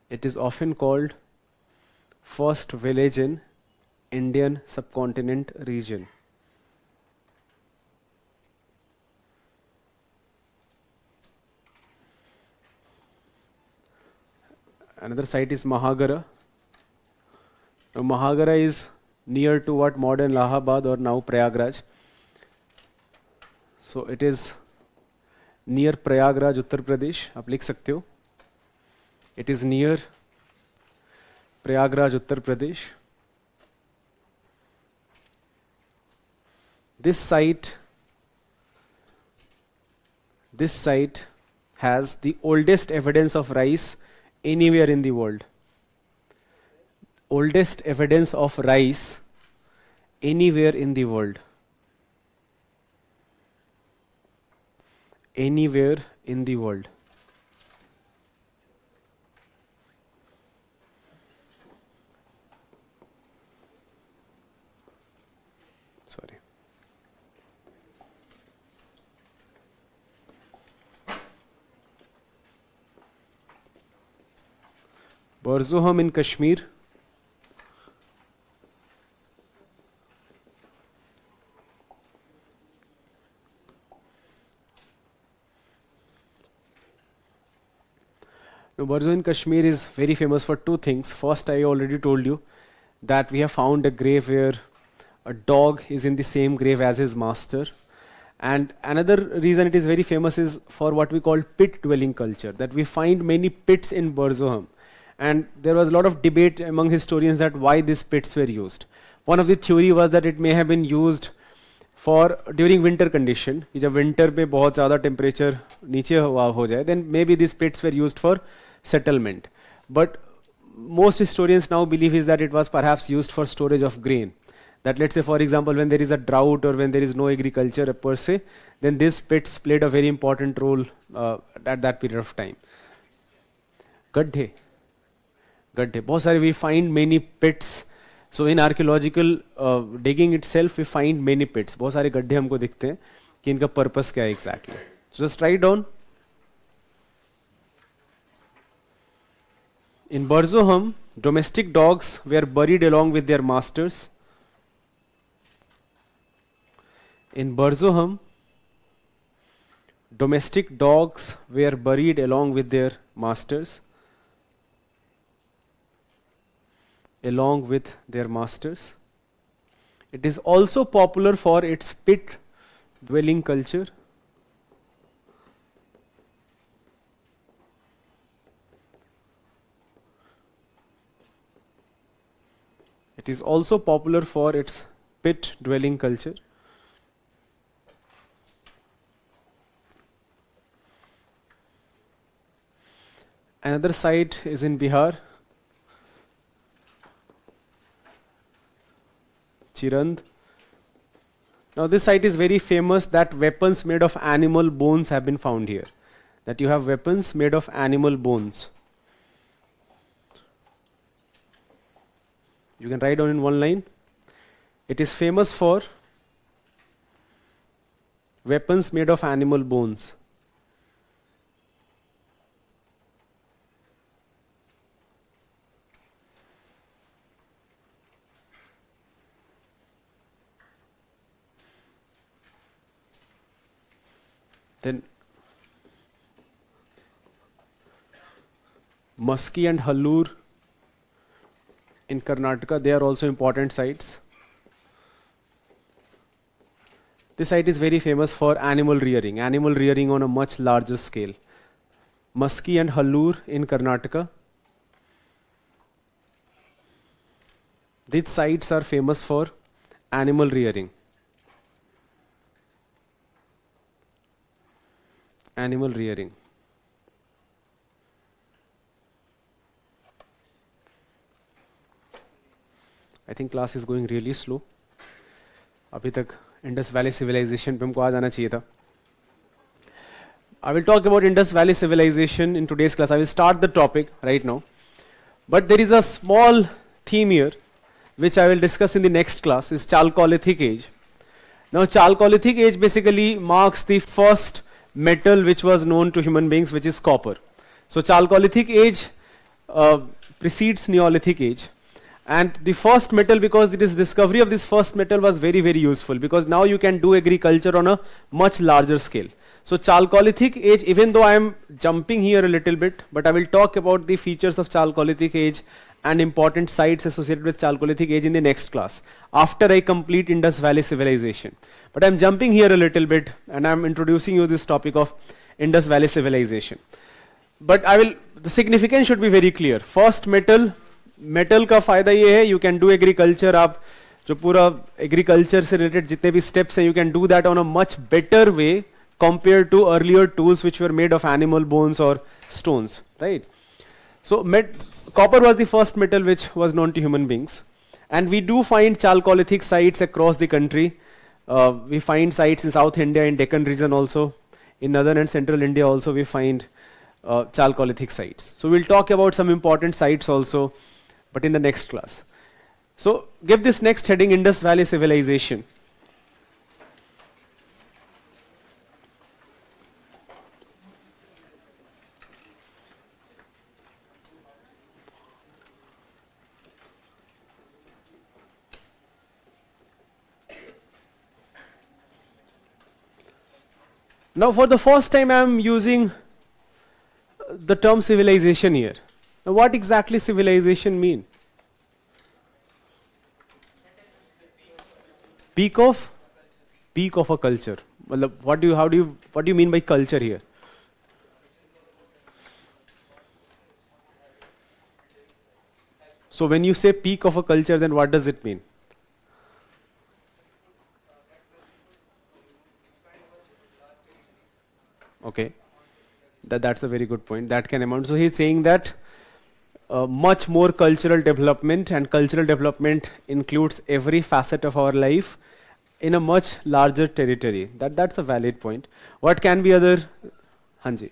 It is often called first village in Indian subcontinent region. Another site is Mahagara. Now, Mahagara is near to what modern Allahabad or now Prayagraj. So it is near Prayagraj, Uttar Pradesh. आप लिख सकते हो. It is near Prayagraj, Uttar Pradesh. This site has the oldest evidence of rice anywhere in the world. Oldest evidence of rice anywhere in the world. Anywhere in the world. Sorry. Barzoham in Kashmir. Now, Barzo in Kashmir is very famous for two things. First, I already told you that we have found a grave where a dog is in the same grave as his master. And another reason it is very famous is for what we call pit dwelling culture, that we find many pits in Barzoham. And there was a lot of debate among historians that why these pits were used. One of the theory was that it may have been used for during winter condition. कि जब winter पे बहुत ज़्यादा temperature नीचे हो जाए, then maybe these pits were used for settlement. But most historians now believe is that it was perhaps used for storage of grain. That let's say, for example, when there is a drought or when there is no agriculture per se, then these pits played a very important role at that period of time. गड्ढे बहुत सारे, we find many pits. So in archaeological digging itself, we find many pits. बहुत सारे गड्ढे हमको दिखते हैं कि इनका purpose क्या है exactly. So just write down. In Barzoham, domestic dogs were buried along with their masters. In Barzoham, domestic dogs were buried along with their masters. Along with their masters. It is also popular for its pit dwelling culture. It is also popular for its pit dwelling culture. Another site is in Bihar. Chirand. Now this site is very famous that weapons made of animal bones have been found here. That you have weapons made of animal bones. You can write down in one line. It is famous for weapons made of animal bones. Then Maski and Hallur in Karnataka, they are also important sites. This site is very famous for animal rearing on a much larger scale. Maski and Hallur in Karnataka. These sites are famous for animal rearing. Animal rearing. I think class is going really slow. अभी तक Indus Valley Civilization पे हमको आ जाना चाहिए था. I will talk about Indus Valley Civilization in today's class. I will start the topic right now. But there is a small theme here, which I will discuss in the next class, is Chalcolithic Age. Now, Chalcolithic Age basically marks the first metal which was known to human beings, which is copper. So, Chalcolithic Age precedes Neolithic Age. And the first metal, because this discovery of this first metal was very, very useful, because now you can do agriculture on a much larger scale. So Chalcolithic Age, even though I am jumping here a little bit, but I will talk about the features of Chalcolithic Age and important sites associated with Chalcolithic Age in the next class, after I complete Indus Valley Civilization. But I am jumping here a little bit, and I am introducing you this topic of Indus Valley Civilization. But the significance should be very clear. First metal का फायदा ये है, you can do agriculture, आप जो पूरा agriculture से related जितने भी steps हैं, you can do that on a much better way compared to earlier tools which were made of animal bones or stones, right? So copper was the first metal which was known to human beings, and we do find Chalcolithic sites across the country. We find sites in South India, in Deccan region also, in northern and central India also we find Chalcolithic sites. So we'll talk about some important sites also, but in the next class. So give this next heading, Indus Valley Civilization. Now for the first time I am using the term civilization here. Now what exactly civilization mean? Peak of a culture. What do you mean by culture here? So when you say peak of a culture, then what does it mean? Okay, that's a very good point. That can amount. So he's saying that much more cultural development, and cultural development includes every facet of our life in a much larger territory. That's a valid point. What can be other? Hanji,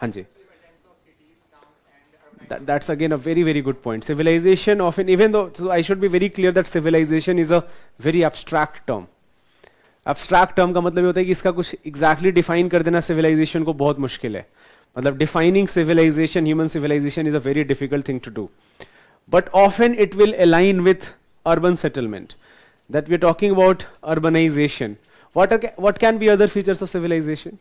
Hanji. That's again a very, very good point. Civilization often, even though, so I should be very clear that civilization is a very abstract term. Abstract term का मतलब ये होता है कि इसका कुछ exactly define कर देना सिविलाइजेशन को बहुत मुश्किल है. मतलब defining civilisation, human civilisation is a very difficult thing to do. But often it will align with urban settlement, that we are talking about urbanisation. what can be other features of civilization?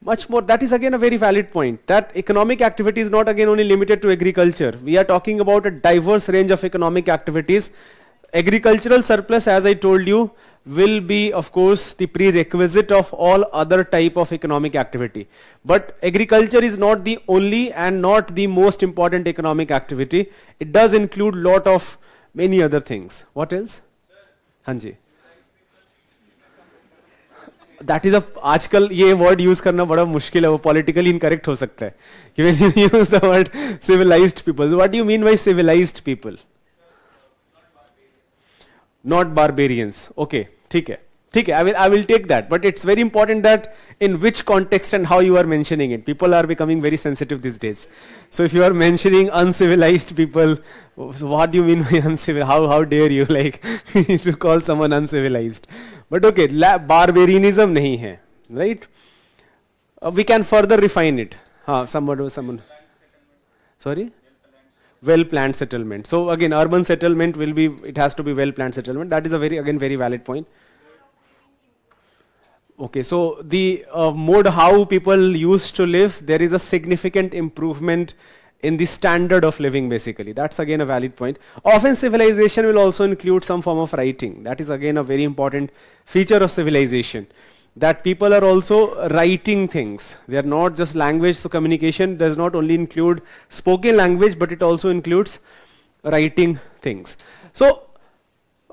Much more. That is again a very valid point, that economic activity is not again only limited to agriculture. We are talking about a diverse range of economic activities. Agricultural surplus, as I told you, will be of course the prerequisite of all other type of economic activity. But agriculture is not the only and not the most important economic activity. It does include lot of many other things. What else? Hanji. That is a, आजकल ये word use करना बड़ा मुश्किल है, वो politically incorrect हो सकता है. When you use the word civilized people, what do you mean by civilized people? Not barbarians. Okay, ठीक है. I will take that, but it's very important that in which context and how you are mentioning it. People are becoming very sensitive these days. So if you are mentioning uncivilized people, so what do you mean by uncivilized? How dare you like to call someone uncivilized? But okay, barbarianism nahi hai, right? We can further refine it. Someone. Sorry? Well-planned settlement. So again, urban settlement will be, it has to be well-planned settlement. That is a very valid point. Okay, so the mode how people used to live, there is a significant improvement in the standard of living basically. That's again a valid point. Often civilization will also include some form of writing. That is again a very important feature of civilization, that people are also writing things. They are not just language. So communication does not only include spoken language, but it also includes writing things. So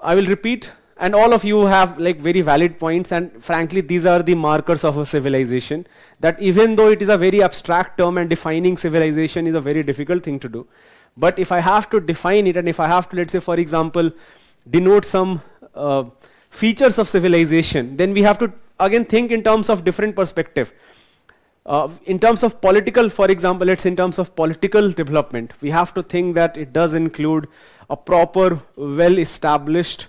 I will repeat, and all of you have like very valid points, and frankly these are the markers of a civilization, that even though it is a very abstract term and defining civilization is a very difficult thing to do, But if I have to define it, and if I have to, let's say, for example, denote some features of civilization, then we have to again think in terms of different perspective. In terms of political, for example, let's say in terms of political development, we have to think that it does include a proper, well-established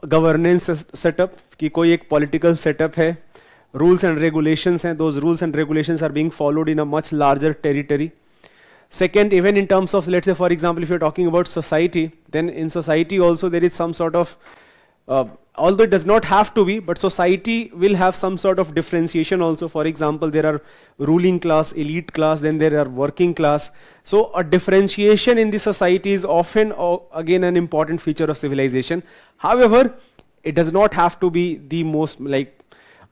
governance setup, कि कोई एक political setup है, rules and regulations हैं, those rules and regulations are being followed in a much larger territory. Second, even in terms of, let's say, for example, if you're talking about society, then in society also there is some sort of, although it does not have to be, but society will have some sort of differentiation also. For example, there are ruling class, elite class, then there are working class. So a differentiation in the society is often, again, an important feature of civilization. However, it does not have to be the most, like,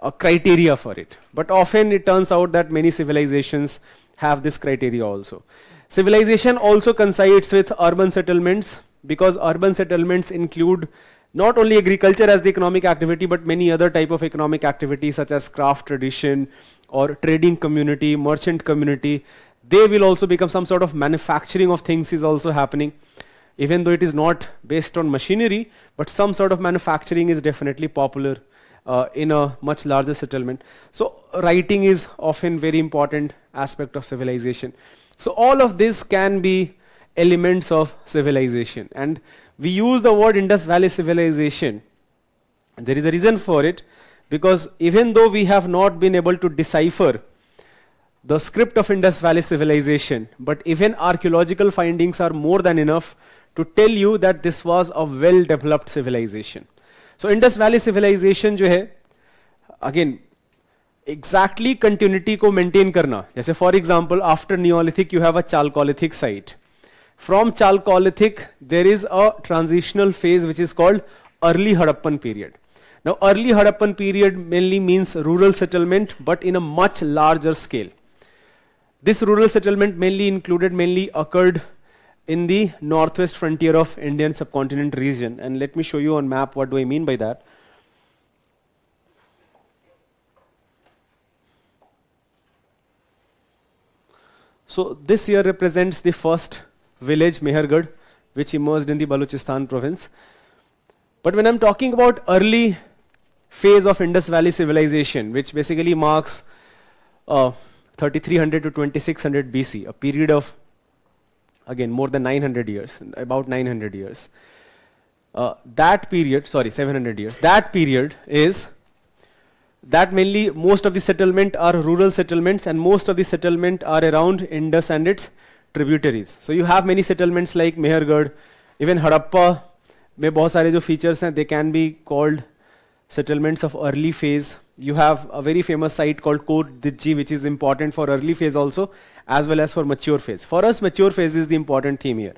a criteria for it. But often it turns out that many civilizations have this criteria also. Civilization also coincides with urban settlements, because urban settlements include not only agriculture as the economic activity, but many other type of economic activities such as craft tradition or trading community, merchant community. They will also become some sort of manufacturing of things is also happening. Even though it is not based on machinery, but some sort of manufacturing is definitely popular in a much larger settlement. So writing is often very important aspect of civilization. So all of this can be elements of civilization. And we use the word Indus Valley civilization. There is a reason for it, because even though we have not been able to decipher the script of Indus Valley civilization, but even archaeological findings are more than enough to tell you that this was a well-developed civilization. So Indus Valley civilization जो है, again, exactly continuity को maintain करना. जैसे for example, after Neolithic you have a Chalcolithic site. From Chalcolithic, there is a transitional phase which is called early Harappan period. Now, early Harappan period mainly means rural settlement, but in a much larger scale. This rural settlement mainly occurred in the northwest frontier of Indian subcontinent region. And let me show you on map what do I mean by that. So this here represents the first village, Mehergarh, which emerged in the Balochistan province. But when I'm talking about early phase of Indus Valley civilization, which basically marks 3300 to 2600 BC, a period of, again, more than 900 years, about 900 years. That period, sorry, 700 years, that period is, that mainly most of the settlement are rural settlements, and most of the settlement are around Indus and its tributaries. So you have many settlements like Mehergarh, even Harappa में बहुत सारे जो features हैं, they can be called settlements of early phase. You have a very famous site called Kot Diji, which is important for early phase also, as well as for mature phase. For us, mature phase is the important theme here.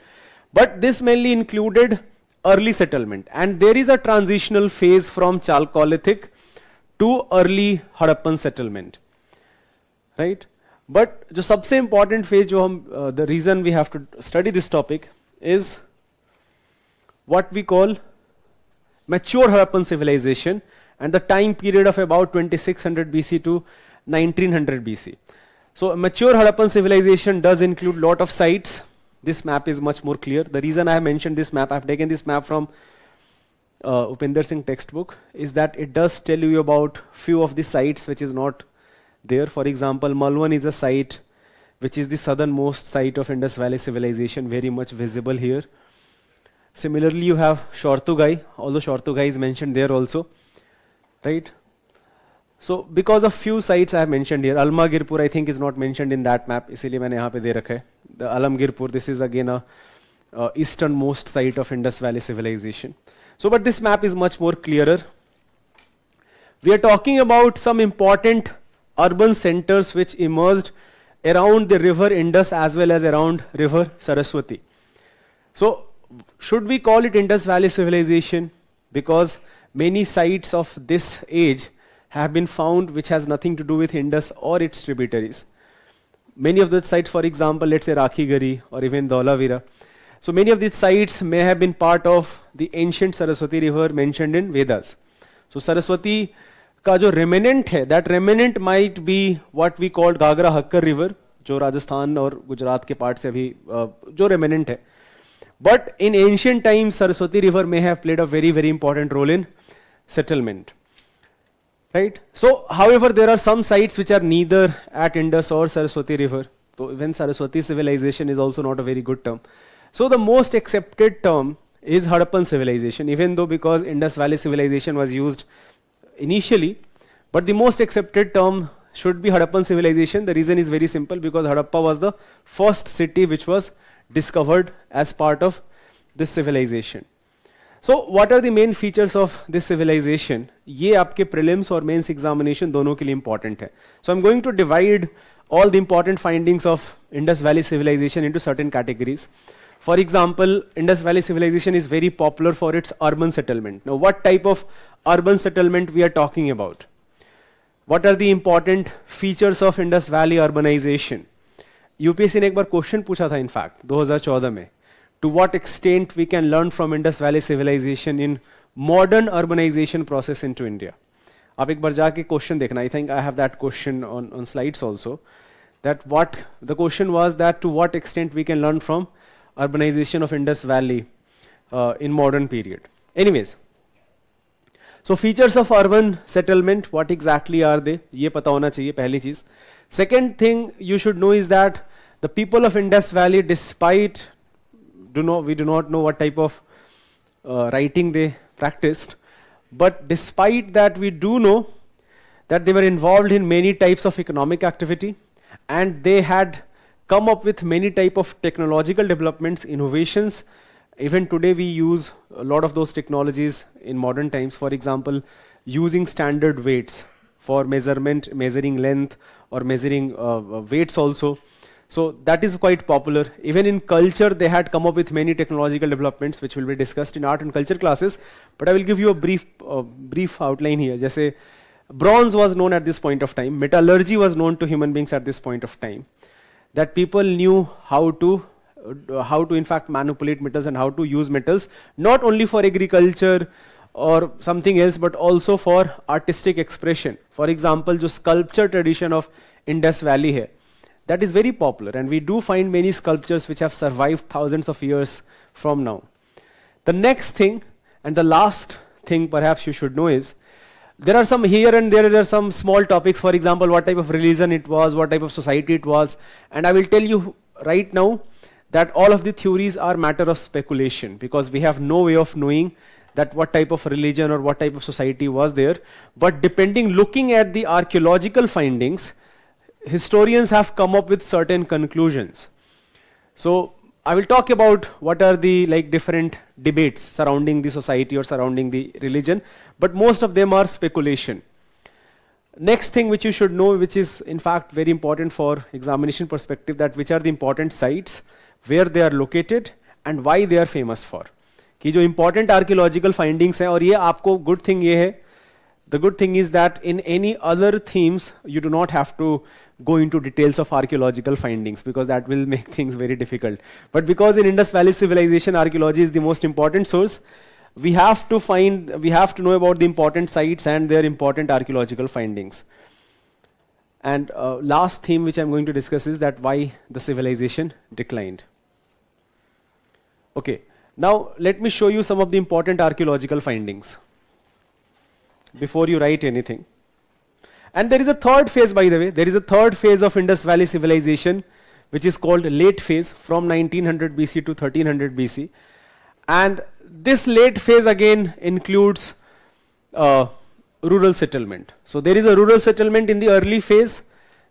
But this mainly included early settlement, and there is a transitional phase from Chalcolithic to early Harappan settlement, right? But जो सबसे important phase जो हम the reason we have to study this topic is what we call mature Harappan civilization, and the time period of about 2600 BC to 1900 BC. So mature Harappan civilization does include lot of sites. This map is much more clear. The reason I have mentioned this map, I have taken this map from Upinder Singh textbook, is that it does tell you about few of the sites which is not there. For example, Malwan is a site which is the southernmost site of Indus Valley civilization, very much visible here. Similarly, you have Shortugai, although Shortugai is mentioned there also, right? So because of few sites I have mentioned here, Almagirpur I think is not mentioned in that map, इसलिए मैंने यहाँ पे दे रखा है. The Alamgirpur, this is again a easternmost site of Indus Valley civilization. So, but this map is much more clearer. We are talking about some important urban centers which emerged around the river Indus as well as around river Saraswati. So, should we call it Indus Valley civilization? Because many sites of this age have been found which has nothing to do with Indus or its tributaries. Many of those sites, for example, let's say Rakhigari or even Dhaulavira. So many of these sites may have been part of the ancient Saraswati river mentioned in Vedas. So Saraswati का जो remnant है, that remnant might be what we called Ghagra Hakkar river, जो राजस्थान और गुजरात के part से अभी जो remnant है. But in ancient times, Saraswati River may have played a very, very important role in settlement. Right? So, however, there are some sites which are neither at Indus or Saraswati River. So, even Saraswati civilization is also not a very good term. So, the most accepted term is Harappan civilization, even though because Indus Valley civilization was used initially, but the most accepted term should be Harappan civilization. The reason is very simple, because Harappa was the first city which was discovered as part of this civilization. So what are the main features of this civilization? ये आपके prelims और mains examination दोनों के लिए important है. So I'm going to divide all the important findings of Indus Valley civilization into certain categories. For example, Indus Valley civilization is very popular for its urban settlement. Now what type of urban settlement we are talking about? What are the important features of Indus Valley urbanization? UPSC ने एक बार question पूछा था in fact 2014 में, to what extent we can learn from Indus valley civilisation in modern urbanisation process into India. आप एक बार जाके क्वेश्चन देखना. I think I have that question on slides also, that what the question was that to what extent we can learn from urbanisation of Indus valley in modern period. Anyways, so features of urban settlement, what exactly are they, ये पता होना चाहिए पहली चीज. Second thing you should know is that the people of Indus Valley, despite we do not know what type of writing they practiced, but despite that we do know that they were involved in many types of economic activity, and they had come up with many type of technological developments, innovations. Even today we use a lot of those technologies in modern times. For example, using standard weights for measuring length, or measuring weights also. So that is quite popular. Even in culture, they had come up with many technological developments, which will be discussed in art and culture classes. But I will give you a brief outline here. Jaise bronze was known at this point of time. Metallurgy was known to human beings at this point of time. That people knew how to in fact manipulate metals and how to use metals, not only for agriculture or something else, but also for artistic expression. For example, जो sculpture tradition of Indus Valley है, that is very popular, and we do find many sculptures which have survived thousands of years from now. The next thing, and the last thing perhaps you should know, is there are some here and there are some small topics. For example, what type of religion it was, what type of society it was, and I will tell you right now that all of the theories are matter of speculation, because we have no way of knowing that what type of religion or what type of society was there. But looking at the archaeological findings, historians have come up with certain conclusions. So I will talk about what are the different debates surrounding the society or surrounding the religion, but most of them are speculation. Next thing which you should know, which is in fact very important for examination perspective, that which are the important sites, where they are located, and why they are famous for. कि जो important archaeological findings हैं, और ये आपको good thing ये है, the good thing is that in any other themes you do not have to go into details of archaeological findings, because that will make things very difficult. But because in Indus Valley civilization archaeology is the most important source, we have to know about the important sites and their important archaeological findings. And last theme which I'm going to discuss is that why the civilization declined. Okay. Now, let me show you some of the important archaeological findings before you write anything. And there is a third phase, by the way. There is a third phase of Indus Valley civilization, which is called late phase, from 1900 BC to 1300 BC. And this late phase again includes rural settlement. So there is a rural settlement in the early phase.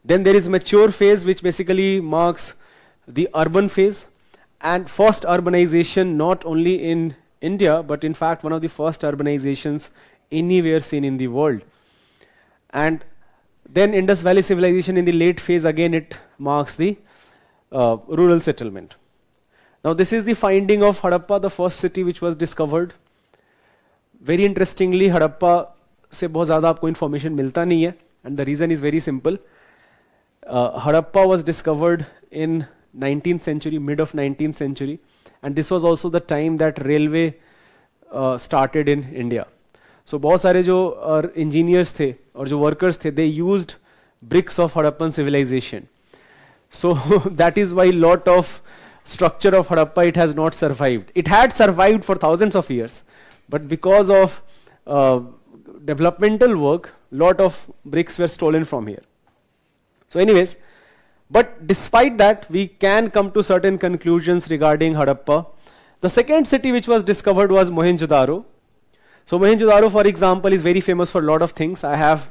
Then there is mature phase, which basically marks the urban phase. And first urbanization, not only in India, but in fact one of the first urbanizations anywhere seen in the world. And then Indus Valley civilization in the late phase, again it marks the rural settlement. Now this is the finding of Harappa, the first city which was discovered. Very interestingly, Harappa से बहुत ज़्यादा आपको information मिलता नहीं है, and the reason is very simple. Harappa was discovered in 19th century, mid of 19th century, and this was also the time that railway started in India. So बहुत सारे जो engineers थे और जो workers थे, they used bricks of Harappan civilization. So that is why lot of structure of Harappa, it has not survived. It had survived for thousands of years, but because of developmental work, lot of bricks were stolen from here. So anyways, but despite that, we can come to certain conclusions regarding Harappa. The second city which was discovered was Mohenjo-daro. So Mohenjo-daro, for example, is very famous for a lot of things. I have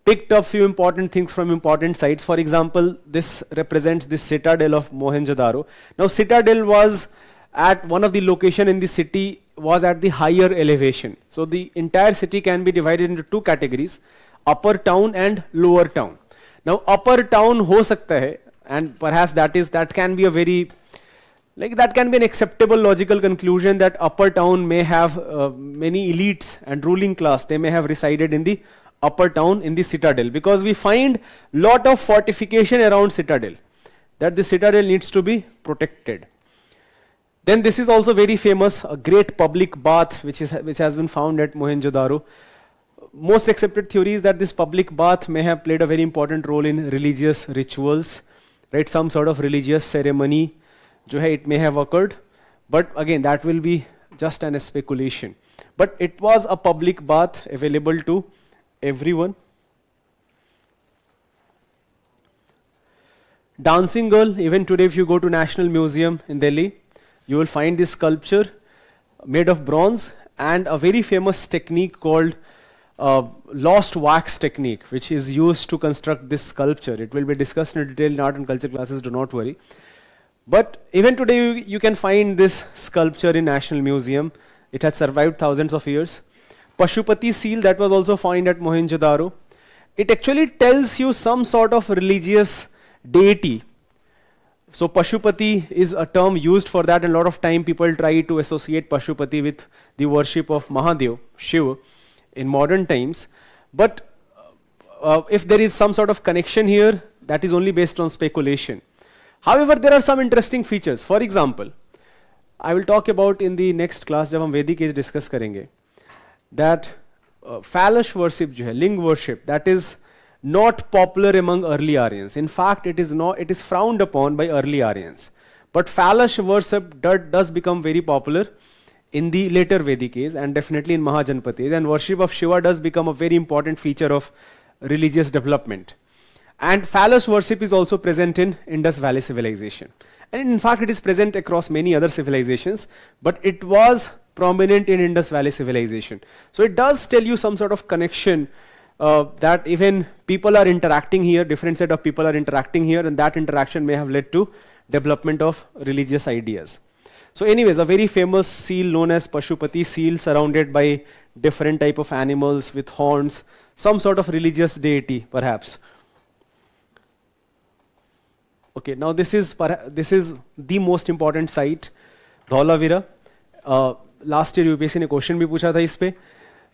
picked up few important things from important sites. For example, this represents the citadel of Mohenjo-daro. Now, citadel was at one of the location in the city, was at the higher elevation. So the entire city can be divided into two categories, upper town and lower town. Now, upper town ho sakta hai, and perhaps that can be a very, like that can be an acceptable logical conclusion that upper town may have many elites and ruling class, they may have resided in the upper town in the citadel, because we find lot of fortification around citadel, that the citadel needs to be protected. Then this is also very famous, a great public bath which has been found at Mohenjo-daro. Most accepted theory is that this public bath may have played a very important role in religious rituals, right? Some sort of religious ceremony, it may have occurred, but again that will be just an speculation. But it was a public bath available to everyone. Dancing Girl, even today if you go to National Museum in Delhi, you will find this sculpture made of bronze, and a very famous technique called lost wax technique, which is used to construct this sculpture. It will be discussed in detail in art and culture classes, do not worry. But even today you can find this sculpture in National Museum. It has survived thousands of years. Pashupati seal, that was also found at Mohenjo-daro. It actually tells you some sort of religious deity. So Pashupati is a term used for that, and a lot of time people try to associate Pashupati with the worship of Mahadev, Shiva, in modern times. But if there is some sort of connection here, that is only based on speculation. However, there are some interesting features. For example, I will talk about in the next class, जब हम Vedic age discuss करेंगे, that phallus worship, ling worship, that is not popular among early Aryans. In fact, it is frowned upon by early Aryans. But phallus worship does become very popular in the later Vedic age, and definitely in Mahajanpat age, and worship of Shiva does become a very important feature of religious development. And phallus worship is also present in Indus Valley civilization. And in fact, it is present across many other civilizations, but it was prominent in Indus Valley civilization. So it does tell you some sort of connection that even people are interacting here, different set of people are interacting here, and that interaction may have led to development of religious ideas. So anyways, a very famous seal known as Pashupati seal, surrounded by different type of animals with horns, some sort of religious deity perhaps. Okay, now this is the most important site, Dhaulavira. Last year UPSC ने question भी पूछा था इस पे.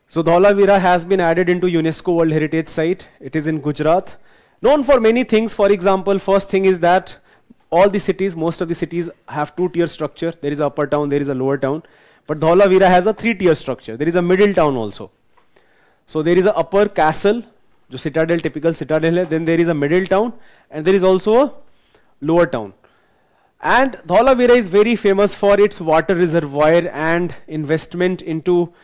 So Dhaulavira has been added into UNESCO World Heritage Site. It is in Gujarat. Known for many things. For example, first thing is that all the cities, most of the cities have two-tier structure. There is a upper town, there is a lower town. But Dhaulavira has a three-tier structure. There is a middle town also. So there is a upper castle, जो citadel, typical citadel है. Then there is a middle town, and there is also a lower town. And Dhaulavira is very famous for its water reservoir and investment into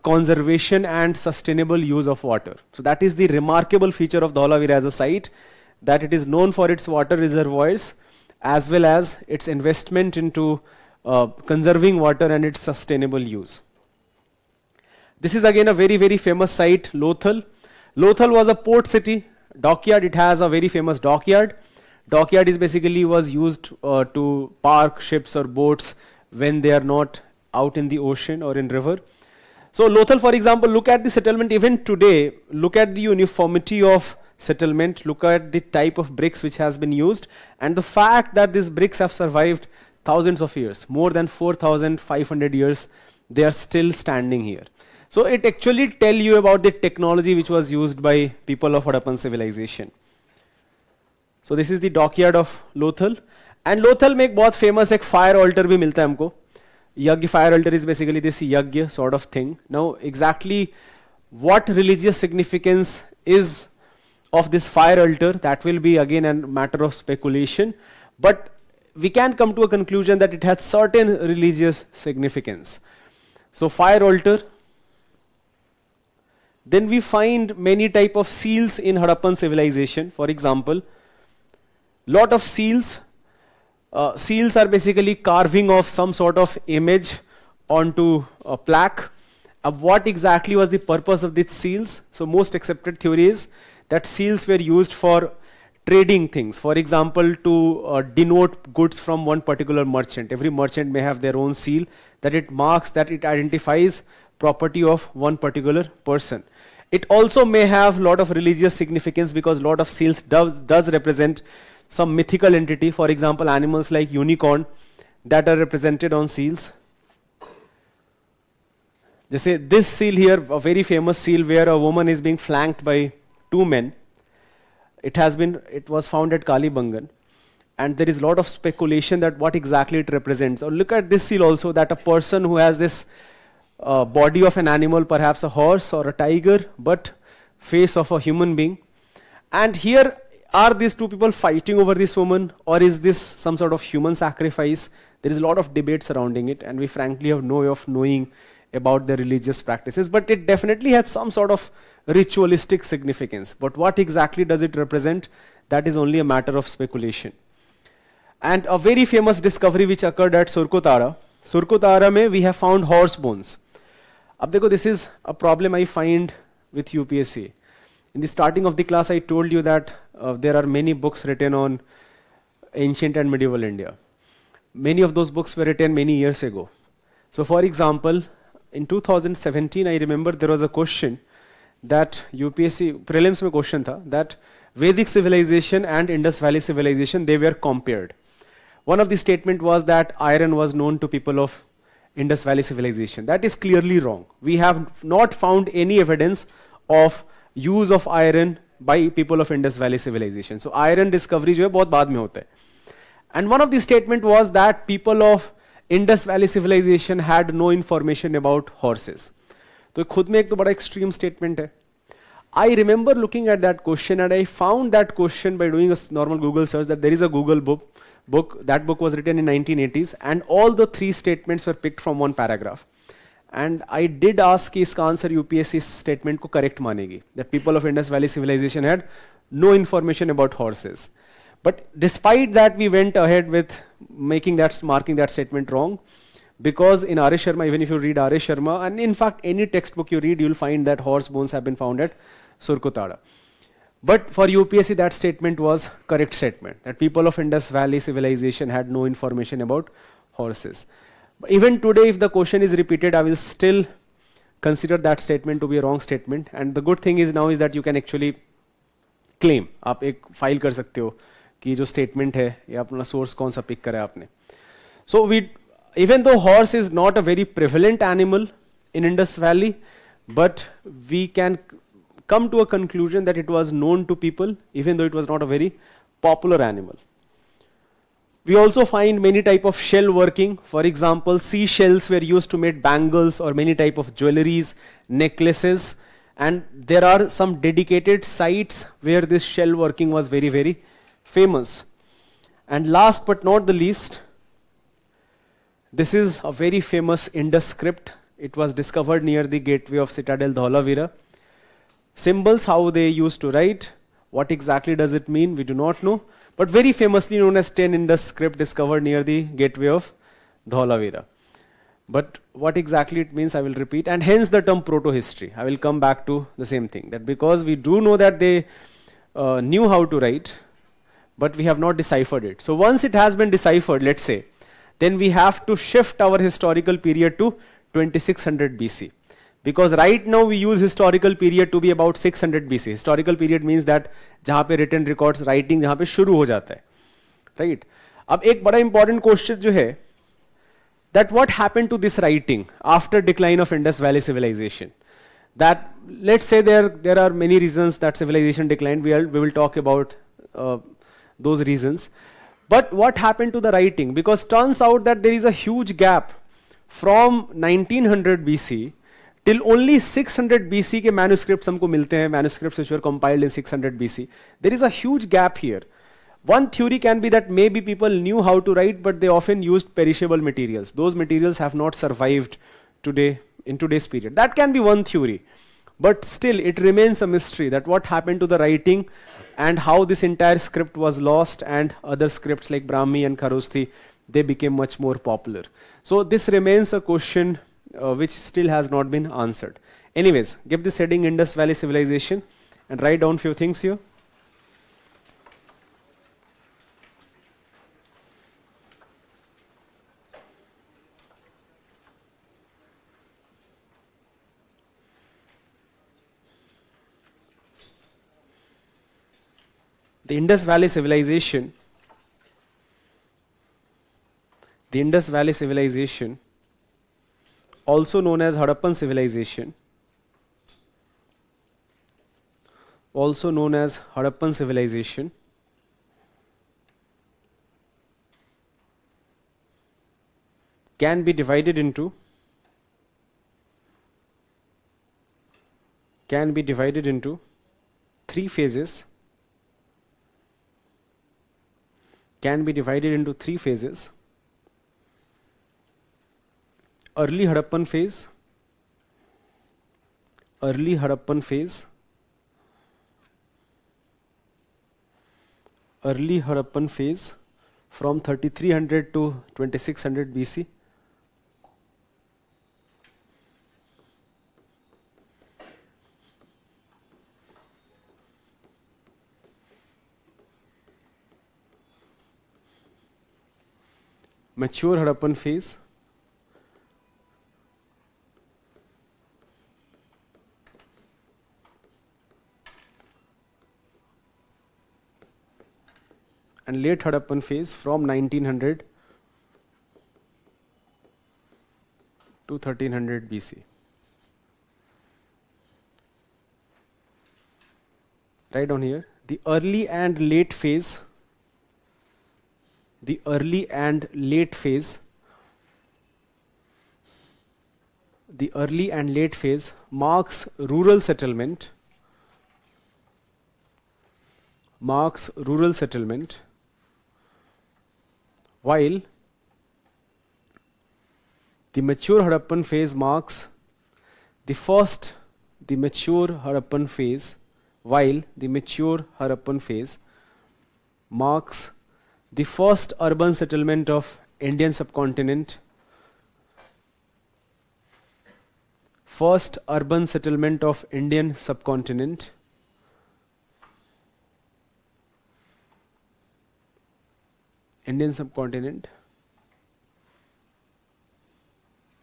conservation and sustainable use of water. So that is the remarkable feature of Dhaulavira as a site, that it is known for its water reservoirs as well as its investment into conserving water and its sustainable use. This is again a very, very famous site, Lothal. Lothal was a port city, dockyard. It has a very famous dockyard. Dockyard is basically was used to park ships or boats when they are not out in the ocean or in river. So Lothal, for example, look at the settlement even today, look at the uniformity of settlement, look at the type of bricks which has been used, and the fact that these bricks have survived thousands of years, more than 4,500 years, they are still standing here. So it actually tell you about the technology which was used by people of Harappan civilization. So this is the dockyard of Lothal, and Lothal में एक बहुत famous एक fire altar भी मिलता है हमको. Yagya fire altar is basically this yagya sort of thing. Now exactly what religious significance is of this fire altar, that will be again a matter of speculation. But we can come to a conclusion that it has certain religious significance. So fire altar. Then we find many type of seals in Harappan civilization. For example, lot of seals. Seals are basically carving of some sort of image onto a plaque. What exactly was the purpose of these seals? So most accepted theory is that seals were used for trading things. For example, to denote goods from one particular merchant. Every merchant may have their own seal, that it marks, that it identifies property of one particular person. It also may have lot of religious significance, because lot of seals does represent some mythical entity. For example, animals like unicorn that are represented on seals. They say this seal here, a very famous seal where a woman is being flanked by two men. It was found at Kalibangan, and there is a lot of speculation that what exactly it represents. Or look at this seal also, that a person who has this body of an animal, perhaps a horse or a tiger, but face of a human being. And here, are these two people fighting over this woman, or is this some sort of human sacrifice? There is a lot of debate surrounding it, and we frankly have no way of knowing about the religious practices, but it definitely has some sort of ritualistic significance. But what exactly does it represent? That is only a matter of speculation. And a very famous discovery which occurred at Surkutara. Surkutara mein we have found horse bones. Ab dekho, this is a problem I find with UPSC. In the starting of the class, I told you that there are many books written on ancient and medieval India. Many of those books were written many years ago. So for example, in 2017, I remember there was a question that UPSC prelims mein question tha, that Vedic civilization and Indus Valley civilization, they were compared. One of the statement was that iron was known to people of Indus Valley civilization. That is clearly wrong. We have not found any evidence of use of iron by people of Indus Valley civilization. So iron discovery jo hai bahut baad mein hota hai. And one of the statement was that people of Indus Valley civilization had no information about horses. तो खुद में एक तो बड़ा extreme statement है. I remember looking at that question, and I found that question by doing a normal Google search, that there is a Google book. That book was written in 1980s, and all the three statements were picked from one paragraph. And I did ask कि इसका answer UPSC statement को correct मानेगी, that people of Indus Valley civilization had no information about horses. But despite that, we went ahead with marking that statement wrong, because in R.S. Sharma, even if you read R.S. Sharma, and in fact any textbook you read, you'll find that horse bones have been found at Surkutara. But for UPSC, that statement was correct statement, that people of Indus Valley civilization had no information about horses. But even today, if the question is repeated, I will still consider that statement to be a wrong statement. And the good thing is now is that you can actually claim. आप एक file कर सकते हो कि जो statement है या अपना source कौन सा pick करा है आपने. So even though horse is not a very prevalent animal in Indus Valley, but we can come to a conclusion that it was known to people, even though it was not a very popular animal. We also find many type of shell working. For example, seashells were used to make bangles or many type of jewelries, necklaces, and there are some dedicated sites where this shell working was very, very famous. And last but not the least, this is a very famous Indus script. It was discovered near the gateway of Citadel Dhaulavira. Symbols, how they used to write, what exactly does it mean, we do not know. But very famously known as 10 Indus script discovered near the gateway of Dhaulavira. But what exactly it means, I will repeat. And hence the term proto-history. I will come back to the same thing. That because we do know that they knew how to write, but we have not deciphered it. So once it has been deciphered, let's say, then we have to shift our historical period to 2600 BC. Because right now we use historical period to be about 600 BC. Historical period means that जहाँ पे written records, writing जहाँ पे शुरू हो जाता है, right? अब एक बड़ा important question जो है, that what happened to this writing after decline of Indus Valley civilization? That let's say there are many reasons that civilization declined. We will talk about those reasons. But what happened to the writing? Because turns out that there is a huge gap from 1900 BC till only 600 BC के manuscripts हमको मिलते हैं, manuscripts which were compiled in 600 BC. There is a huge gap here. One theory can be that maybe people knew how to write, but they often used perishable materials. Those materials have not survived today, in today's period. That can be one theory. But still, it remains a mystery that what happened to the writing and how this entire script was lost, and other scripts like Brahmi and Kharosthi, they became much more popular. So this remains a question which still has not been answered. Anyways, give this heading Indus Valley Civilization and write down few things here. The Indus Valley Civilization, also known as Harappan Civilization, can be divided into three phases. Early Harappan phase from 3300 to 2600 BC. Mature Harappan phase and late Harappan phase from 1900 to 1300 BC. Write down here the early and late phase. Marks rural settlement, while the mature Harappan phase marks the mature Harappan phase marks the first urban settlement of Indian subcontinent.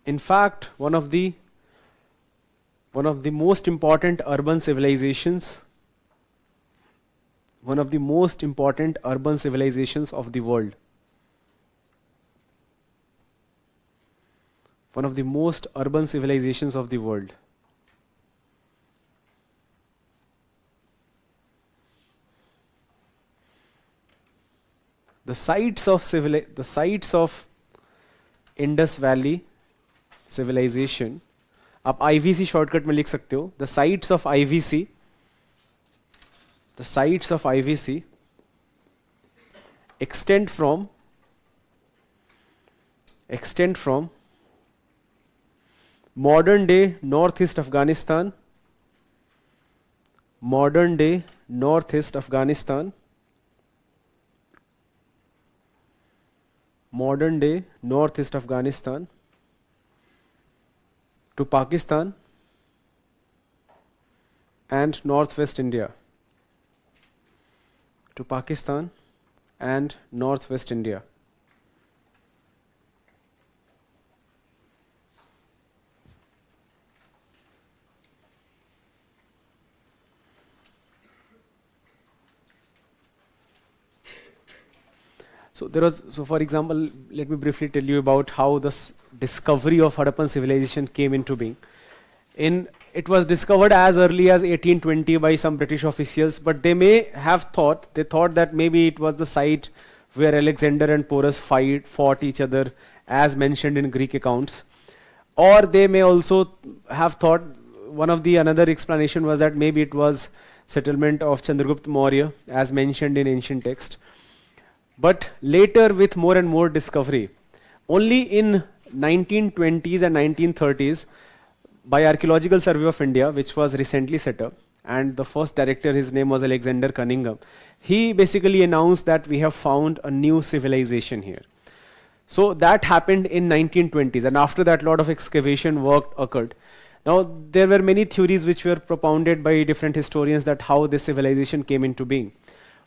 In fact, one of the most important urban civilizations of the world. The sites of Indus Valley civilization, आप IVC shortcut में लिख सकते हो. The sites of IVC extend from modern day northeast Afghanistan, to Pakistan and northwest India. So for example, let me briefly tell you about how this discovery of Harappan civilization came into being. It was discovered as early as 1820 by some British officials, but they thought that maybe it was the site where Alexander and Porus fought each other, as mentioned in Greek accounts. Or they may also have thought one of the another explanation was that maybe it was settlement of Chandragupta Maurya as mentioned in ancient text. But later with more and more discovery, only in 1920s and 1930s by Archaeological Survey of India, which was recently set up, and the first director, his name was Alexander Cunningham, he basically announced that we have found a new civilization here. So that happened in 1920s, and after that lot of excavation work occurred. Now there were many theories which were propounded by different historians that how this civilization came into being.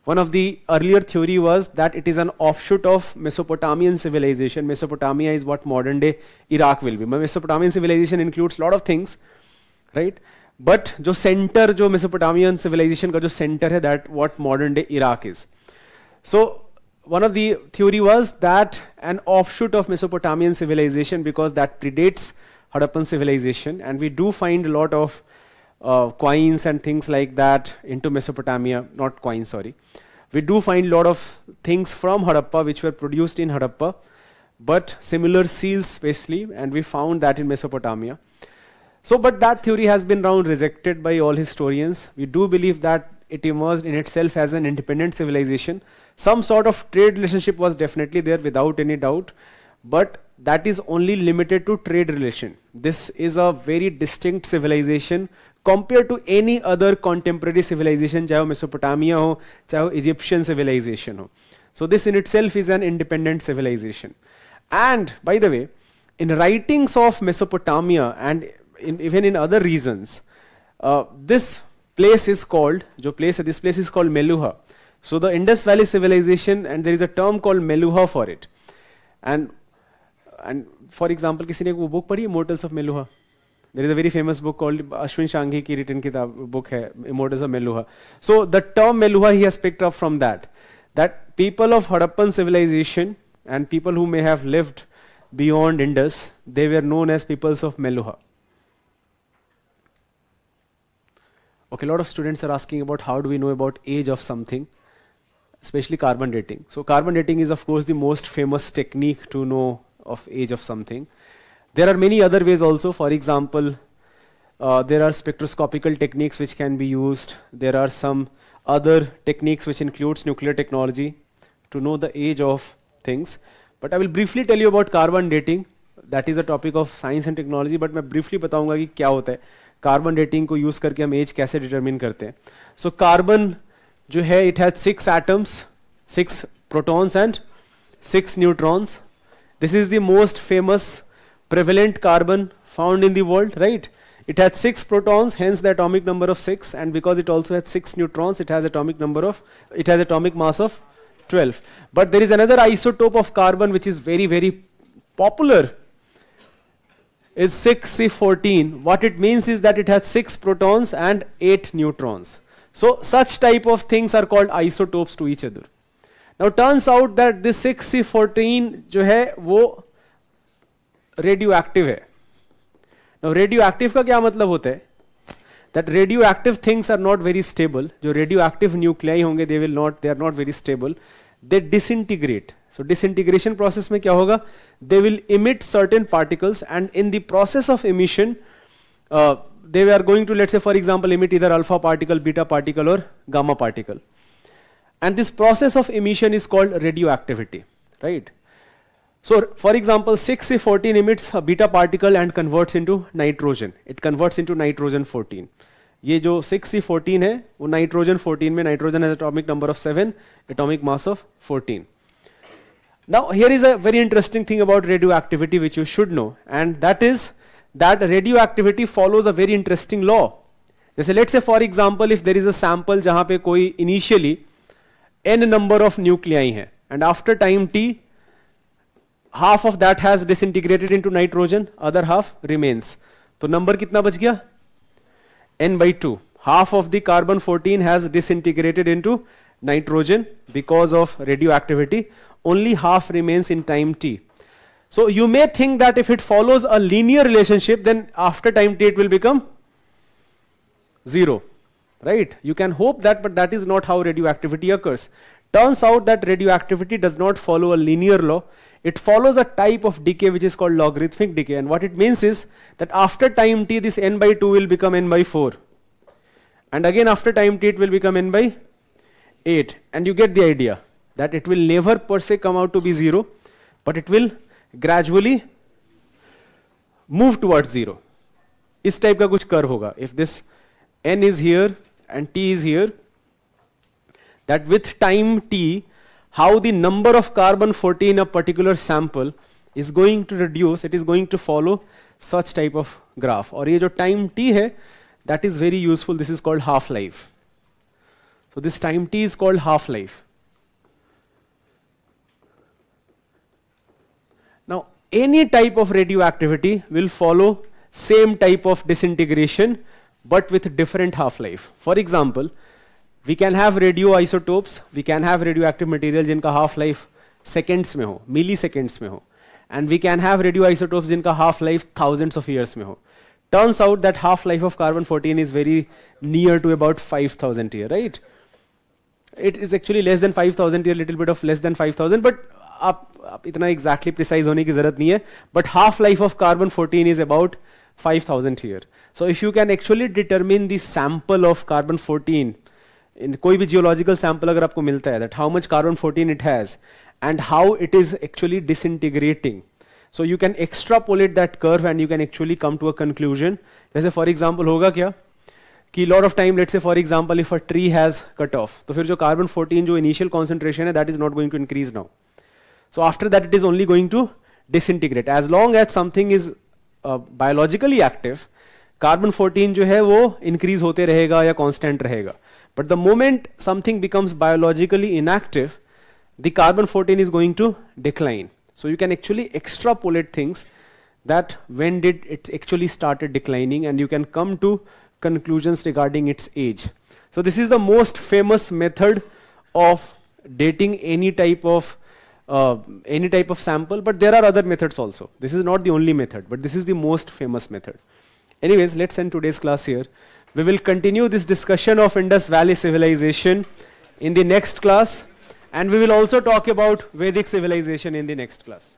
One of the earlier theory was that it is an offshoot of Mesopotamian civilization. Mesopotamia is what modern day Iraq will be. Mesopotamian civilization includes a lot of things, right? But जो center जो Mesopotamian civilization का जो center है, that what modern day Iraq is. So one of the theory was that an offshoot of Mesopotamian civilization, because that predates Harappan civilization, and we do find a lot of coins and things like that into Mesopotamia, not coins, sorry. We do find a lot of things from Harappa which were produced in Harappa, but similar seals especially, and we found that in Mesopotamia. So, but that theory has been now rejected by all historians. We do believe that it emerged in itself as an independent civilization. Some sort of trade relationship was definitely there without any doubt, but that is only limited to trade relation. This is a very distinct civilization compared to any other contemporary civilization, चाहे वो Mesopotamia हो, चाहे वो Egyptian civilization हो. So this in itself is an independent civilization. And by the way, in writings of Mesopotamia and even in other regions, this place is called, this place is called Meluha. So the Indus Valley civilization, and there is a term called Meluha for it. And for example, किसी ने वो book पढ़ी, Immortals of Meluha? There is a very famous book called Ashwin Shanghi ki written book hai, Immortals of Meluha. So the term Meluha he has picked up from that people of Harappan civilization and people who may have lived beyond Indus, they were known as peoples of Meluha. Okay, a lot of students are asking about how do we know about age of something, especially carbon dating. So carbon dating is of course the most famous technique to know of age of something. There are many other ways also. For example, there are spectroscopical techniques which can be used. There are some other techniques which includes nuclear technology to know the age of things. But I will briefly tell you about carbon dating. That is a topic of science and technology. But मैं briefly बताऊंगा कि क्या होता है. Carbon dating को use करके हम age कैसे determine करते हैं. So carbon जो है, it has 6 atoms, 6 protons and 6 neutrons. This is the most famous prevalent carbon found in the world, right? It has 6 protons, hence the atomic number of 6, and because it also has 6 neutrons, it has atomic mass of 12. But there is another isotope of carbon which is very, very popular. It's 6C14. What it means is that it has 6 protons and 8 neutrons. So such type of things are called isotopes to each other. Now turns out that this 6C14 जो है वो radioactive है. Now radioactive का क्या मतलब होता है? That radioactive things are not very stable. जो radioactive nuclei होंगे, they are not very stable. They disintegrate. So disintegration process में क्या होगा? They will emit certain particles, and in the process of emission, they are going to, let's say for example, emit either alpha particle, beta particle or gamma particle. And this process of emission is called radioactivity, right? So for example, 6C14 emits a beta particle and converts into nitrogen. It converts into nitrogen 14. ये जो 6C14 है, वो nitrogen 14 में, nitrogen has atomic number of 7, atomic mass of 14. Now here is a very interesting thing about radioactivity which you should know, and that is that radioactivity follows a very interesting law. जैसे let's say for example, if there is a sample जहाँ पे कोई initially n number of nuclei हैं, and after time t, half of that has disintegrated into nitrogen, other half remains. तो number कितना बच गया? n by 2. Half of the carbon 14 has disintegrated into nitrogen because of radioactivity. Only half remains in time t. So you may think that if it follows a linear relationship, then after time t it will become 0, right? You can hope that, but that is not how radioactivity occurs. Turns out that radioactivity does not follow a linear law. it follows a type of decay which is called logarithmic decay. And what it means is that after time t, this n by 2 will become n by 4. And again after time t, it will become n by 8. And you get the idea that it will never per se come out to be 0, but it will gradually move towards 0. इस type का कुछ curve होगा. If this n is here and t is here, that with time t, how the number of carbon-14 in a particular sample is going to reduce, it is going to follow such type of graph. और ये जो time t है, that is very useful. This is called half-life. So this time t is called half-life. Now, any type of radioactivity will follow same type of disintegration, but with different half-life. For example, we can have radioisotopes, we can have radioactive material जिनका half-life seconds में हो, milliseconds में हो, and we can have radioisotopes जिनका half-life thousands of years में हो. Turns out that half-life of carbon-14 is very near to about 5,000 years, right? It is actually less than 5,000 years, little bit of less than 5,000, but आप इतना exactly precise होने की ज़रूरत नहीं है. But half-life of carbon-14 is about 5,000 years. So if you can actually determine the sample of carbon-14, in कोई भी geological sample अगर आपको मिलता है, that how much carbon-14 it has and how it is actually disintegrating. So you can extrapolate that curve and you can actually come to a conclusion. जैसे for example होगा क्या कि lot of time, let's say for example if a tree has cut off, तो फिर जो carbon-14 जो initial concentration है, that is not going to increase now. So after that it is only going to disintegrate. As long as something is biologically active, carbon-14 जो है वो increase होते रहेगा या constant रहेगा. But the moment something becomes biologically inactive, the carbon-14 is going to decline. So you can actually extrapolate things that when did it actually started declining, and you can come to conclusions regarding its age. So this is the most famous method of dating any type of sample, but there are other methods also. This is not the only method, but this is the most famous method. Anyways, let's end today's class here. We will continue this discussion of Indus Valley civilization in the next class, and we will also talk about Vedic civilization in the next class.